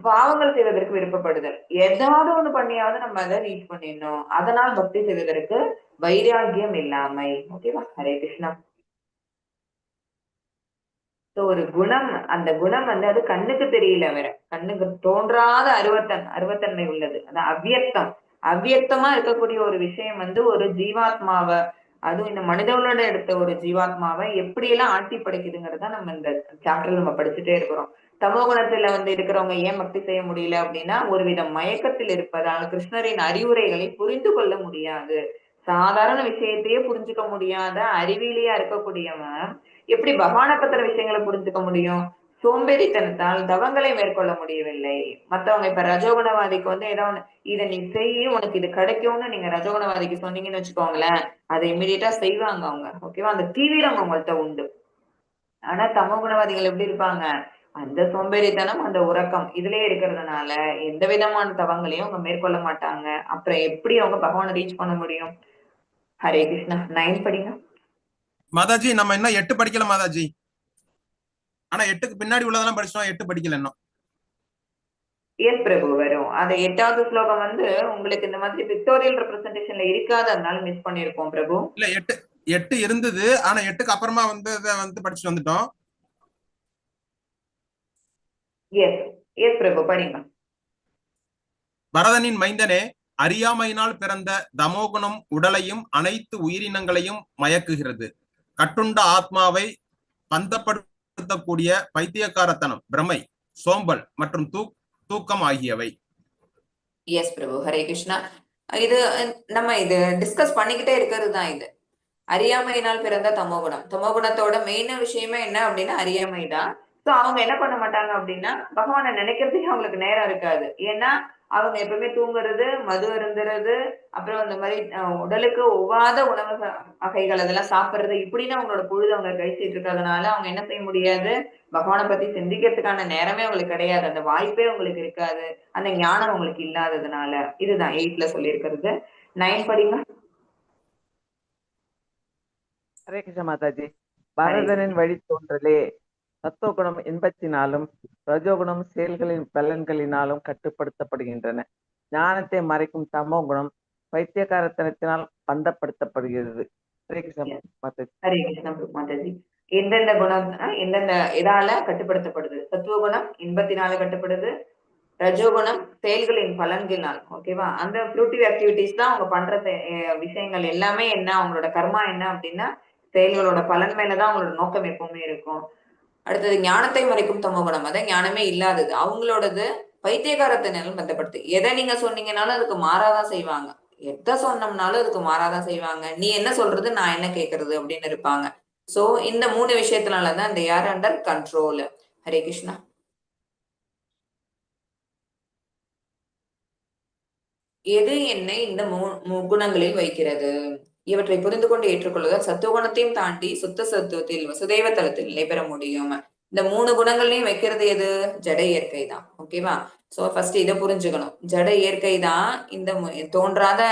பாவங்கள் செய்வதற்கு விருப்பப்படுதல். ஏதாவது ஒண்ணு பண்ணியாவது நம்ம அதை ரீச் பண்ணிடணும். அதனால் பக்தி செய்வதற்கு வைராகியம் இல்லாமை. ஓகேவா? ஹரே கிருஷ்ணா. ஒரு குணம், அந்த குணம் அது கண்ணுக்கு தெரியல, வேற கண்ணுக்கு தோன்றாத அருவத்தன்மை உள்ளது. அதான் அவ்வியக்தம். அவ்வியக்தமா இருக்கக்கூடிய ஒரு விஷயம் ஒரு ஜீவாத்மாவை, அதுவும் இந்த மனிதர்களோட எடுத்த ஒரு ஜீவாத்மாவை எப்படி எல்லாம் ஆட்டி படைக்குதுங்கிறத நம்ம இந்த சாப்டர்ல நம்ம படிச்சுட்டே இருக்கிறோம். தமோ குணத்துல இருக்கிறவங்க ஏன் பக்தி செய்ய முடியல அப்படின்னா, ஒருவித மயக்கத்தில் இருப்பதால் கிருஷ்ணரின் அறிவுரைகளை புரிந்து கொள்ள முடியாது. சாதாரண விஷயத்தையே புரிஞ்சுக்க முடியாத அறிவியலியா இருக்கக்கூடியவன் எப்படி பகவானை பத்திர விஷயங்களை புரிஞ்சுக்க முடியும்? சோம்பேறித்தனத்தால் தவங்களை மேற்கொள்ள முடியவில்லை. மத்தவங்க இப்ப ரஜோகுணவாதிக்கு ஏதோ ஒண்ணு இதை நீ செய்ய உனக்கு இது கிடைக்கும்னு நீங்க ரஜோகுணவாதிக்கு சொன்னீங்கன்னு வச்சுக்கோங்களேன், அதை இமீடியட்டா செய்வாங்க அவங்க. ஓகேவா? அந்த தீவிரம் அவங்கள்ட்ட உண்டு. ஆனா தமோ குணவாதிகள் எப்படி இருப்பாங்க? அந்த சோம்பேறித்தனம், அந்த உறக்கம் இதுலயே இருக்கிறதுனால எந்த விதமான தவங்களையும் அவங்க மேற்கொள்ள மாட்டாங்க. அப்புறம் எப்படி அவங்க பகவானை ரீச் பண்ண முடியும்? ஹரே கிருஷ்ணா. 9 படிங்க மாதாஜி. நம்ம என்ன 8 படிக்கல மாதாஜி. ஆனா 8க்கு பின்னாடி உள்ளதெல்லாம் படிச்சோம், 8 படிக்கல இன்னும். எஸ் பிரபு வரும். அந்த 8வது ஸ்லோகம் உங்களுக்கு இந்த மாதிரி பிக்டோரியல் ரெப்ரசன்டேஷன்ல இருக்காதனால மிஸ் பண்ணிருக்கோம் பிரபு. இல்ல 8 இருந்தது. ஆனா 8க்கு அப்புறமா படிச்சுட்டு வந்துட்டோம். எஸ் எஸ் பிரபு படிங்க. பரதனின் மைந்தனே, அறியாமையினால் பிறந்த தமோகுணம் உடலையும் அனைத்து உயிரினங்களையும் மயக்குகிறது. கட்டுண்ட ஆத்மாவை பந்தப்படுத்தக்கூடிய பைத்தியக்காரத்தனம், பிரமை, சோம்பல் மற்றும் தூக்கம் ஆகியவை. எஸ் பிரபு. ஹரே கிருஷ்ணா. இது நம்ம இது டிஸ்கஸ் பண்ணிக்கிட்டே இருக்கிறது தான். இது அறியாமையினால் பிறந்த தமோகுணம். தமோகுணத்தோட மெயின் விஷயமே என்ன அப்படின்னா அறியாமை தான். சோ அவங்க என்ன பண்ண மாட்டாங்க அப்படின்னா பகவானை நினைக்கிறதுக்கு அவங்களுக்கு நேரம் இருக்காது. ஏன்னா அவங்க எப்பவுமே தூங்குறது, மது அருந்துறது, அப்புறம் அந்த மாதிரி உடலுக்கு ஒவ்வாத உணவு வகைகள் அதெல்லாம் சாப்பிடுறது, இப்படின்னு அவங்களோட பொழுது அவங்க கழிச்சிட்டு இருக்கிறதுனால அவங்க என்ன செய்ய முடியாது, பகவானை பத்தி சிந்திக்கிறதுக்கான நேரமே அவங்களுக்கு கிடையாது. அந்த வாய்ப்பே உங்களுக்கு இருக்காது. அந்த ஞானம் அவங்களுக்கு இல்லாததுனால. இதுதான் 8ல சொல்லியிருக்கிறது. 9 படிங்க. ஹரே கிருஷ்ண மாதாஜி. பரதனின் வழி தோன்றலே சத்துவகுணம் இன்பத்தினாலும் ரஜோகுணம் செயல்களின் பலன்களினாலும் கட்டுப்படுத்தப்படுகின்றன. ஞானத்தை மறைக்கும் தமோ குணம் பைத்தியக்காரத்தனத்தினால் பந்தப்படுத்தப்படுகிறது. ஹரே கிருஷ்ண மாதாஜி. ஹரே கிருஷ்ணா மாதாஜி. எந்தெந்த குணம் எந்தெந்த இதால கட்டுப்படுத்தப்படுது? சத்துவகுணம் இன்பத்தினால கட்டுப்படுது, ரஜோகுணம் செயல்களின் பலன்களினால். ஓகேவா? அந்த ஃப்ரூட்டிவ் ஆக்டிவிட்டிஸ் தான் அவங்க பண்ற விஷயங்கள் எல்லாமே என்ன, அவங்களோட கர்மா என்ன அப்படின்னா செயல்களோட பலன் மேலதான் அவங்களோட நோக்கம் எப்பவுமே இருக்கும். அடுத்தது ஞானத்தை மறைக்கும் தமோகுணம், அதான் ஞானமே இல்லாதது. அவங்களோடது பைத்தியகாரத்தினாலும் பந்தப்படுத்து. எதை நீங்க சொன்னீங்கனாலும் அதுக்கு மாறாதான் செய்வாங்க. எதை சொன்னோம்னாலும் அதுக்கு மாறாதான் செய்வாங்க. நீ என்ன சொல்றது, நான் என்ன கேட்கறது அப்படின்னு இருப்பாங்க. சோ இந்த 3 விஷயத்தினாலதான் இந்த யார் அண்டர் கண்ட்ரோல். ஹரே கிருஷ்ணா. எது என்னை இந்த குணங்களில் வைக்கிறது? இவற்றை புரிந்து கொண்டு ஏற்றுக்கொள்வதால் சத்துவகுணத்தையும் தாண்டி சுத்த சத்துவத்தில் வசுதேவ தலத்தில் நிலை பெற முடியும். இந்த 3 குணங்களையும் வைக்கிறது எது? ஜட இயற்கை தான். ஓகேவா? சோ ஃபர்ஸ்ட் இதை புரிஞ்சுக்கணும். ஜட இயற்கை தான் இந்த தோன்றாத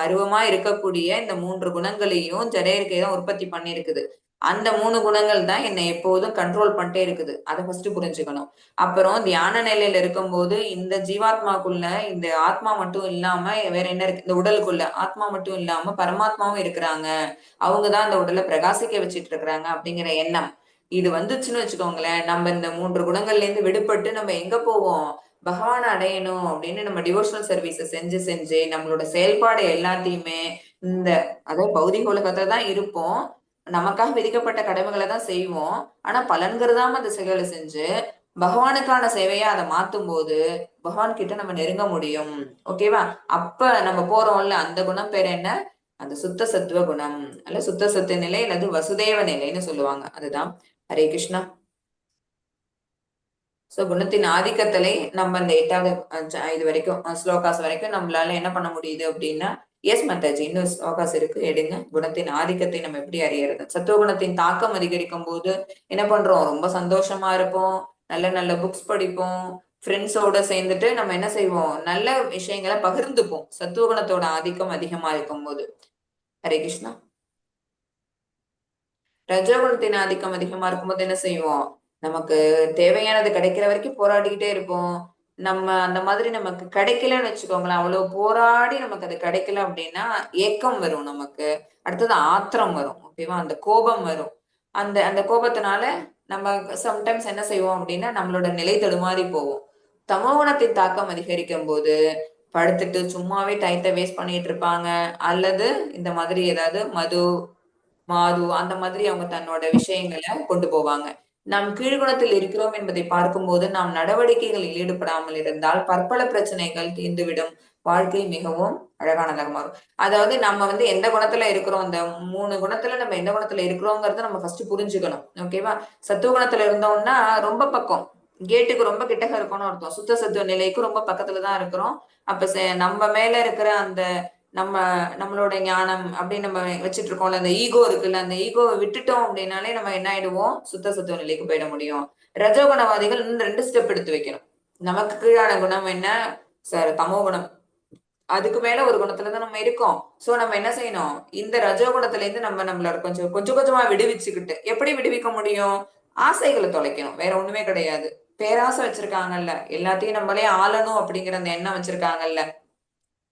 அருவமா இருக்கக்கூடிய இந்த 3 குணங்களையும் ஜட இயற்கை தான் உற்பத்தி பண்ணிருக்குது. அந்த 3 குணங்கள் தான் என்னை எப்போதும் கண்ட்ரோல் பண்ணிட்டே இருக்குது. அதை ஃபர்ஸ்ட் புரிஞ்சுக்கணும். அப்புறம் தியான நிலையில இருக்கும்போது இந்த ஜீவாத்மாக்குள்ள இந்த ஆத்மா மட்டும் இல்லாம வேற என்ன இருக்கு, இந்த உடலுக்குள்ள ஆத்மா மட்டும் இல்லாம பரமாத்மாவும் இருக்கிறாங்க. அவங்கதான் அந்த உடலை பிரகாசிக்க வச்சிட்டு இருக்கிறாங்க அப்படிங்கிற எண்ணம் இது வந்துச்சுன்னு வச்சுக்கோங்களேன். நம்ம இந்த 3 குணங்கள்ல இருந்து விடுபட்டு நம்ம எங்க போவோம்? பகவானை அடையணும் அப்படின்னு நம்ம டிவோஷனல் சர்வீஸை செஞ்சு செஞ்சு நம்மளோட செயல்பாடு எல்லாத்தையுமே இந்த அதாவது பௌதிக உலகத்தை தான் இருப்போம், நமக்காக விதிக்கப்பட்ட கடமைகளை தான் செய்வோம். ஆனா பலன் கருதாம அந்த செயலை செஞ்சு பகவானுக்கான சேவையா அதை மாத்தும் போது பகவான் கிட்ட நம்ம நெருங்க முடியும். ஓகேவா? அப்ப நம்ம போறோம்ல, அந்த குணம் பேர் என்ன? அந்த சுத்த சத்துவ குணம், அல்ல சுத்த சத்துவ நிலை அல்லது வசுதேவ நிலைன்னு சொல்லுவாங்க. அதுதான். ஹரே கிருஷ்ணா. சோ குணத்தின் ஆதிக்கத்திலே நம்ம இந்த 8வது இது வரைக்கும் ஸ்லோகாஸ் வரைக்கும் நம்மளால என்ன பண்ண முடியுது அப்படின்னா, எஸ் மாதாஜி, இன்னும் ஸ்லோகாஸ் இருக்கு, எடுங்க. குணத்தின் ஆதிக்கத்தை நம்ம எப்படி அறியறது? சத்துவ குணத்தின் தாக்கம் அதிகரிக்கும் போது என்ன பண்றோம்? ரொம்ப சந்தோஷமா இருப்போம், நல்ல நல்ல புக்ஸ் படிப்போம், ஃப்ரெண்ட்ஸோட சேர்ந்துட்டு நம்ம என்ன செய்வோம்? நல்ல விஷயங்களை பகிர்ந்துப்போம், சத்துவ குணத்தோட ஆதிக்கம் அதிகமா இருக்கும் போது. ஹரே கிருஷ்ணா. ரஜோகுணத்தின் ஆதிக்கம் அதிகமா இருக்கும்போது என்ன செய்வோம்? நமக்கு தேவையானது கிடைக்கிற வரைக்கும் போராடிக்கிட்டே இருப்போம். நம்ம அந்த மாதிரி நமக்கு கிடைக்கலன்னு வச்சுக்கோங்களேன், அவ்வளவு போராடி நமக்கு அது கிடைக்கல அப்படின்னா ஏக்கம் வரும் நமக்கு. அடுத்தது ஆத்திரம் வரும். ஓகேவா? அந்த கோபம் வரும். அந்த அந்த கோபத்தினால நம்ம சம்டைம்ஸ் என்ன செய்வோம் அப்படின்னா நம்மளோட நிலை தடுமாறி போவோம். தமோகுணத்தின் தாக்கம் அதிகரிக்கும் போது படுத்துட்டு சும்மாவே டயத்தை வேஸ்ட் பண்ணிட்டு இருப்பாங்க, அல்லது இந்த மாதிரி ஏதாவது மாது அந்த மாதிரி அவங்க தன்னோட விஷயங்களை கொண்டு போவாங்க. நாம் கீழ்குணத்தில் இருக்கிறோம் என்பதை பார்க்கும்போது நாம் நடவடிக்கைகளில் ஈடுபடாமல் இருந்தால் பற்பல பிரச்சனைகள் தீர்ந்துவிடும், வாழ்க்கை மிகவும் அழகானதாக மாறும். அதாவது நம்ம எந்த குணத்துல இருக்கிறோம், இந்த 3 குணத்துல நம்ம எந்த குணத்துல இருக்கிறோங்கிறத நம்ம ஃபர்ஸ்ட் புரிஞ்சுக்கணும். ஓகேவா? சத்துவ குணத்துல இருந்தோம்னா ரொம்ப பக்கம், கேட்டுக்கு ரொம்ப கிட்டக இருக்கணும்னு அர்த்தம். சுத்த சத்துவ நிலைக்கு ரொம்ப பக்கத்துலதான் இருக்கிறோம். அப்ப நம்ம மேல இருக்கிற அந்த நம்மளோட ஞானம் அப்படின்னு நம்ம வச்சுட்டு இருக்கோம்ல, அந்த ஈகோ இருக்குல்ல, அந்த ஈகோவை விட்டுட்டோம் அப்படின்னாலே நம்ம என்ன ஆயிடுவோம்? சுத்த சத்துவ நிலைக்கு போயிட முடியும். ரஜோகுணவாதிகள் இன்னும் 2 ஸ்டெப் எடுத்து வைக்கணும். நமக்கு கீழான குணம் என்ன? சார் தமோ குணம். அதுக்கு மேல ஒரு குணத்துலதான் நம்ம இருக்கோம். சோ நம்ம என்ன செய்யணும்? இந்த ரஜோகுணத்துல இருந்து நம்மள கொஞ்சம் கொஞ்சமா விடுவிச்சுக்கிட்டு, எப்படி விடுவிக்க முடியும்? ஆசைகளை தொலைக்கணும், வேற ஒண்ணுமே கிடையாது. பேராசை வச்சிருக்காங்கல்ல, எல்லாத்தையும் நம்மளே ஆளணும் அப்படிங்கிற அந்த எண்ணம் வச்சிருக்காங்கல்ல,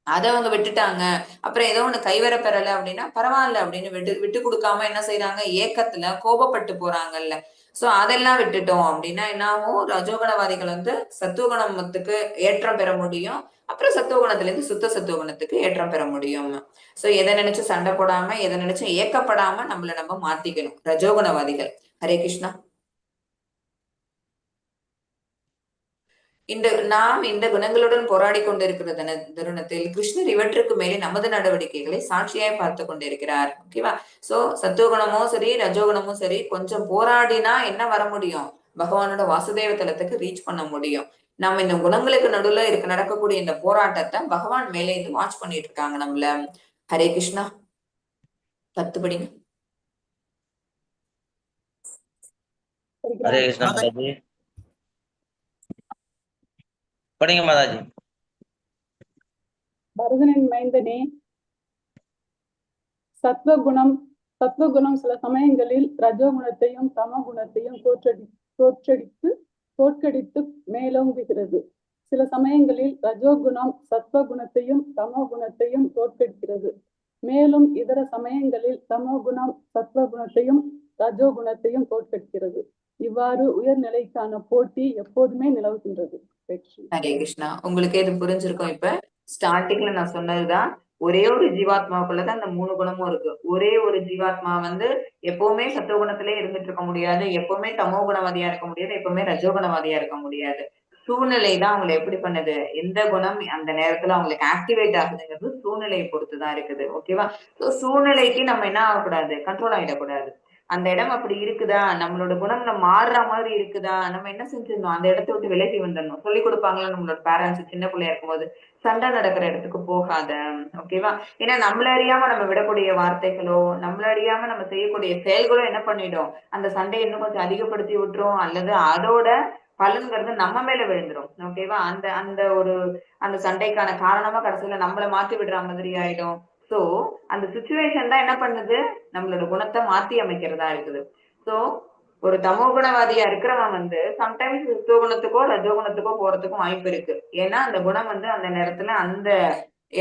அதை அவங்க விட்டுட்டாங்க. அப்புறம் ஏதோ ஒண்ணு கைவர பெறல அப்படின்னா பரவாயில்ல அப்படின்னு விட்டு கொடுக்காம என்ன செய்யறாங்க? ஏக்கத்துல கோபப்பட்டு போறாங்கல்ல. சோ அதெல்லாம் விட்டுட்டோம் அப்படின்னா என்ன ஆகும்? ரஜோகுணவாதிகள் சத்துவகுணத்துக்கு ஏற்றம் பெற முடியும். அப்புறம் சத்துவகுணத்துல இருந்து சுத்த சத்துவகுணத்துக்கு ஏற்றம் பெற முடியும். சோ எதை நினைச்சு சண்டை போடாம, எதை நினைச்சு ஏக்கப்படாம நம்ம மாத்திக்கணும், ரஜோகுணவாதிகள். ஹரே கிருஷ்ணா. நாம் இந்த குணங்களுடன் போராடி கொண்டிருக்கிற தருணத்தில் கிருஷ்ணர் இவற்றுக்கு மேலே நமது நடவடிக்கைகளை சாட்சியாய் பார்த்து கொண்டிருக்கிறார். ஓகேவா? சோ சத்துவகுணமும் சரி ரஜோகுணமும் சரி கொஞ்சம் போராடினா என்ன வர முடியும்? பகவானோட வாசுதேவ தலத்துக்கு ரீச் பண்ண முடியும். நம்ம இந்த குணங்களுக்கு நடுவுல நடக்கக்கூடிய இந்த போராட்டத்தை பகவான் மேலே இருந்து வாட்ச் பண்ணிட்டு இருக்காங்க நம்மள. ஹரே கிருஷ்ணா. 10 படிங்க. ஹரே கிருஷ்ணா மாதாஜி. படிங்க மாதாஜி. பரதனின் மைந்தனே, சத்வகுணம் சில சமயங்களில் ரஜோகுணத்தையும் தமோ குணத்தையும் தோற்கடித்து மேலோங்குகிறது. சில சமயங்களில் ரஜோகுணம் சத்வகுணத்தையும் தமோ குணத்தையும் தோற்கடிக்கிறது. மேலும் இதர சமயங்களில் தமோ குணம் சத்வகுணத்தையும் ரஜோகுணத்தையும் தோற்கடிக்கிறது. இவ்வாறு உயர்நிலைக்கான போட்டி எப்போதுமே நிலவுகின்றது. ஹரே கிருஷ்ணா. உங்களுக்கு இது புரிஞ்சிருக்கும். இப்ப ஸ்டார்டிங்ல நான் சொன்னதுதான் ஒரே ஒரு ஜீவாத்மாவுக்குள்ளதான் அந்த 3 குணமும் இருக்கு. ஒரே ஒரு ஜீவாத்மா வந்து எப்பவுமே சத்துவகுணத்திலே இருந்துட்டு இருக்க முடியாது, எப்பவுமே தமோ குணவாதியா இருக்க முடியாது, எப்பவுமே ரஜோகுணவாதியா இருக்க முடியாது. சூழ்நிலை தான் அவங்களை எப்படி பண்ணுது, எந்த குணம் அந்த நேரத்துல அவங்களுக்கு ஆக்டிவேட் ஆகுதுங்கிறது சூழ்நிலையை பொறுத்துதான் இருக்குது. ஓகேவா? சூழ்நிலைக்கு நம்ம என்ன ஆகக்கூடாது, கண்ட்ரோல் ஆயிடக்கூடாது. அந்த இடம் அப்படி இருக்குதா, நம்மளோட குணம் மாறுற மாதிரி இருக்குதா, நம்ம என்ன செஞ்சிடணும், அந்த இடத்த விட்டு விலகி வந்துடணும். சொல்லி கொடுப்பாங்களா நம்மளோட பேரண்ட்ஸ் சின்ன பிள்ளையா இருக்கும்போது, சண்டை நடக்கிற இடத்துக்கு போகாத. ஓகேவா? ஏன்னா நம்மள அறியாம நம்ம விடக்கூடிய வார்த்தைகளோ, நம்மள அறியாம நம்ம செய்யக்கூடிய செயல்களோ என்ன பண்ணிடும், அந்த சண்டையை இன்னும் கொஞ்சம் அதிகப்படுத்தி விட்டுரும், அல்லது அதோட பலன்கிறது நம்ம மேல விழுந்துரும். ஓகேவா? அந்த அந்த ஒரு அந்த சண்டைக்கான காரணமா கடைசியில நம்மள மாத்தி விடுற மாதிரி ஆயிடும். சோ அந்த சுச்சுவேஷன் தான் என்ன பண்ணுது, நம்மளோட குணத்தை மாத்தி அமைக்கிறதா இருக்குது. சோ ஒரு தமோ குணவாதியா இருக்கிறவன் வந்து சம்டைம்ஸ் சத்துவகுணத்துக்கோ ரஜோகுணத்துக்கோ போறதுக்கும் வாய்ப்பு இருக்கு. ஏன்னா அந்த குணம் வந்து அந்த நேரத்துல அந்த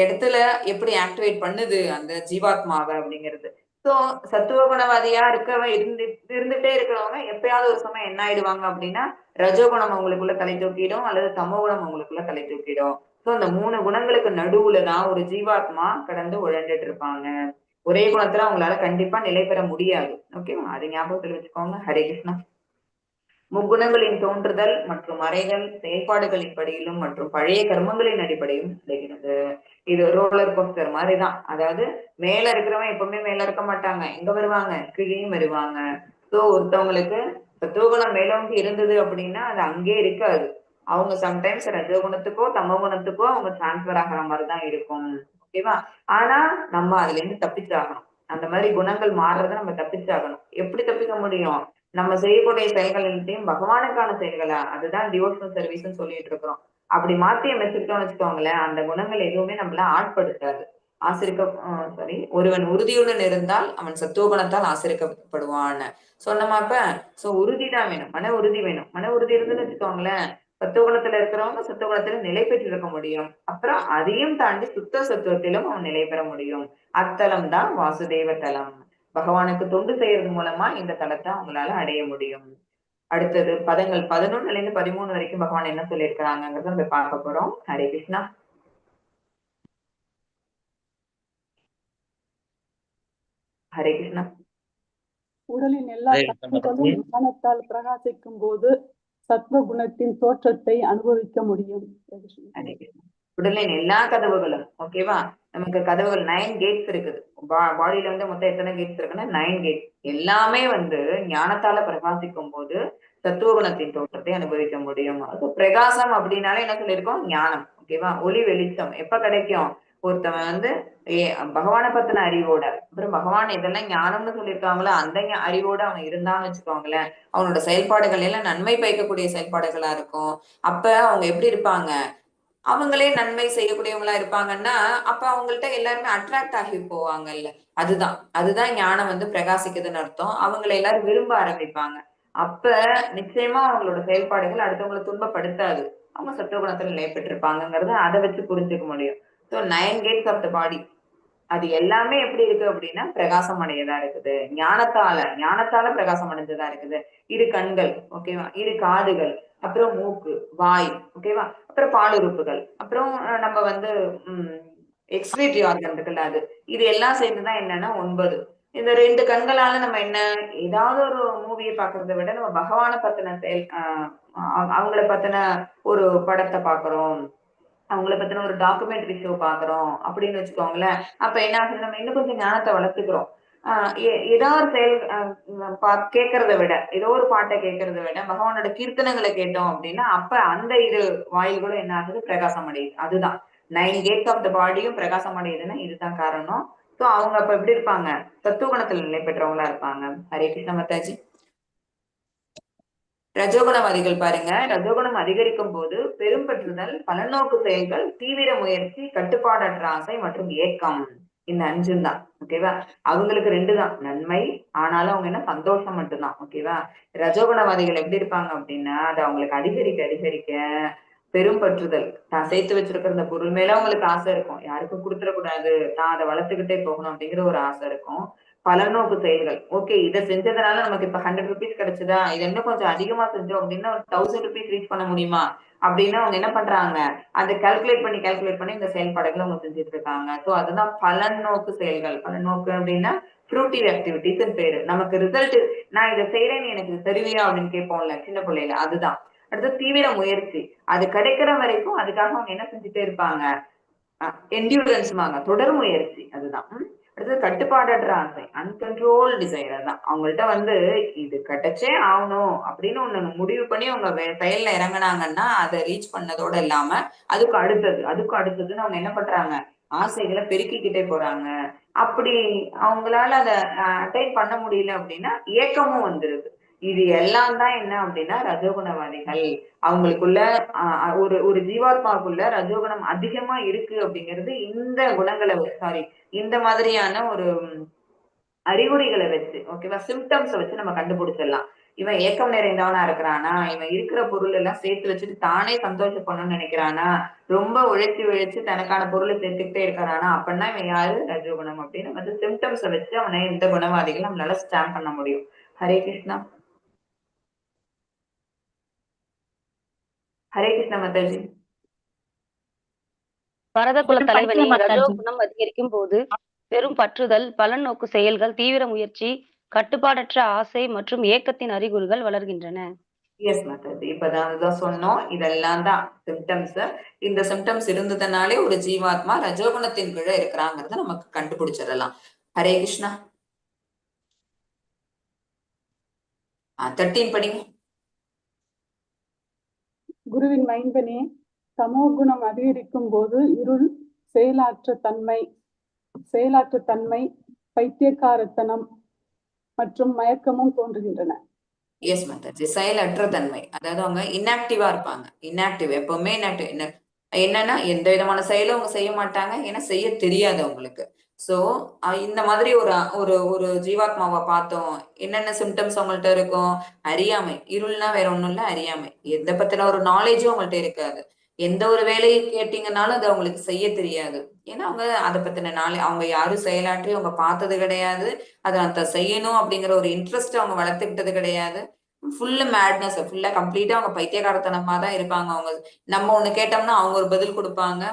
இடத்துல எப்படி ஆக்டிவேட் பண்ணுது அந்த ஜீவாத்மாவை அப்படிங்கிறது. சோ சத்துவ குணவாதியா இருக்கவன் இருந்துட்டே இருக்கிறவங்க எப்பயாவது ஒரு சமயம் என்ன ஆயிடுவாங்க அப்படின்னா, ரஜோகுணம் அவங்களுக்குள்ள தலை தூக்கிடும், அல்லது தமோ குணம் அவங்களுக்குள்ள தலை தூக்கிடும். சோ அந்த 3 குணங்களுக்கு நடுவுலதான் ஒரு ஜீவாத்மா கடந்து உழண்டுட்டு இருப்பாங்க. ஒரே குணத்துல அவங்களால கண்டிப்பா நிலை பெற முடியாது. ஓகேவா? அது ஞாபகத்துல வச்சுக்கோங்க. ஹரே கிருஷ்ணா. முக்குணங்களின் தோன்றுதல் மற்றும் மறைதல் செயல்பாடுகளின் படியிலும் மற்றும் பழைய கர்மங்களின் அடிப்படையும் கிடைக்கிறது. இது ரோலர் கோஸ்டர் மாதிரிதான். அதாவது மேல இருக்கிறவன் எப்பவுமே மேல இருக்க மாட்டாங்க, எங்க வருவாங்க, கீழேயும் வருவாங்க. சோ ஒருத்தவங்களுக்கு சத்துவகுணம் மேலோங்கி இருந்தது அப்படின்னா அது அங்கே இருக்காது. அவங்க சம்டைம்ஸ் ரஜோகுணத்துக்கோ தமோ குணத்துக்கோ அவங்க டிரான்ஸ்பர் ஆகிற மாதிரிதான் இருக்கும். ஓகேவா? ஆனா நம்ம அதுல இருந்து தப்பிச்சாகணும். அந்த மாதிரி குணங்கள் மாறுறத நம்ம தப்பிச்சாகணும். எப்படி தப்பிக்க முடியும், நம்ம செய்யக்கூடிய செயல்கள் எல்லாத்தையும் பகவானுக்கான செயல்களா, அதுதான் டிவோஷனல் சர்வீஸ்ன்னு சொல்லிட்டு இருக்கிறோம். அப்படி மாத்தி அமைச்சுக்கிட்டோம்னு வச்சுக்கோங்களேன், அந்த குணங்கள் எதுவுமே நம்மள ஆட்படுத்தாது. சாரி, ஒருவன் உறுதியுடன் இருந்தால் அவன் சத்துவகுணத்தால் ஆசிரிக்கப்படுவான் சொன்னமாப்ப. சோ உறுதிதான் வேணும், மன உறுதி வேணும். மன உறுதி இருந்துன்னு வச்சுக்கோங்களேன், சத்துவகுணத்துல இருக்கிறவங்க சத்துவகுணத்துல நிலை பெற்று இருக்க முடியும். அப்புறம் அதையும் தாண்டி சுத்த சத்துவத்திலும் அவன் நிலை பெற முடியும். அத்தலம் தான் வாசுதேவ தலம். பகவானுக்கு தொண்டு செய்யறது மூலமா இந்த தலத்தை அவங்களால அடைய முடியும். அடுத்தது பதங்கள் 11ல இருந்து 13 வரைக்கும் பகவான் என்ன சொல்லியிருக்கிறாங்கிறத நம்ம பார்க்க போறோம். ஹரே கிருஷ்ணா. ஹரே கிருஷ்ணா. உடலின் எல்லா தத்துவங்களும் ஞானத்தால் பிரகாசிக்கும் போது சத்வ குணத்தின் தோற்றத்தை அனுபவிக்க முடியும். ஹரே கிருஷ்ணா. உடலின் எல்லா கதவுகளும், ஓகேவா, நமக்கு கதவுகள் 9 கேட்ஸ் இருக்குது. பாடியில வந்து மொத்தம் எத்தனை கேட்ஸ் இருக்குன்னா 9 கேட்ஸ். எல்லாமே வந்து ஞானத்தால பிரகாசிக்கும் போது தத்துவ குணத்தின் தோற்றத்தை அனுபவிக்க முடியும். அது பிரகாசம் அப்படின்னாலே என்ன சொல்லியிருக்கோம், ஞானம். ஓகேவா? ஒளி வெளிச்சம் எப்ப கிடைக்கும், ஒருத்தவன் வந்து பகவானை பத்தின அறிவோட, அப்புறம் பகவான் எதெல்லாம் ஞானம்னு சொல்லியிருக்காங்களோ அந்த அறிவோட அவன் இருந்தான்னு வச்சுக்கோங்களேன், அவனோட செயல்பாடுகள் எல்லாம் நன்மை பயக்கக்கூடிய செயல்பாடுகளா இருக்கும். அப்ப அவங்க எப்படி இருப்பாங்க, அவங்களே நன்மை செய்யக்கூடியவங்களா இருப்பாங்கன்னா அப்ப அவங்கள்ட்ட எல்லாருமே அட்ராக்ட் ஆகி போவாங்கல்ல. அதுதான் ஞானம் வந்து பிரகாசிக்குதுன்னு அர்த்தம். அவங்களை எல்லாரும் விரும்ப ஆரம்பிப்பாங்க. அப்ப நிச்சயமா அவங்களோட செயல்பாடுகள் அடுத்தவங்களை துன்பப்படுத்தாது. அவங்க சத்துவகுணத்துல நிலை பெற்றிருப்பாங்கிறத அதை வச்சு புரிஞ்சுக்க முடியும். ஸோ 9 கேட்ஸ் ஆஃப் த பாடி, அது எல்லாமே எப்படி இருக்கு அப்படின்னா பிரகாசம் அடையதா இருக்குது. ஞானத்தால பிரகாசம் அடைஞ்சதா இருக்குது. இரு கண்கள், ஓகேவா, இரு காதுகள், அப்புறம் மூக்கு, வாய், ஓகேவா, அப்புறம் பாலுறுப்புகள், அப்புறம் நம்ம வந்து எக்ஸ்கிரீட்டரி ஆர்கன் இருக்குல்ல, அது இது எல்லாம் சேர்ந்துதான் என்னன்னா 9. இந்த 2 கண்களால நம்ம என்ன, ஏதாவது ஒரு மூவியை பாக்குறதை விட நம்ம பகவானை பத்தின அவங்கள பத்தின ஒரு படத்தை பாக்குறோம், அவங்கள பத்தின ஒரு டாக்குமெண்ட்ரி ஷோ பாக்குறோம் அப்படின்னு வச்சுக்கோங்களேன். அப்ப என்ன ஆகுது, நம்ம இன்னும் கொஞ்சம் ஞானத்தை வளர்த்துக்கிறோம். ஏதாவது செயல் கேட்கறத விட, ஏதோ ஒரு பாட்டை கேட்கறத விட பகவானோட கீர்த்தனங்களை கேட்டோம் அப்படின்னா அப்ப அந்த இரு வாயில்களும் என்ன ஆகுது, பிரகாசம் அடையுது. அதுதான் 9 கேட்ஸ் ஆஃப் த பாடியும் பிரகாசம் அடையுதுன்னா இதுதான் காரணம். சோ அவங்க அப்ப எப்படி இருப்பாங்க, தத்துவகுணத்துல நிலை பெற்றவங்களா இருப்பாங்க. ஹரே கிருஷ்ண மாதாஜி. ரஜோகுணவாதிகள் பாருங்க, ரஜோகுணம் அதிகரிக்கும் போது பெரும்பற்றுதல், பலநோக்கு செயல்கள், தீவிர முயற்சி, கட்டுப்பாடற்ற ஆசை மற்றும் ஏக்கம், இந்த 5 தான். ஓகேவா? அவங்களுக்கு 2 தான் நன்மை, ஆனாலும் அவங்க என்ன சந்தோஷம் மட்டும்தான். ஓகேவா? ரஜோகுணவாதிகள் எப்படி இருப்பாங்க அப்படின்னா அது அவங்களுக்கு அதிகரிக்க பெரும் பற்றுதல், தான் சேர்த்து வச்சிருக்கிற இந்த பொருள் மேல அவங்களுக்கு ஆசை இருக்கும், யாருக்கும் கொடுத்துடக்கூடாது, தான் அதை வளர்த்துக்கிட்டே போகணும் அப்படிங்கிற ஒரு ஆசை இருக்கும். பலநோக்கு செயல்கள், ஓகே இதை செஞ்சதுனால நமக்கு இப்ப 100 rupees கிடைச்சதா, இது இன்னும் கொஞ்சம் அதிகமா செஞ்சோம் அப்படின்னா 1000 rupees ரீச் பண்ண முடியுமா அப்படின்னு அவங்க என்ன பண்றாங்க, அதை கால்குலேட் பண்ணி இந்த செயல்பாடுகளை அவங்க செஞ்சுட்டு இருக்காங்க. சோ அதுதான் பலன் நோக்கு செயல்கள். பலன் நோக்கு அப்படின்னா ஃப்ரூட்டிவ் ஆக்டிவிட்டிஸ் பேரு. நமக்கு ரிசல்ட், நான் இதை செய்யறேன்னு எனக்கு இது தருவியா அப்படின்னு கேட்போம்ல சின்ன பிள்ளைல, அதுதான். அடுத்து தீவிர முயற்சி, அது கிடைக்கிற வரைக்கும் அதுக்காக அவங்க என்ன செஞ்சுட்டே இருப்பாங்க, என்டியூரன்ஸ்மாங்க, தொடர் முயற்சி, அதுதான். அடுத்தது கட்டுப்பாடற்ற ஆசை, அன்கண்ட்ரோல் டிசைர். அதான் அவங்கள்ட்ட வந்து இது கிடைச்சே ஆகணும் அப்படின்னு ஒண்ணு முடிவு பண்ணி அவங்க செயல்ல இறங்குனாங்கன்னா அதை ரீச் பண்ணதோட இல்லாம அதுக்கு அடுத்ததுன்னு அவங்க என்ன பண்றாங்க, ஆசைகளை பெருக்கிக்கிட்டே போறாங்க. அப்படி அவங்களால அதை அட்டைன் பண்ண முடியல அப்படின்னா ஏக்கமும் வந்துருது. இது எல்லாம் தான் என்ன அப்படின்னா ரஜோகுணவாதிகள். அவங்களுக்குள்ள ஒரு ஜீவாத்மாவுக்குள்ள ரஜோகுணம் அதிகமா இருக்கு அப்படிங்கிறது இந்த குணங்களை இந்த மாதிரியான ஒரு அறிகுறிகளை வச்சு, ஓகேவா, சிம்டம்ஸை வச்சு நம்ம கண்டுபிடிச்சிடலாம். இவன் ஏக்கம் நிறைந்தவனா இருக்கிறானா, இவன் இருக்கிற பொருள் எல்லாம் சேர்த்து வச்சுட்டு தானே சந்தோஷப்படணும்னு நினைக்கிறானா, ரொம்ப உழைச்சு தனக்கான பொருளை சேர்த்துக்கிட்டே இருக்கிறானா, அப்படின்னா இவன் யாரு, ரஜோகுணம் அப்படின்னு வந்து சிம்டம்ஸை வச்சு அவனை இந்த குணவாதிகள் நம்மளால ஸ்டாம்ப் பண்ண முடியும். ஹரே கிருஷ்ணா. ஹரே கிருஷ்ணா மாதாஜி. பரத குல தலைவனே, ரஜோ குணம் அதிகரிக்கும் போது பெரும் பற்றுதல், பலன் நோக்கு செயல்கள், தீவிர முயற்சி, கட்டுப்பாடற்ற ஆசை மற்றும் ஏக்கத்தின் அறிகுறிகள் வளர்கின்றன. எஸ் மாதாஜி, இப்பதான் சொன்னோம். இதெல்லாம் தான் சிம்டம்ஸ். இந்த சிம்டம்ஸ் இருந்ததுனாலே ஒரு ஜீவாத்மா ரஜோகுணத்தின் கீழே இருக்கிறாங்கிறத நமக்கு கண்டுபிடிச்சிடலாம். ஹரே கிருஷ்ணா. 13 படிங்க. குருவின் மைந்தனே, தமோகுணம் அதிகரிக்கும் போது இருள், செயலாற்ற தன்மை, பைத்தியக்காரத்தனம் மற்றும் மயக்கமும் தோன்றுகின்றன. எஸ் மாதாஜி, செயலற்ற தன்மை, அதாவது அவங்க இன்ஆக்டிவா இருப்பாங்க. இன்ஆக்டிவ், எப்பவுமே இன்ஆக்டிவ். என்னன்னா எந்த விதமான செயலும் அவங்க செய்ய மாட்டாங்க, ஏன்னா செய்ய தெரியாது அவங்களுக்கு. சோ இந்த மாதிரி ஒரு ஜீவாத்மாவை பார்த்தோம், என்னென்ன சிம்டம்ஸ் அவங்கள்ட்ட இருக்கும், அறியாமை. இருள்னா வேற ஒண்ணும் இல்ல, அறியாமை. எந்த பத்தின ஒரு நாலேஜும் அவங்கள்ட்ட இருக்காது. எந்த ஒரு வேலையை கேட்டீங்கன்னாலும் அது அவங்களுக்கு செய்ய தெரியாது. ஏன்னா அவங்க அதை பத்தின அவங்க யாரும் செயலாற்றி அவங்க பார்த்தது கிடையாது. அதை அந்த செய்யணும் அப்படிங்கிற ஒரு இன்ட்ரெஸ்ட் அவங்க வளர்த்துக்கிட்டது கிடையாது. ஃபுல்லு மேட்னஸ், ஃபுல்லா கம்ப்ளீட்டா அவங்க பைத்தியக்காரத்தனமா தான் இருப்பாங்க. அவங்க நம்ம ஒண்ணு கேட்டோம்னா அவங்க ஒரு பதில் கொடுப்பாங்க.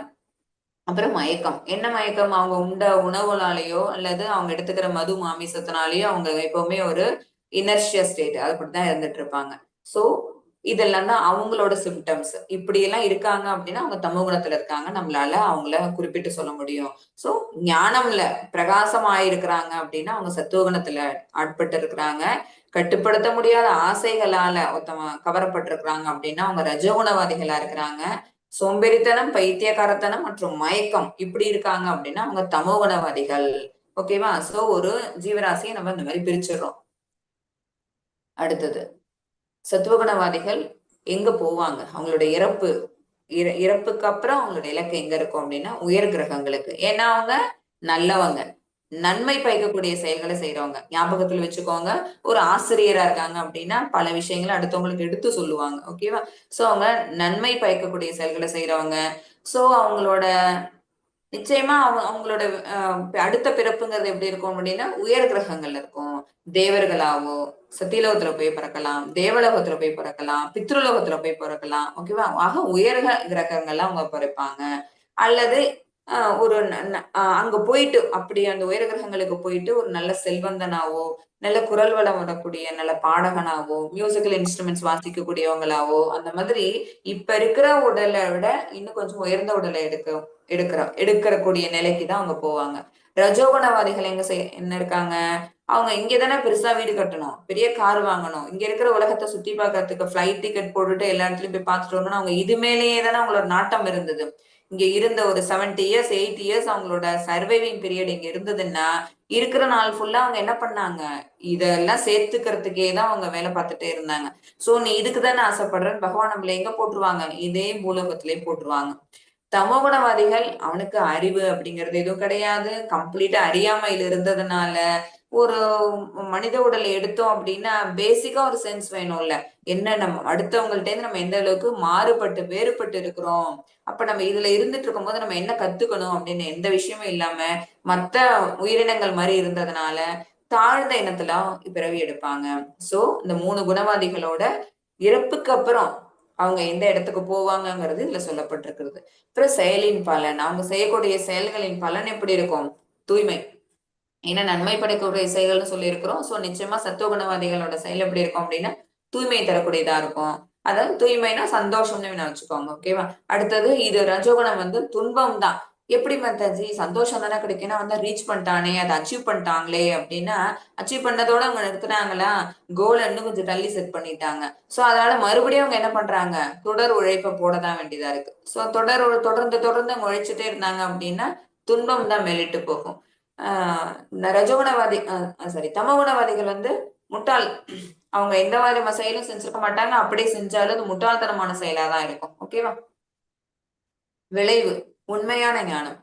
அப்புறம் மயக்கம். என்ன மயக்கம், அவங்க உண்ட உணவுனாலேயோ அல்லது அவங்க எடுத்துக்கிற மது மாமிசத்தினாலேயோ அவங்க எப்பவுமே ஒரு இனர்ஷியா ஸ்டேட், அப்படிதான் இருந்துட்டு இருப்பாங்க. சோ இதெல்லாம் தான் அவங்களோட சிம்டம்ஸ். இப்படி எல்லாம் இருக்காங்க அப்படின்னா அவங்க தமோ குணத்துல இருக்காங்க, நம்மளால அவங்கள குறிப்பிட்டு சொல்ல முடியும். சோ ஞானம்ல பிரகாசமாயிருக்கிறாங்க அப்படின்னா அவங்க சத்துவகுணத்துல ஆட்பட்டு இருக்கிறாங்க. கட்டுப்படுத்த முடியாத ஆசைகளால கவரப்பட்டிருக்கிறாங்க அப்படின்னா அவங்க ரஜோகுணவாதிகளா இருக்கிறாங்க. சோம்பேறித்தனம், பைத்தியக்காரத்தனம் மற்றும் மயக்கம் இப்படி இருக்காங்க அப்படின்னா அவங்க தமோகுணவாதிகள். ஓகேவா. சோ ஒரு ஜீவராசியை நம்ம இந்த மாதிரி பிரிச்சிடறோம். அடுத்தது சத்துவகுணவாதிகள் எங்க போவாங்க, அவங்களோட இறப்புக்கு அப்புறம் அவங்களோட இலக்கு எங்க இருக்கும் அப்படின்னா உயர் கிரகங்களுக்கு. ஏன்னா அவங்க நல்லவங்க, நன்மை பயக்கக்கூடிய செயல்களை செய்யறவங்க. ஞாபகத்துல வச்சுக்கோங்க, ஒரு ஆசிரியரா இருக்காங்க அப்படின்னா பல விஷயங்களை அடுத்தவங்களுக்கு எடுத்து சொல்லுவாங்க. ஓகேவா. சோ அவங்க நன்மை பயக்கக்கூடிய செயல்களை செய்யறவங்க. சோ அவங்களோட நிச்சயமா அவங்களோட அடுத்த பிறப்புங்கிறது எப்படி இருக்கும் அப்படின்னா உயர் கிரகங்கள்ல இருக்கும். தேவர்களாவோ, சத்தியலோகத்துல போய் பிறக்கலாம், தேவலோகத்துல போய் பிறக்கலாம், பித்ருலோகத்துல போய் பிறக்கலாம். ஓகேவா. ஆக உயர் கிரகங்கள்ல அவங்க பிறப்பாங்க. அல்லது ஒரு அங்க போயிட்டு அப்படி அந்த உயர் கிரகங்களுக்கு போயிட்டு ஒரு நல்ல செல்வந்தனாவோ, நல்ல குரல் வளம் வரக்கூடிய நல்ல பாடகனாவோ, மியூசிக்கல் இன்ஸ்ட்ருமெண்ட்ஸ் வாசிக்கக்கூடியவங்களாவோ, அந்த மாதிரி இப்ப இருக்கிற உடலை விட இன்னும் கொஞ்சம் உயர்ந்த உடலை எடுக்கக்கூடிய நிலைக்கு தான் அவங்க போவாங்க. ரஜோகுணவாதிகள் என்ன இருக்காங்க, அவங்க இங்கதானே பெருசா வீடு கட்டணும், பெரிய கார் வாங்கணும், இங்க இருக்கிற உலகத்தை சுத்தி பார்க்கறதுக்கு ஃபிளைட் டிக்கெட் போட்டுட்டு எல்லா இடத்துலயும் போய் பார்த்துட்டு வரணும்னு அவங்க இது மேலேயே தானே அவங்களோட நாட்டம் இருந்தது. இங்க இருந்த ஒரு 70 இயர்ஸ் 80 இயர்ஸ் அவங்களோட சர்வைவிங் பீரியட் இங்க இருந்ததுன்னா இருக்கிற நாள் ஃபுல்லா அவங்க என்ன பண்ணாங்க, இதெல்லாம் சேர்த்துக்கிறதுக்கே தான் அவங்க வேலை பார்த்துட்டே இருந்தாங்க. சோ நீ இதுக்கு தானே ஆசைப்படுறன்னு பகவான் நம்மள எங்க போட்டுருவாங்க, இதே பூலோகத்திலே போட்டுருவாங்க. தமோகுணவாதிகள் அவனுக்கு அறிவு அப்படிங்கிறது எதுவும் கிடையாது, கம்ப்ளீட்டா அறியாமையில இருந்ததுனால ஒரு மனித உடலை எடுத்தோம் அப்படின்னா பேசிக்கா ஒரு சென்ஸ் வேணும்ல, என்ன நம்ம அடுத்தவங்கள்ட்ட இருந்து நம்ம எந்த அளவுக்கு மாறுபட்டு வேறுபட்டு இருக்கிறோம், அப்ப நம்ம இதுல இருந்துட்டு இருக்கும் போது நம்ம என்ன கத்துக்கணும் அப்படின்னு எந்த விஷயமும் இல்லாம மத்த உயிரினங்கள் மாதிரி இருந்ததுனால தாழ்ந்த இனத்துல பிறவி எடுப்பாங்க. சோ இந்த 3 குணவாதிகளோட இறப்புக்கு அப்புறம் அவங்க எந்த இடத்துக்கு போவாங்கங்கிறது இதுல சொல்லப்பட்டிருக்கிறது. அப்புறம் செயலின் பலன், அவங்க செய்யக்கூடிய செயல்களின் பலன் எப்படி இருக்கும்? தூய்மை. ஏன்னா நன்மை படைக்கக்கூடிய செயல்கள்னு சொல்லியிருக்கிறோம். சோ நிச்சயமா சத்துவகுணவாதிகளோட செயல் எப்படி இருக்கும் அப்படின்னா தூய்மை தரக்கூடியதா இருக்கும். அதாவது தூய்மைனா சந்தோஷம்னு வேணா வச்சுக்கோங்க. ஓகேவா? அடுத்தது இது ரஜோகுணம் வந்து துன்பம் தான். எப்படி மத்தாஜி சந்தோஷம் தானே கிடைக்குன்னா வந்து ரீச் பண்ணிட்டானே, அதை அச்சீவ் பண்ணிட்டாங்களே அப்படின்னா அச்சீவ் பண்ணதோட அவங்க நிறுத்துனாங்களா, கோலை இன்னும் கொஞ்சம் தள்ளி செட் பண்ணிட்டாங்க. சோ அதனால மறுபடியும் அவங்க என்ன பண்றாங்க, தொடர் உழைப்பை போடதான் வேண்டியதா இருக்கு. சோ தொடர்ந்து அவங்க உழைச்சிட்டே இருந்தாங்க அப்படின்னா துன்பம் தான் மேலிட்டு போகும். ரஜகுணவாதி சாரி தமகுணவாதிகள் வந்து முட்டாள். அவங்க எந்த மாதிரி செயலும் செஞ்சிருக்க மாட்டாங்க, அப்படியே செஞ்சாலும் அது முட்டாள்தனமான செயலாதான் இருக்கும். ஓகேவா? விளைவு உண்மையான ஞானம்.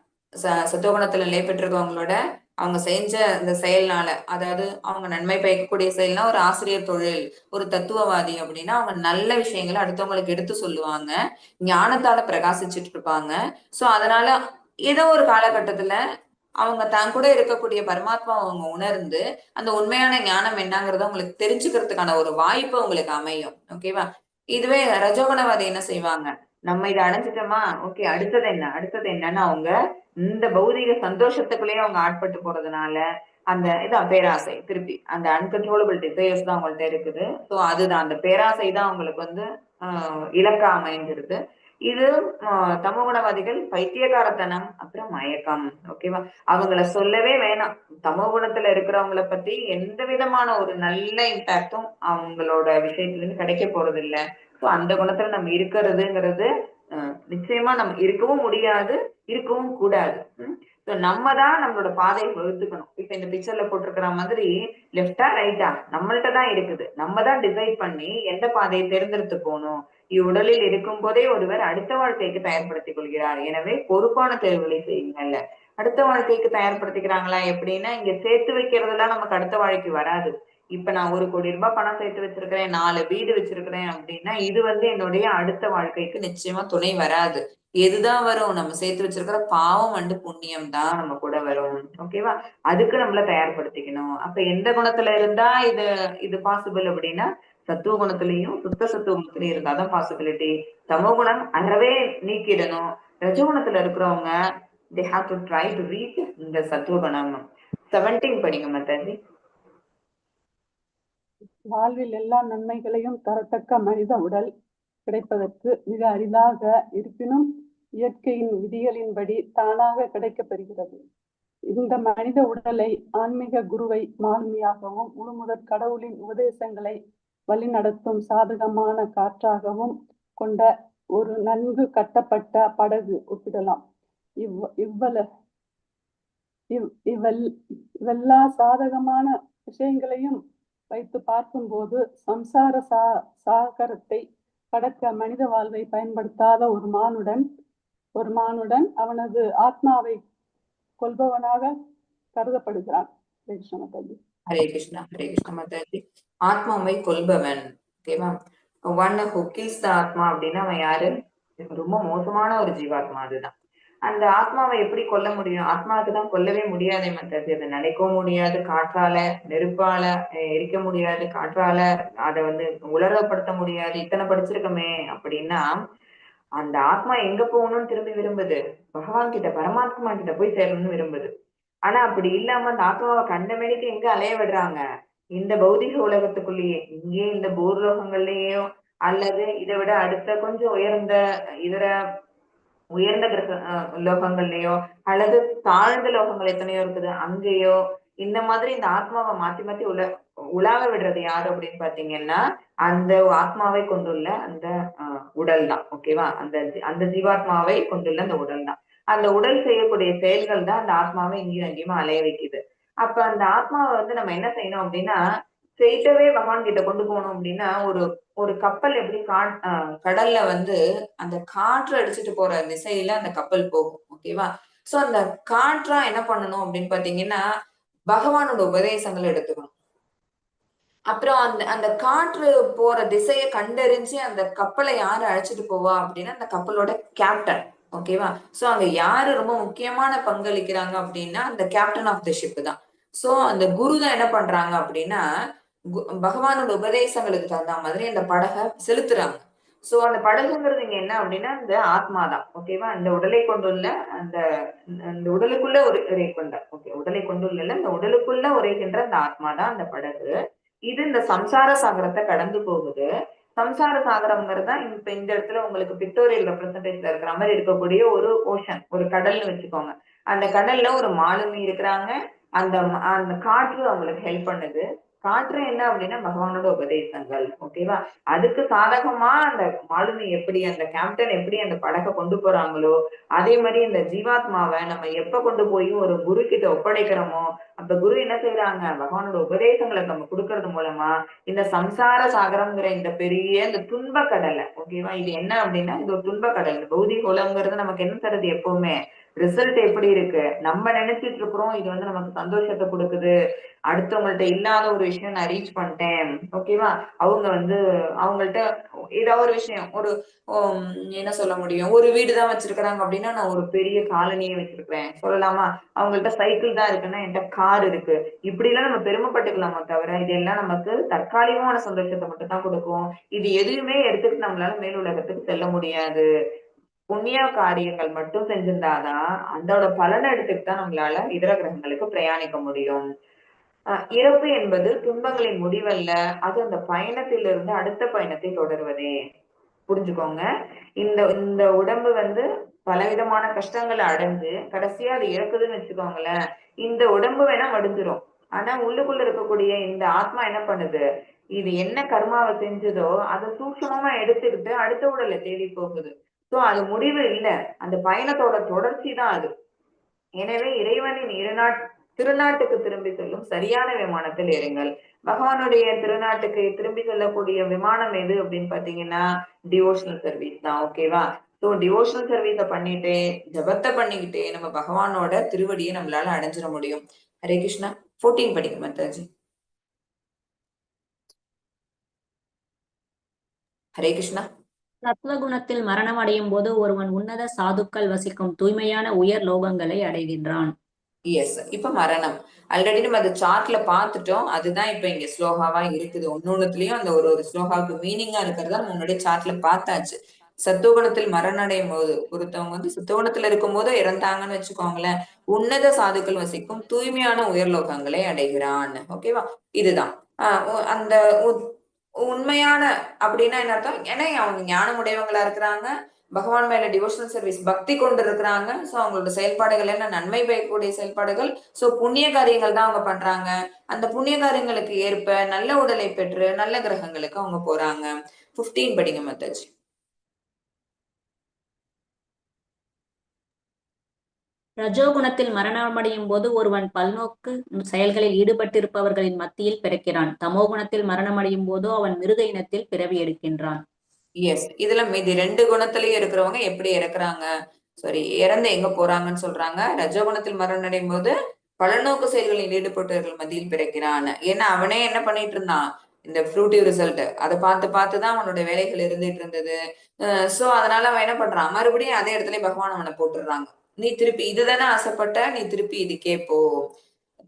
சத்துவகுணத்துல நிலை பெற்றிருக்கவங்களோட அவங்க செஞ்ச இந்த செயல்னால, அதாவது அவங்க நன்மை பயக்கக்கூடிய செயல்னா ஒரு ஆசிரியர் தொழில், ஒரு தத்துவவாதி அப்படின்னா அவங்க நல்ல விஷயங்களை அடுத்தவங்களுக்கு எடுத்து சொல்லுவாங்க, ஞானத்தால பிரகாசிச்சுட்டு இருப்பாங்க. சோ அதனால ஏதோ ஒரு காலகட்டத்துல அவங்க தான் கூட இருக்கக்கூடிய பரமாத்மா அவங்க உணர்ந்து அந்த உண்மையான ஞானம் என்னங்கிறத உங்களுக்கு தெரிஞ்சுக்கிறதுக்கான ஒரு வாய்ப்பு உங்களுக்கு அமையும். ஓகேவா? இதுவே ரஜோகுணவாதி என்ன செய்வாங்க, நம்ம இதை அடைஞ்சிட்டோமா, ஓகே அடுத்தது என்னன்னு அவங்க இந்த பௌதிக சந்தோஷத்துக்குள்ளேயே அவங்க ஆட்பட்டு போறதுனால அந்த இதான் பேராசை, திருப்பி அந்த அன்கன்ட்ரோலபிள் டிசைர்ஸ் தான் அவங்கள்ட்ட இருக்குது. ஸோ அதுதான் அந்த பேராசை தான் அவங்களுக்கு வந்து இலக்கா அமைஞ்சிருது. இது தமோகுணவாதிகள் பைத்தியகாரத்தனம், அப்புறம் மயக்கம். ஓகேவா? அவங்கள சொல்லவே வேணாம். தமோ குணத்துல இருக்கிறவங்கள பத்தி எந்த விதமான ஒரு நல்ல இம்பாக்டும் அவங்களோட விஷயத்துல இருந்து கிடைக்க போறது இல்லை. ஸோ அந்த குணத்துல நம்ம இருக்கிறதுங்கிறது நிச்சயமா நம்ம இருக்கவும் முடியாது, இருக்கவும் கூடாது. நம்ம தான் நம்மளோட பாதையை வகுத்துக்கணும். இப்ப இந்த பிக்சர்ல போட்டிருக்கிற மாதிரி லெப்டா ரைட்டா நம்மள்ட்ட தான் இருக்குது. நம்ம தான் டிசைட் பண்ணி எந்த பாதையை தேர்ந்தெடுத்து போகணும். இவ்வுடலில் இருக்கும் போதே ஒருவர் அடுத்த வாழ்க்கைக்கு தயார்படுத்திக் கொள்கிறார். எனவே பொறுப்பான தேர்வுகளை செய்யுங்கல்ல. அடுத்த வாழ்க்கைக்கு தயார்படுத்திக்கிறாங்களா எப்படின்னா, இங்க சேர்த்து வைக்கிறதுலாம் நமக்கு அடுத்த வாழ்க்கை வராது. இப்ப நான் 1 கோடி ரூபாய் பணம் சேர்த்து வச்சிருக்கிறேன், 4 வீடு வச்சிருக்கிறேன் அப்படின்னா இது வந்து என்னுடைய அடுத்த வாழ்க்கைக்கு நிச்சயமா துணை வராது. எதுதான் வரும், நம்ம சேர்த்து வச்சிருக்கிற பாவம் வந்து புண்ணியம் தான் நம்ம கூட வரும். ஓகேவா? அதுக்கு நம்மள தயார்படுத்திக்கணும். அப்ப எந்த குணத்துல இருந்தா இது பாசிபிள் அப்படின்னா சத்துவ குணத்திலையும் சுத்த சத்துவ குணத்திலையும் இருந்தாதான் பாசிபிலிட்டி. தமோ குணம் அறவே நீக்கிடணும். ரஜகுணத்துல இருக்கிறவங்க they have to try to reach இந்த சத்துவ குணம். 17 படிங்க மத்தாஜி. வாழ்வில் எல்லா நன்மைகளையும் தரத்தக்க மனித உடல் கிடைப்பதற்கு மிக அரிதாக இருப்பினும் இயற்கையின் விதிகளின்படி தானாக கிடைக்கப்பெறுகிறது. இந்த மனித உடலை ஆன்மீக குருவை மாலுமியாகவும் முழுமுதற் கடவுளின் உபதேசங்களை வழிநடத்தும் சாதகமான காற்றாகவும் கொண்ட ஒரு நன்கு கட்டப்பட்ட படகு ஒப்பிடலாம். இவ்வெல்லா சாதகமான விஷயங்களையும் வைத்து பார்க்கும்போது சம்சார சாகரத்தை கடக்க மனித வாழ்வை பயன்படுத்தாத ஒரு மானுடன் அவனது ஆத்மாவை கொல்பவனாக கருதப்படுகிறான். ஹரே கிருஷ்ணா ஹரே கிருஷ்ணா மத்தாஜி. ஆத்மாவை கொல்பவன். ஓகேவா? ஒன் ஹூ கில்ஸ் த ஆத்மா அப்படின்னா அவன் யாரு? ரொம்ப மோசமான ஒரு ஜீவாத்மா. அதுதான். அந்த ஆத்மாவை எப்படி கொல்ல முடியும்? ஆத்மாவுக்கு தான் கொல்லவே முடியாதே மத்தாஜி. அதை நினைக்கவும் முடியாது, காற்றால நெருப்பால எரிக்க முடியாது, காற்றால அதை வந்து உலகப்படுத்த முடியாது. இத்தனை படிச்சிருக்கமே அப்படின்னா அந்த ஆத்மா எங்க போகணும்னு திரும்பி விரும்புது, பகவான் கிட்ட பரமாத்மா கிட்ட போய் சேரணும்னு விரும்புது. ஆனா அப்படி இல்லாம அந்த ஆத்மாவை கண்டமேனிக்கு எங்க அலைய விடுறாங்க? இந்த பௌதிக உலகத்துக்குள்ளேயே, இங்கே இந்த பூர்லோகங்கள்லயோ அல்லது இதை விட அடுத்த கொஞ்சம் உயர்ந்த கிரக லோகங்கள்லயோ அல்லது தாழ்ந்த லோகங்கள் எத்தனையோ இருக்குது அங்கேயோ இந்த மாதிரி இந்த ஆத்மாவை மாத்தி மாத்தி உலாவ விடுறது யாரு அப்படின்னு பாத்தீங்கன்னா அந்த ஆத்மாவை கொண்டுள்ள அந்த உடல் தான். ஓகேவா? அந்த ஜீவாத்மாவை கொண்டுள்ள அந்த உடல் தான். அந்த உடல் செய்யக்கூடிய செயல்கள் தான் அந்த ஆத்மாவை இங்கேயும் அங்கேயுமா அலைய வைக்குது. அப்ப அந்த ஆத்மாவை வந்து நம்ம என்ன செய்யணும் அப்படின்னா ஸ்ட்ரெயிட்டாவே பகவான் கிட்ட கொண்டு போகணும். அப்படின்னா ஒரு கப்பல் எப்படி கடல்ல வந்து அந்த காற்று அடிச்சுட்டு போற திசையில அந்த கப்பல் போகும். ஓகேவா? சோ அந்த காற்றா என்ன பண்ணணும் அப்படின்னு பாத்தீங்கன்னா பகவானோட உபதேசங்களை எடுத்துக்கணும். அப்புறம் அந்த காற்று போற திசையை கண்டறிஞ்சு அந்த கப்பலை யாரு அழைச்சிட்டு போவா அப்படின்னா அந்த கப்பலோட கேப்டன். ஓகேவா? சோ அங்க யாரு ரொம்ப முக்கியமான பங்களிக்கிறாங்க அப்படின்னா அந்த கேப்டன் ஆஃப் த ஷிப் தான். சோ அந்த குரு தான் என்ன பண்றாங்க அப்படின்னா பகவானோட உபதேசங்களுக்கு தகுந்த மாதிரி அந்த படகை செலுத்துறாங்க. சோ அந்த படகுங்கிறது இங்க என்ன அப்படின்னா இந்த ஆத்மா தான். ஓகேவா? இந்த உடலை கொண்டுள்ள அந்த அந்த உடலுக்குள்ள உரைகின்ற ஓகே உடலை கொண்டுள்ள இந்த உடலுக்குள்ள உரைகின்ற அந்த ஆத்மா தான் அந்த படகு. இது இந்த சம்சார சாகரத்தை கடந்து போகுது. சம்சார சாகரம்ங்கிறது தான் இப்ப இந்த இடத்துல உங்களுக்கு பிக்டோரியல் ரெப்ரசன்டேஷன்ல இருக்கிற மாதிரி இருக்கக்கூடிய ஒரு ஓஷன், ஒரு கடல்னு வச்சுக்கோங்க. அந்த கடல்ல ஒரு மாலுமி இருக்கிறாங்க. அந்த அந்த காற்று அவங்களுக்கு ஹெல்ப் பண்ணுது. காற்று என்ன அப்படின்னா பகவானோட உபதேசங்கள். ஓகேவா? அதுக்கு சாதகமா அந்த மாலுமி எப்படி அந்த கேப்டன் எப்படி அந்த படகை கொண்டு போறாங்களோ அதே மாதிரி இந்த ஜீவாத்மாவை நம்ம எப்ப கொண்டு போய் ஒரு குரு கிட்ட ஒப்படைக்கிறோமோ அந்த குரு என்ன செய்யறாங்க, பகவானோட உபதேசங்களை நம்ம கொடுக்கறது மூலமா இந்த சம்சார சாகரம்ங்கிற இந்த பெரிய இந்த துன்ப கடலை, ஓகேவா? இது என்ன அப்படின்னா இது ஒரு துன்ப கடல். இந்த பௌதிக உலகங்கிறது நமக்கு என்ன தருது எப்பவுமே ரிசல்ட் எப்படி இருக்கு, நம்ம நினைச்சிட்டு இருக்கிறோம் இது வந்து நமக்கு சந்தோஷத்தை கொடுக்குது, அடுத்தவங்கள்ட்ட இல்லாத ஒரு விஷயம் நான் ரீச் பண்ணிட்டேன். ஓகேவா? அவங்க வந்து அவங்கள்ட்ட ஏதாவது ஒரு விஷயம் ஒரு என்ன சொல்ல முடியும், ஒரு வீடு தான் வச்சிருக்கிறாங்க அப்படின்னா நான் ஒரு பெரிய காலனியை வச்சிருக்கிறேன் சொல்லலாமா? அவங்கள்ட்ட சைக்கிள் தான் இருக்குன்னா என்கிட்ட கார் இருக்கு. இப்படி எல்லாம் நம்ம பெருமைப்பட்டுக்கலாமா தவிர இதெல்லாம் நமக்கு தற்காலிகமான சந்தோஷத்தை மட்டும் தான் கொடுக்கும். இது எதுவுமே எடுத்துட்டு நம்மளால மேல் உலகத்துக்கு செல்ல முடியாது. புண்ணிய காரியங்கள் மட்டும் செஞ்சிருந்தாதான் அதோட பலனை எடுத்துட்டு தான் நம்மளால இதர கிரகங்களுக்கு பிரயாணிக்க முடியும். இறப்பு என்பது துன்பங்களின் முடிவல்ல, அது அந்த பயணத்திலிருந்து அடுத்த பயணத்தை தொடர்வதே. புரிஞ்சுக்கோங்க. இந்த இந்த உடம்பு வந்து பலவிதமான கஷ்டங்களை அடைஞ்சு கடைசியா அது இறக்குதுன்னு வச்சுக்கோங்களேன். இந்த உடம்பு வேணா மடிஞ்சிரும். ஆனா உள்ளுக்குள்ள இருக்கக்கூடிய இந்த ஆத்மா என்ன பண்ணுது, இது என்ன கர்மாவை செஞ்சதோ அதை சூக்ஷ்மமா எடுத்துக்கிட்டு அடுத்த உடலை தேடி போகுது. சோ அது முடிவு இல்ல, அந்த பயணத்தோட தொடர்ச்சி தான் அது. எனவே இறைவனின் திருநாட்டுக்கு திரும்பி செல்லும் சரியான விமானத்தில் ஏறுங்கள். பகவானுடைய திருநாட்டுக்கு திரும்பி செல்லக்கூடிய விமானம் எது அப்படின்னு பாத்தீங்கன்னா டிவோஷனல் சர்வீஸ் தான். ஓகேவா? சோ டிவோஷனல் சர்வீஸ பண்ணிட்டு ஜபத்தை பண்ணிக்கிட்டே நம்ம பகவானோட திருவடியை நம்மளால அடைஞ்சிட முடியும். ஹரே கிருஷ்ணா. 14 படிங்க மாதாஜி. ஹரே கிருஷ்ணா. சத்வகுணத்தில் மரணம் அடையும் போது ஒருவன் உன்னத சாதுக்கள் வசிக்கும் தூய்மையான உயர் லோகங்களை அடைகின்றான். எஸ். இப்ப மரணம் ஆல்ரெடி நம்ம அந்த சார்ட்ல பாத்துட்டோம். அதுதான் இப்ப இங்க ஸ்லோகாவா இருக்குது. ஒன்னொன்னுலயும் அந்த ஒரு ஸ்லோகாவுக்கு மீனிங்கா இருக்கிறதா முன்னாடி சார்ட்ல பார்த்தாச்சு. சத்துவகுணத்தில் மரணம் அடையும் போது ஒருத்தவங்க வந்து சத்துவகுணத்துல இருக்கும் போது இறந்தாங்கன்னு வச்சுக்கோங்களேன், உன்னத சாதுக்கள் வசிக்கும் தூய்மையான உயர்லோகங்களை அடைகிறான். ஓகேவா? இதுதான் அந்த உண்மையான அப்படின்னா என்ன அர்த்தம், ஏன்னா அவங்க ஞானமுடையவங்களா இருக்கிறாங்க, பகவான் மேல டிவோஷனல் சர்வீஸ் பக்தி கொண்டு இருக்கிறாங்க. சோ அவங்களோட செயல்பாடுகள் என்ன, நன்மை பயக்கக்கூடிய செயல்பாடுகள். சோ புண்ணிய காரியங்கள் தான் அவங்க பண்றாங்க. அந்த புண்ணிய காரியங்களுக்கு ஏற்ப நல்ல உடலை பெற்று நல்ல கிரகங்களுக்கு அவங்க போறாங்க. 15 படிங்க மாதாஜி. ரஜோகுணத்தில் மரணமடையும் போது ஒருவன் பல்நோக்கு செயல்களில் ஈடுபட்டிருப்பவர்களின் மத்தியில் பிறக்கிறான். தமோகுணத்தில் மரணமடையும் போதோ அவன் மிருக இனத்தில் பிறவி எடுக்கின்றான். எஸ். இதுல மீதி 2 குணத்திலயும் இருக்கிறவங்க எப்படி இறக்குறாங்க, சாரி இறந்து எங்க போறாங்கன்னு சொல்றாங்க. ரஜோகுணத்தில் மரணம் அடையும் போது பலநோக்கு செயல்களில் ஈடுபட்டவர்கள் மத்தியில் பிறக்கிறான். ஏன்னா அவனே என்ன பண்ணிட்டு இருந்தான், இந்த ஃப்ரூட்டிவ் ரிசல்ட் அதை பார்த்துதான் அவனோட வேலைகள் இருந்துட்டு இருந்தது. சோ அதனால அவன் என்ன பண்றான், மறுபடியும் அதே இடத்துல பகவான் அவனை போட்டுடுறாங்க. நீ திருப்பி இதுதானே ஆசைப்பட்ட, நீ திருப்பி இதுக்கே போ.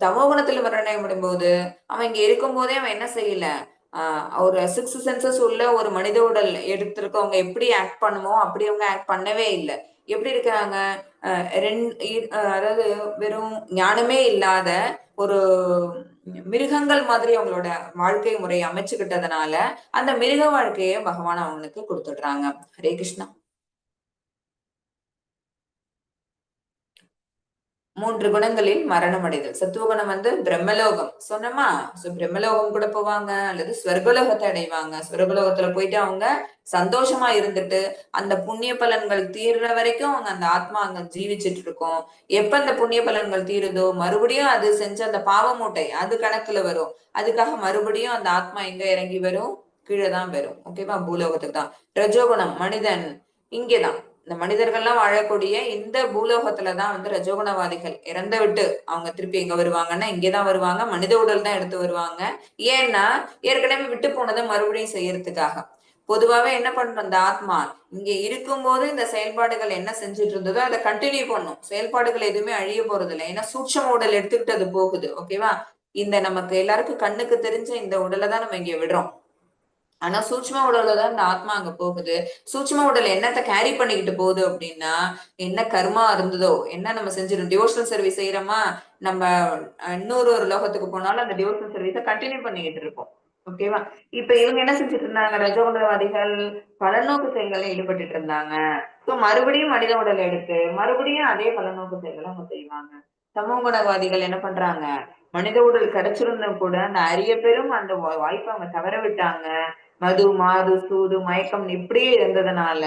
தமோகுணத்தில் மரணம் அடையும் போது அவன் இங்க இருக்கும் போதே அவன் என்ன செய்யல, ஒரு 6 சென்சஸ் உள்ள ஒரு மனித உடல் எடுத்திருக்கவங்க எப்படி ஆக்ட் பண்ணுமோ அப்படி அவங்க ஆக்ட் பண்ணவே இல்லை. எப்படி இருக்கிறாங்க, அதாவது வெறும் ஞானமே இல்லாத ஒரு மிருகங்கள் மாதிரி அவங்களோட வாழ்க்கை முறையை அமைச்சுக்கிட்டதுனால அந்த மிருக வாழ்க்கையை பகவான் அவனுக்கு கொடுத்துடுறாங்க. ஹரே கிருஷ்ணா. 3 குணங்களில் மரணம் அடைதல். சத்துவகுணம் வந்து பிரம்மலோகம் சொன்னமா, பிரம்மலோகம் கூட போவாங்க அல்லது ஸ்வர்கலோகத்தை அடைவாங்க. ஸ்வர்கலோகத்துல போயிட்டு அவங்க சந்தோஷமா இருந்துட்டு அந்த புண்ணிய பலன்கள் தீர்ற வரைக்கும் அவங்க அந்த ஆத்மா அங்க ஜீவிச்சுட்டு இருக்கும். எப்ப அந்த புண்ணிய பலன்கள் தீருதோ மறுபடியும் அது செஞ்ச அந்த பாவ மூட்டை அது கணக்குல வரும். அதுக்காக மறுபடியும் அந்த ஆத்மா எங்க இறங்கி வரும், கீழே தான் வரும். ஓகேவா? பூலோகத்துக்கு தான். ரஜோகுணம் மனிதன் இங்கேதான் இந்த மனிதர்கள்லாம் வாழக்கூடிய இந்த பூலோகத்துலதான் வந்து ரஜோகுணவாதிகள் இறந்து விட்டு அவங்க திருப்பி எங்க வருவாங்கன்னா இங்கேதான் வருவாங்க, மனித உடல் தான் எடுத்து வருவாங்க. ஏன்னா ஏற்கனவே விட்டு போனதை மறுபடியும் செய்யறதுக்காக. பொதுவாவே என்ன பண்றோம், அந்த ஆத்மா இங்க இருக்கும்போது இந்த செயல்பாடுகள் என்ன செஞ்சுட்டு இருந்ததோ அதை கண்டினியூ பண்ணும். செயல்பாடுகள் எதுவுமே அழிய போறது இல்லை. ஏன்னா சூட்சம உடல் எடுத்துக்கிட்டு அது போகுது. ஓகேவா? இந்த நமக்கு எல்லாருக்கும் கண்ணுக்கு தெரிஞ்ச இந்த உடலை தான் நம்ம இங்க விடுறோம். ஆனா சூட்சும உடல்ல தான் இந்த ஆத்மா அங்க போகுது. சூட்சும உடல் என்னத்தை கேரி பண்ணிக்கிட்டு போகுது அப்படின்னா, என்ன கர்மா இருந்ததோ, என்ன நம்ம செஞ்சிடும் டிவோஷனல் சர்வீஸ் செய்யறோமா, நம்ம இன்னொரு ஒரு லோகத்துக்கு போனாலும் அந்த டிவோஷனல் சர்வீஸை கண்டினியூ பண்ணிக்கிட்டு இருக்கோம். ஓகேவா? இப்ப இவங்க என்ன செஞ்சுட்டு இருந்தாங்க, ரஜோகுணவாதிகள் பலநோக்கு செயல்களில் ஈடுபட்டு இருந்தாங்க. சோ மறுபடியும் மனித உடலை எடுத்து மறுபடியும் அதே பலநோக்கு செயல்களை அவங்க செய்வாங்க. சமூக குணவாதிகள் என்ன பண்றாங்க, மனித உடல் கிடைச்சிருந்தும் கூட அந்த அரிய பெரும் அந்த வாய்ப்பை அவங்க தவற விட்டாங்க. மது, மாது, சூது, மயக்கம் இப்படியே இருந்ததுனால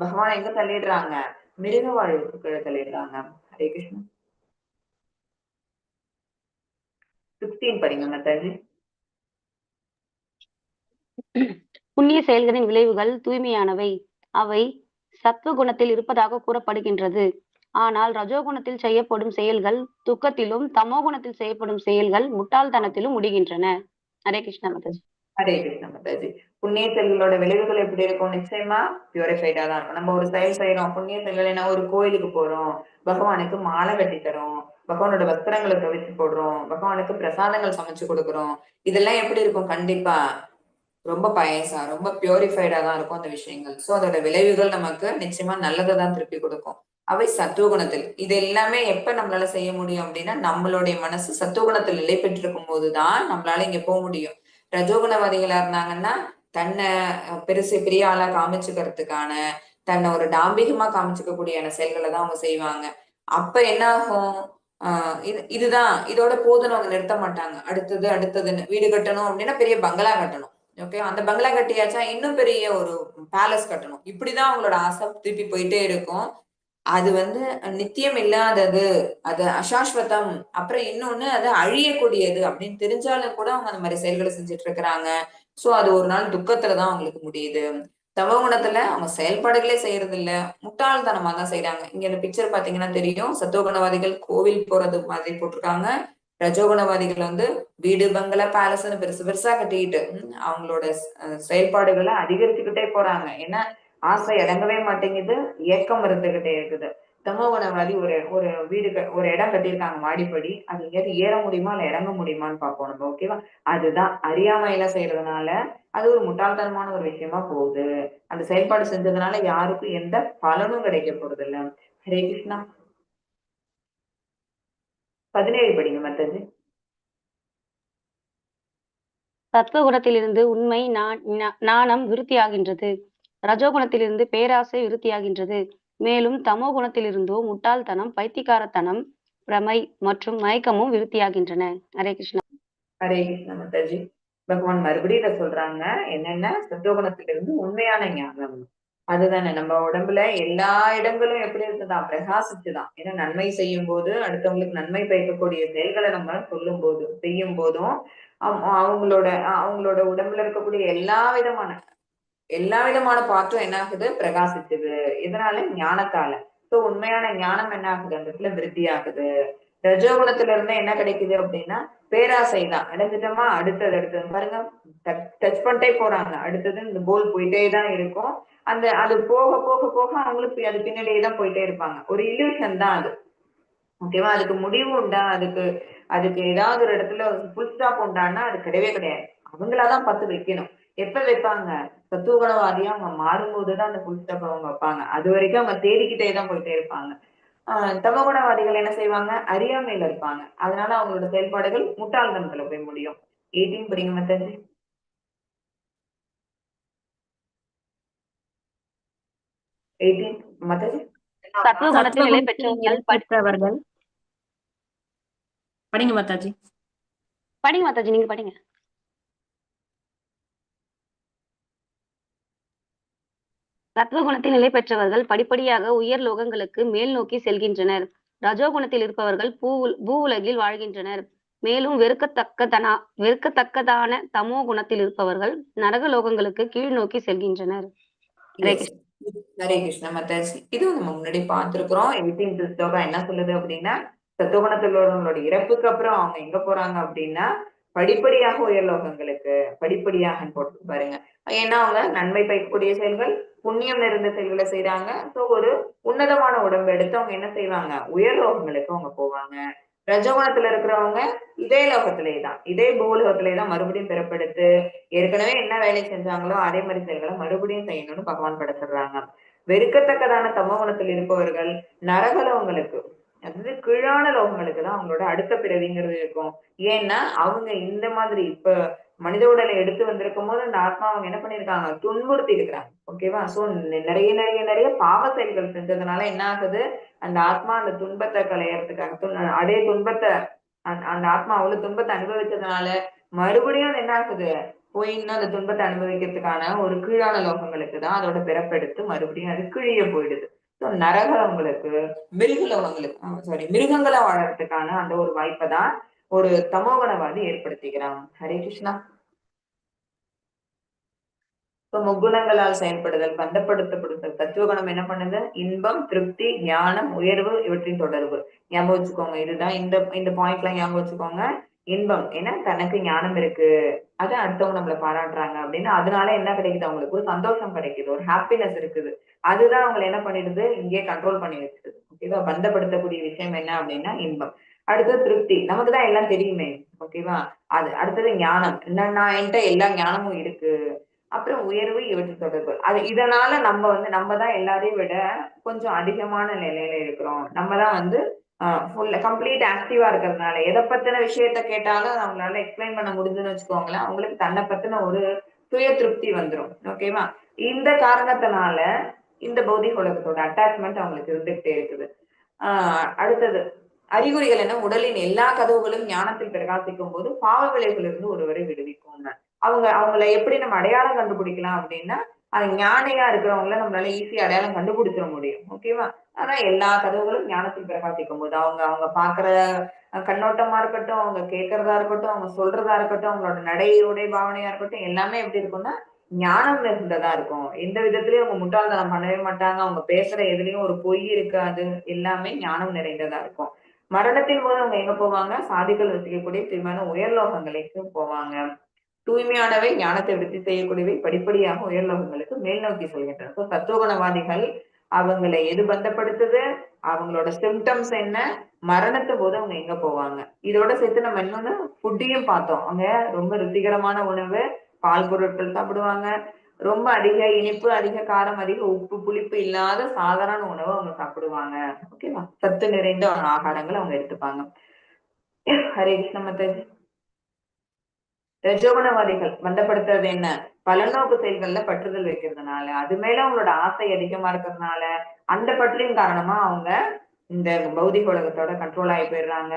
பகவான் எங்க தள்ளிடுறாங்க, மிருக வாழ்வுக்கு கீழே தள்ளிடுறாங்க. ஹரே கிருஷ்ணா. 16 படிங்க மாதாஜி. புண்ணிய செயல்களின் விளைவுகள் தூய்மையானவை. அவை சத்துவ குணத்தில் இருப்பதாக கூறப்படுகின்றது. ஆனால் ரஜோகுணத்தில் செய்யப்படும் செயல்கள் துக்கத்திலும், தமோ குணத்தில் செய்யப்படும் செயல்கள் முட்டாள்தனத்திலும் முடிகின்றன. ஹரே கிருஷ்ணா மாதாஜி. ஹரே கிருஷ்ணா மாதாஜி. புண்ணிய செயல்களோட விளைவுகள் எப்படி இருக்கும், நிச்சயமா பியூரிஃபைடா தான் இருக்கும். நம்ம ஒரு செயல் செய்யறோம், புண்ணிய செயல்கள் என்ன, ஒரு கோயிலுக்கு போறோம், பகவானுக்கு மாலை கட்டி தரோம், பகவானோட வஸ்திரங்களை துவைச்சு போடுறோம், பகவானுக்கு பிரசாதங்கள் சமைச்சு கொடுக்குறோம். இதெல்லாம் எப்படி இருக்கும், கண்டிப்பா ரொம்ப பயசா ரொம்ப பியூரிஃபைடா தான் இருக்கும் அந்த விஷயங்கள். சோ அதோட விளைவுகள் நமக்கு நிச்சயமா நல்லதை தான் திருப்பி கொடுக்கும். அவை சத்துவகுணத்தில். இது எல்லாமே எப்ப நம்மளால செய்ய முடியும் அப்படின்னா, நம்மளுடைய மனசு சத்துவகுணத்தில் நிலை பெற்றிருக்கும் போதுதான் நம்மளால இங்க போக முடியும். ரஜோகுணவாதிகளா இருந்தாங்கன்னா தன்னை பெருசு பெரிய ஆளா காமிச்சுக்கிறதுக்கான, தன்னை ஒரு டாம்பிகமா காமிச்சுக்கக்கூடிய செயல்களை தான் அவங்க செய்வாங்க. அப்ப என்ன ஆகும், இதுதான் இதோட போதுன்னு அவங்க நிறுத்த மாட்டாங்க. அடுத்தது அடுத்ததுன்னு வீடு கட்டணும் அப்படின்னா பெரிய பங்களா கட்டணும். ஓகே, அந்த பங்களா கட்டியாச்சா இன்னும் பெரிய ஒரு பேலஸ் கட்டணும். இப்படிதான் அவங்களோட ஆசை திருப்பி போயிட்டே இருக்கும். அது நித்தியம் இல்லாதது, அது அசாஸ்வதம், அப்புறம் இன்னொன்னு அது அழியக்கூடியது அப்படின்னு தெரிஞ்சாலும் கூட அவங்க அந்த மாதிரி செயல்களை செஞ்சுட்டு இருக்கிறாங்க. சோ அது ஒரு நாள் துக்கத்துலதான் அவங்களுக்கு முடியுது. தமோ குணத்துல அவங்க செயல்பாடுகளே செய்யறது இல்ல, முட்டாள்தனமா தான் செய்யறாங்க. இங்க இந்த பிக்சர் பாத்தீங்கன்னா தெரியும், சத்தோகுணவாதிகள் கோவில் போறது மாதிரி போட்டிருக்காங்க. ரஜோகுணவாதிகள் வீடு பங்களா பேலஸ்ன்னு பெருசு பெருசா கட்டிக்கிட்டு அவங்களோட செயல்பாடுகளை அதிகரிச்சுக்கிட்டே போறாங்க. ஏன்னா ஆசை அடங்கவே மாட்டேங்குது, ஏக்கம் இருந்துகிட்டே இருக்குது. தமோ குணவாதி ஒரு ஒரு வீடு ஒரு இடம் கட்டியிருக்காங்க, மாடிப்படி. அது எங்கேயாவது ஏற முடியுமா இல்ல இறங்க முடியுமான்னு பார்ப்போம் நம்ம. ஓகேவா? அதுதான் அறியாமையில செய்யறதுனால அது ஒரு முட்டாள்தனமான ஒரு விஷயமா போகுது. அந்த செயல்பாடு செஞ்சதுனால யாருக்கும் எந்த பலனும் கிடைக்க போறது இல்ல. ஹரே கிருஷ்ணா. 17 படிங்க மாதாஜி. சத்துவகுணத்திலிருந்து உண்மை நாணம் விருத்தியாகின்றது. ரஜோகுணத்திலிருந்து பேராசை விருத்தியாகின்றது. மேலும் தமோ குணத்திலிருந்தோ முட்டாள்தனம், பைத்தியக்காரத்தனம், பிரமை மற்றும் மயக்கமும் விருத்தியாகின்றன. ஹரே கிருஷ்ணா. ஹரே கிருஷ்ணா மாதாஜி. பகவான் மறுபடியும் இதை சொல்றாங்க, என்னன்னா சத்துவகுணத்திலிருந்து உண்மையான ஞானம். அதுதானே நம்ம உடம்புல எல்லா இடங்களும் எப்படி இருக்குதான், பிரகாசிச்சுதான். ஏன்னா நன்மை செய்யும் போது, அடுத்தவங்களுக்கு நன்மை பயக்கக்கூடிய செயல்களை நம்ம சொல்லும் போதும் செய்யும் போதும் அவங்களோட அவங்களோட உடம்புல இருக்கக்கூடிய எல்லா விதமான பாட்டும் என்ன ஆகுது, பிரகாசிச்சுது. இதனால ஞானத்தால. சோ உண்மையான ஞானம் என்ன ஆகுது, அந்த இடத்துல விருத்தி ஆகுது. ரஜோகுணத்துல இருந்தா என்ன கிடைக்குது அப்படின்னா பேராசை தான். அடைஞ்சிட்டோமா அடுத்தது பாருங்க, டச் பண்ணிட்டே போறாங்க, அடுத்தது இந்த கோல் போயிட்டே தான் இருக்கும். அது போக போக போக அவங்களுக்கு அது பின்னாடியே தான் போயிட்டே இருப்பாங்க. ஒரு இல்யூஷன் தான் அது. ஓகேவா? அதுக்கு முடிவு உண்டா, அதுக்கு ஏதாவது ஒரு இடத்துல ஃபுல் ஸ்டாப் உண்டான்னா அது கிடையவே கிடையாது. அவங்களாதான் பார்த்து வைக்கணும். எப்ப வைப்பாங்க, சத்துவகுணவாதியா அவங்க மாறும்போதுதான் அந்த ஃபுல் ஸ்டாப் அவங்க வைப்பாங்க. அது வரைக்கும் அவங்க தேடிக்கிட்டே தான் போயிட்டே இருப்பாங்க. தமகுணவாதிகள் என்ன செய்வாங்க, அறியாமையில இருப்பாங்க. அதனால அவங்களோட செயல்பாடுகள் முட்டாள்தனத்துல போய் முடியும். 18 படிங்க மாதாஜி. 18 மாதாஜி. சத்துவகுணத்தில் நிலை பெற்றவர்கள் படிங்க மாதாஜி. படிங்க மாதாஜி, நீங்க படிங்க. சத்துவகுணத்தில் நிலை பெற்றவர்கள் படிப்படியாக உயர் லோகங்களுக்கு மேல் நோக்கி செல்கின்றனர். ரஜோகுணத்தில் இருப்பவர்கள் பூ உலகில் வாழ்கின்றனர். மேலும் வெறுக்கத்தக்கதான தமோ குணத்தில் இருப்பவர்கள் நரக லோகங்களுக்கு கீழ் நோக்கி செல்கின்றனர். ஹரே கிருஷ்ணா மாதாஜி. இதுவும் நம்ம முன்னாடி பார்த்திருக்கிறோம். 18th ஸ்லோகா என்ன சொல்லுது அப்படின்னா, சத்துவகுணத்தில் உள்ளவங்களோட இறப்புக்கு அப்புறம் அவங்க எங்க போறாங்க அப்படின்னா படிப்படியாக உயர்லோகங்களுக்கு, படிப்படியாக போட்டு பாருங்க. ஏன்னா அவங்க நன்மை பயக்கக்கூடிய செயல்கள், புண்ணியம் நிறைந்த செயல்களை செய்யறாங்க. சோ ஒரு உன்னதமான உடம்பு எடுத்து அவங்க என்ன செய்வாங்க, உயர்லோகங்களுக்கு அவங்க போவாங்க. ரஜோகுணத்துல இருக்கிறவங்க இதே லோகத்திலே தான், இதே பூலோகத்திலே தான் மறுபடியும் பிறப்பெடுத்து ஏற்கனவே என்ன வேலை செஞ்சாங்களோ அதே மாதிரி செயல்களை மறுபடியும் செய்யணும்னு பகவான் படைச்சிடுறாங்க. வெறுக்கத்தக்கதான தமோ குணத்தில் இருப்பவர்கள் நரகலோகங்களுக்கு, அதாவது கீழான லோகங்களுக்கு தான் அவங்களோட அடுத்த பிறவிங்கிறது இருக்கும். ஏன்னா அவங்க இந்த மாதிரி இப்ப மனித உடலை எடுத்து வந்திருக்கும் போது அந்த ஆத்மா அவங்க என்ன பண்ணிருக்காங்க, துன்புறுத்தி இருக்கிறாங்க. ஓகேவா? சோ நிறைய நிறைய நிறைய பாவ செயல்கள் செஞ்சதுனால என்ன ஆகுது, அந்த ஆத்மா அந்த துன்பத்தை களையறதுக்காக அதே துன்பத்தை அந்த ஆத்மா அவ்வளவு துன்பத்தை அனுபவிச்சதுனால மறுபடியும் அது என்ன ஆகுது, போய் இன்னும் அந்த துன்பத்தை அனுபவிக்கிறதுக்கான ஒரு கீழான லோகங்களுக்கு தான் அதோட பிறப்பெடுத்து மறுபடியும் அது கீழே போயிடுது. ஸோ நரகங்களுக்கு மிருகங்களா வாழறதுக்கான அந்த ஒரு வாய்ப்பை தான் ஒரு தமோகுணவாதி ஏற்படுத்திக்கிறான். ஹரே கிருஷ்ணா. முக்குணங்களால் செயல்படுதல், பந்தப்படுத்தப்படுதல். தத்துவகுணம் என்ன பண்ணுது, இன்பம், திருப்தி, ஞானம், உயர்வு, இவற்றின் தொடர்பு. ஞாபகம் வச்சுக்கோங்க, இதுதான் இந்த பாயிண்ட் எல்லாம் ஞாபகம் வச்சுக்கோங்க. இன்பம் ஏன்னா தனக்கு ஞானம் இருக்கு, அது அடுத்தவங்க நம்மளை பாராட்டுறாங்க அப்படின்னு அதனால என்ன கிடைக்குது, அவங்களுக்கு ஒரு சந்தோஷம் கிடைக்குது, ஒரு ஹாப்பினஸ் இருக்குது. அதுதான் அவங்களை என்ன பண்ணிடுது, இங்கே கண்ட்ரோல் பண்ணி வச்சிருது. ஓகேவா? பந்தப்படுத்தக்கூடிய விஷயம் என்ன அப்படின்னா இன்பம். அடுத்தது திருப்தி, நமக்கு தான் எல்லாம் தெரியுமே. ஓகேவா? அது அடுத்தது ஞானம், என்னன்னா என்கிட்ட எல்லா ஞானமும் இருக்கு. அப்புறம் உயர்வு, இவற்றின் தொடர்பு. அது இதனால நம்ம தான் எல்லாரையும் விட கொஞ்சம் அதிகமான நிலையில இருக்கிறோம். நம்ம தான் வந்து கம்ப்ளீட் ஆக்டிவா இருக்கிறதுனால எதை பத்தின விஷயத்த கேட்டாலும் அவங்களால எக்ஸ்பிளைன் பண்ண முடிஞ்சுன்னு வச்சுக்கோங்களேன். அவங்களுக்கு தன்னை பத்தின ஒரு சுய திருப்தி வந்துடும். ஓகேவா? இந்த காரணத்தினால இந்த பௌதிக உலகத்தோட அட்டாச்மெண்ட் அவங்களுக்கு இருந்துகிட்டே இருக்குது. அடுத்தது அறிகுறிகள் என்ன, உடலின் எல்லா கதவுகளும் ஞானத்தில் பிரகாசிக்கும் போது பாவ விளைவுகளிலிருந்து ஒருவரை விடுவிக்கும். அவங்களை எப்படி நம்ம அடையாளம் கண்டுபிடிக்கலாம் அப்படின்னா, அது ஞானியா இருக்கிறவங்கள நம்மளால ஈஸியா அடையாளம் கண்டுபிடிச்சிட முடியும். ஓகேவா? ஆனா எல்லா கதவுகளும் ஞானத்தில் பிரகாசிக்கும் போது அவங்க பாக்குற கண்ணோட்டமா இருக்கட்டும், அவங்க கேட்கறதா இருக்கட்டும், அவங்க சொல்றதா இருக்கட்டும், அவங்களோட நடையுடைய பாவனையா இருக்கட்டும், எல்லாமே எப்படி இருக்கும்னா ஞானம் நிறைந்ததா இருக்கும். எந்த விதத்திலயும் அவங்க முட்டாள்தனம் பண்ணவே மாட்டாங்க. அவங்க பேசுற எதுலயும் ஒரு பொய் இருக்காது. எல்லாமே ஞானம் நிறைந்ததா இருக்கும். மரணத்தின் போது அவங்க எங்க போவாங்க, சாதிகள் வசிக்கக்கூடிய தீர்மான உயர்லோகங்களுக்கு போவாங்க. தூய்மையானவை, ஞானத்தை விருத்தி செய்யக்கூடியவை படிப்படியாக உயர்லோகங்களுக்கு மேல் நோக்கி செல்கின்றன. சத்துவகுணவாதிகள் அவங்களை எது பந்தப்படுத்துது, அவங்களோட சிம்டம்ஸ் என்ன, மரணத்து போது அவங்க எங்க போவாங்க. இதோட சேர்த்து நம்ம இன்னொன்னு ஃபுட்டையும் பார்த்தோம். அவங்க ரொம்ப ருசிகரமான உணவு, பால் பொருட்கள் சாப்பிடுவாங்க. ரொம்ப அதிக இனிப்பு, அதிக காரம், அதிக உப்பு, புளிப்பு இல்லாத சாதாரண உணவு அவங்க சாப்பிடுவாங்க. ஓகேவா? சத்து நிறைந்த ஆகாரங்கள் அவங்க எடுத்துப்பாங்க. ஹரே கிருஷ்ண மாதாஜி. ரஜோகுணவாதிகள் பந்தப்படுத்துறது என்ன, பலநோக்கு செயல்கள்ல பற்றுதல் வைக்கிறதுனால, அது மேல அவங்களோட ஆசை அதிகமா இருக்கிறதுனால, அந்த பற்றின் காரணமா அவங்க இந்த பௌதிக உலகத்தோட கண்ட்ரோல் ஆகி போயிடுறாங்க.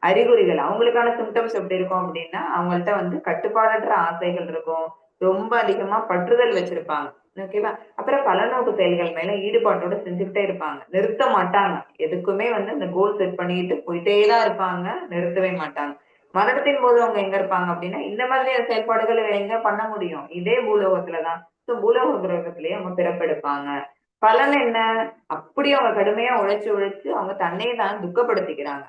அறிகுறிகள், அவங்களுக்கான சிம்டம்ஸ் எப்படி இருக்கும் அப்படின்னா, அவங்கள்ட்ட வந்து கட்டுப்பாடற்ற ஆசைகள் இருக்கும், ரொம்ப அதிகமா பற்றுதல் வச்சிருப்பாங்க. ஓகேவா? அப்புறம் பலநோக்கு செயல்கள் மேல ஈடுபாட்டோட செஞ்சுக்கிட்டே இருப்பாங்க, நிறுத்த மாட்டாங்க. எதுக்குமே வந்து இந்த கோல் செட் பண்ணிட்டு போயிட்டேதான் இருப்பாங்க, நிறுத்தவே மாட்டாங்க. மரணத்தின் போது அவங்க எங்க இருப்பாங்க அப்படின்னா, இந்த மாதிரியான செயல்பாடுகள் எங்க பண்ண முடியும், இதே பூலோகத்துலதான். பூலோக கிரகத்திலேயே அவங்க பிறப்பெடுப்பாங்க. பலன் என்ன, அப்படி அவங்க கடுமையா உழைச்சு அவங்க தன்னையே தான் துக்கப்படுத்திக்கிறாங்க.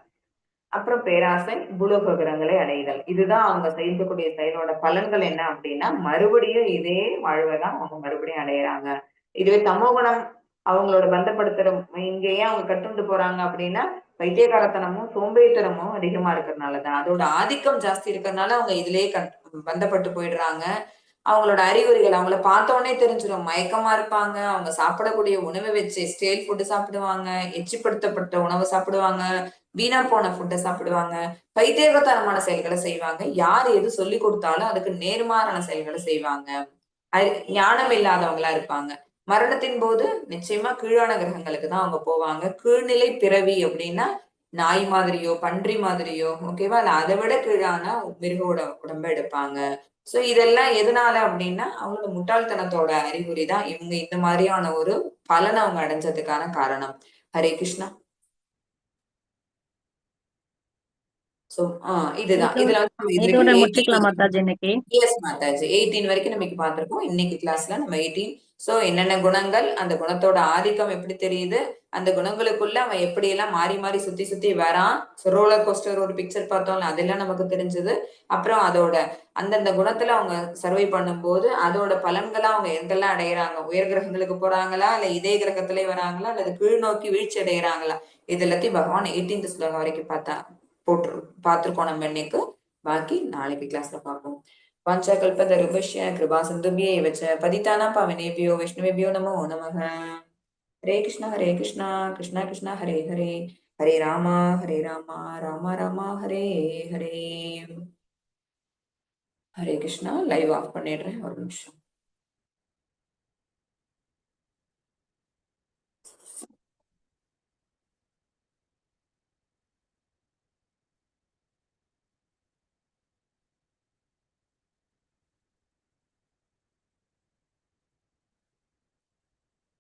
அப்புறம் பேராசை, பூலோக கிரகங்களை அடைதல். இதுதான் அவங்க செய்யக்கூடிய செயலோட பலன்கள் என்ன அப்படின்னா, மறுபடியும் இதே வாழ்வைதான் அவங்க மறுபடியும் அடையிறாங்க. இதுவே தமோகுணம் அவங்களோட பந்தப்படுத்துற இங்கேயே அவங்க கட்டுண்டு போறாங்க அப்படின்னா, பைத்தியகாரத்தனமும் சோம்பேறித்தனமும் அதிகமா இருக்கிறதுனாலதான், அதோட ஆதிக்கம் ஜாஸ்தி இருக்கிறதுனால அவங்க இதுலயே பந்தப்பட்டு போயிடுறாங்க. அவங்களோட அறிகுறிகள் அவங்கள பார்த்த உடனே தெரிஞ்சிடும். மயக்கமா இருப்பாங்க, அவங்க சாப்பிடக்கூடிய உணவை வச்சு ஸ்டேல் ஃபுட்டு சாப்பிடுவாங்க, எச்சிப்படுத்தப்பட்ட உணவு சாப்பிடுவாங்க, வீணா போன ஃபுட்டை சாப்பிடுவாங்க, பைத்தியகாரத்தனமான செயல்களை செய்வாங்க. யார் எது சொல்லி கொடுத்தாலும் அதுக்கு நேர்மாறான செயல்களை செய்வாங்க. ஞானம் இல்லாதவங்களா இருப்பாங்க. மரணத்தின் போது நிச்சயமா கீழான கிரகங்களுக்கு தான் அவங்க போவாங்க. கீழ்நிலை பிறவி அப்படின்னா நாய் மாதிரியோ பன்றி மாதிரியோ, ஓகேவா, இல்ல அதை விட கீழான மிருகோட உடம்ப எடுப்பாங்க. சோ இதெல்லாம் எதனால அப்படின்னா அவங்களோட முட்டாள்தனத்தோட அறிகுறிதான் இவங்க இந்த மாதிரியான ஒரு பலனை அவங்க அடைஞ்சதுக்கான காரணம். ஹரே கிருஷ்ணா. சோ இதுதான். இதுல இதோட முடிச்சுக்கலாம் மாதாஜி இன்னைக்கு. எஸ் மாதாஜி, 18 வரைக்கும் நமக்கு பார்த்திருக்கோம். இன்னைக்கு கிளாஸ்ல நம்ம 18. சோ என்னென்ன குணங்கள், அந்த குணத்தோட ஆதிக்கம் எப்படி தெரியுது, அந்த குணங்களுக்குள்ள அவன் எப்படி எல்லாம் மாறி மாறி சுத்தி வரான். ரோலர் கோஸ்டர் ஒரு பிக்சர் பார்த்தோம்ல, அதெல்லாம் நமக்கு தெரிஞ்சது. அப்புறம் அதோட அந்தந்த குணத்துல அவங்க சர்வை பண்ணும்போது அதோட பலன்களா அவங்க எங்கெல்லாம் அடையிறாங்க, உயர் கிரகங்களுக்கு போறாங்களா, இல்ல இதே கிரகத்திலே வராங்களா, அல்லது கீழ் நோக்கி வீழ்ச்சி அடைகிறாங்களா, இது எல்லாத்தையும் பகவான் 18th ஸ்லோகம் வரைக்கும் பார்த்திருக்கோம் நம்ம இன்னைக்கு. பாக்கி நாளைக்கு கிளாஸ்ல பார்ப்போம். வாஞ்சாகல்பதருபஷ்ய கிருபா சிந்துபியைவ ச பதிதானாம் பாவனேபியோ வைஷ்ணவேபியோ நமோ நமः. ஹரே கிருஷ்ணா கிருஷ்ணா கிருஷ்ணா ஹரே ஹரே, ஹரே ராமா ராமா ராமா ஹரே ஹரே. ஹரே கிருஷ்ணா. லைவ் ஆஃப் பண்ணிடுறேன், ஒரு நிமிஷம்.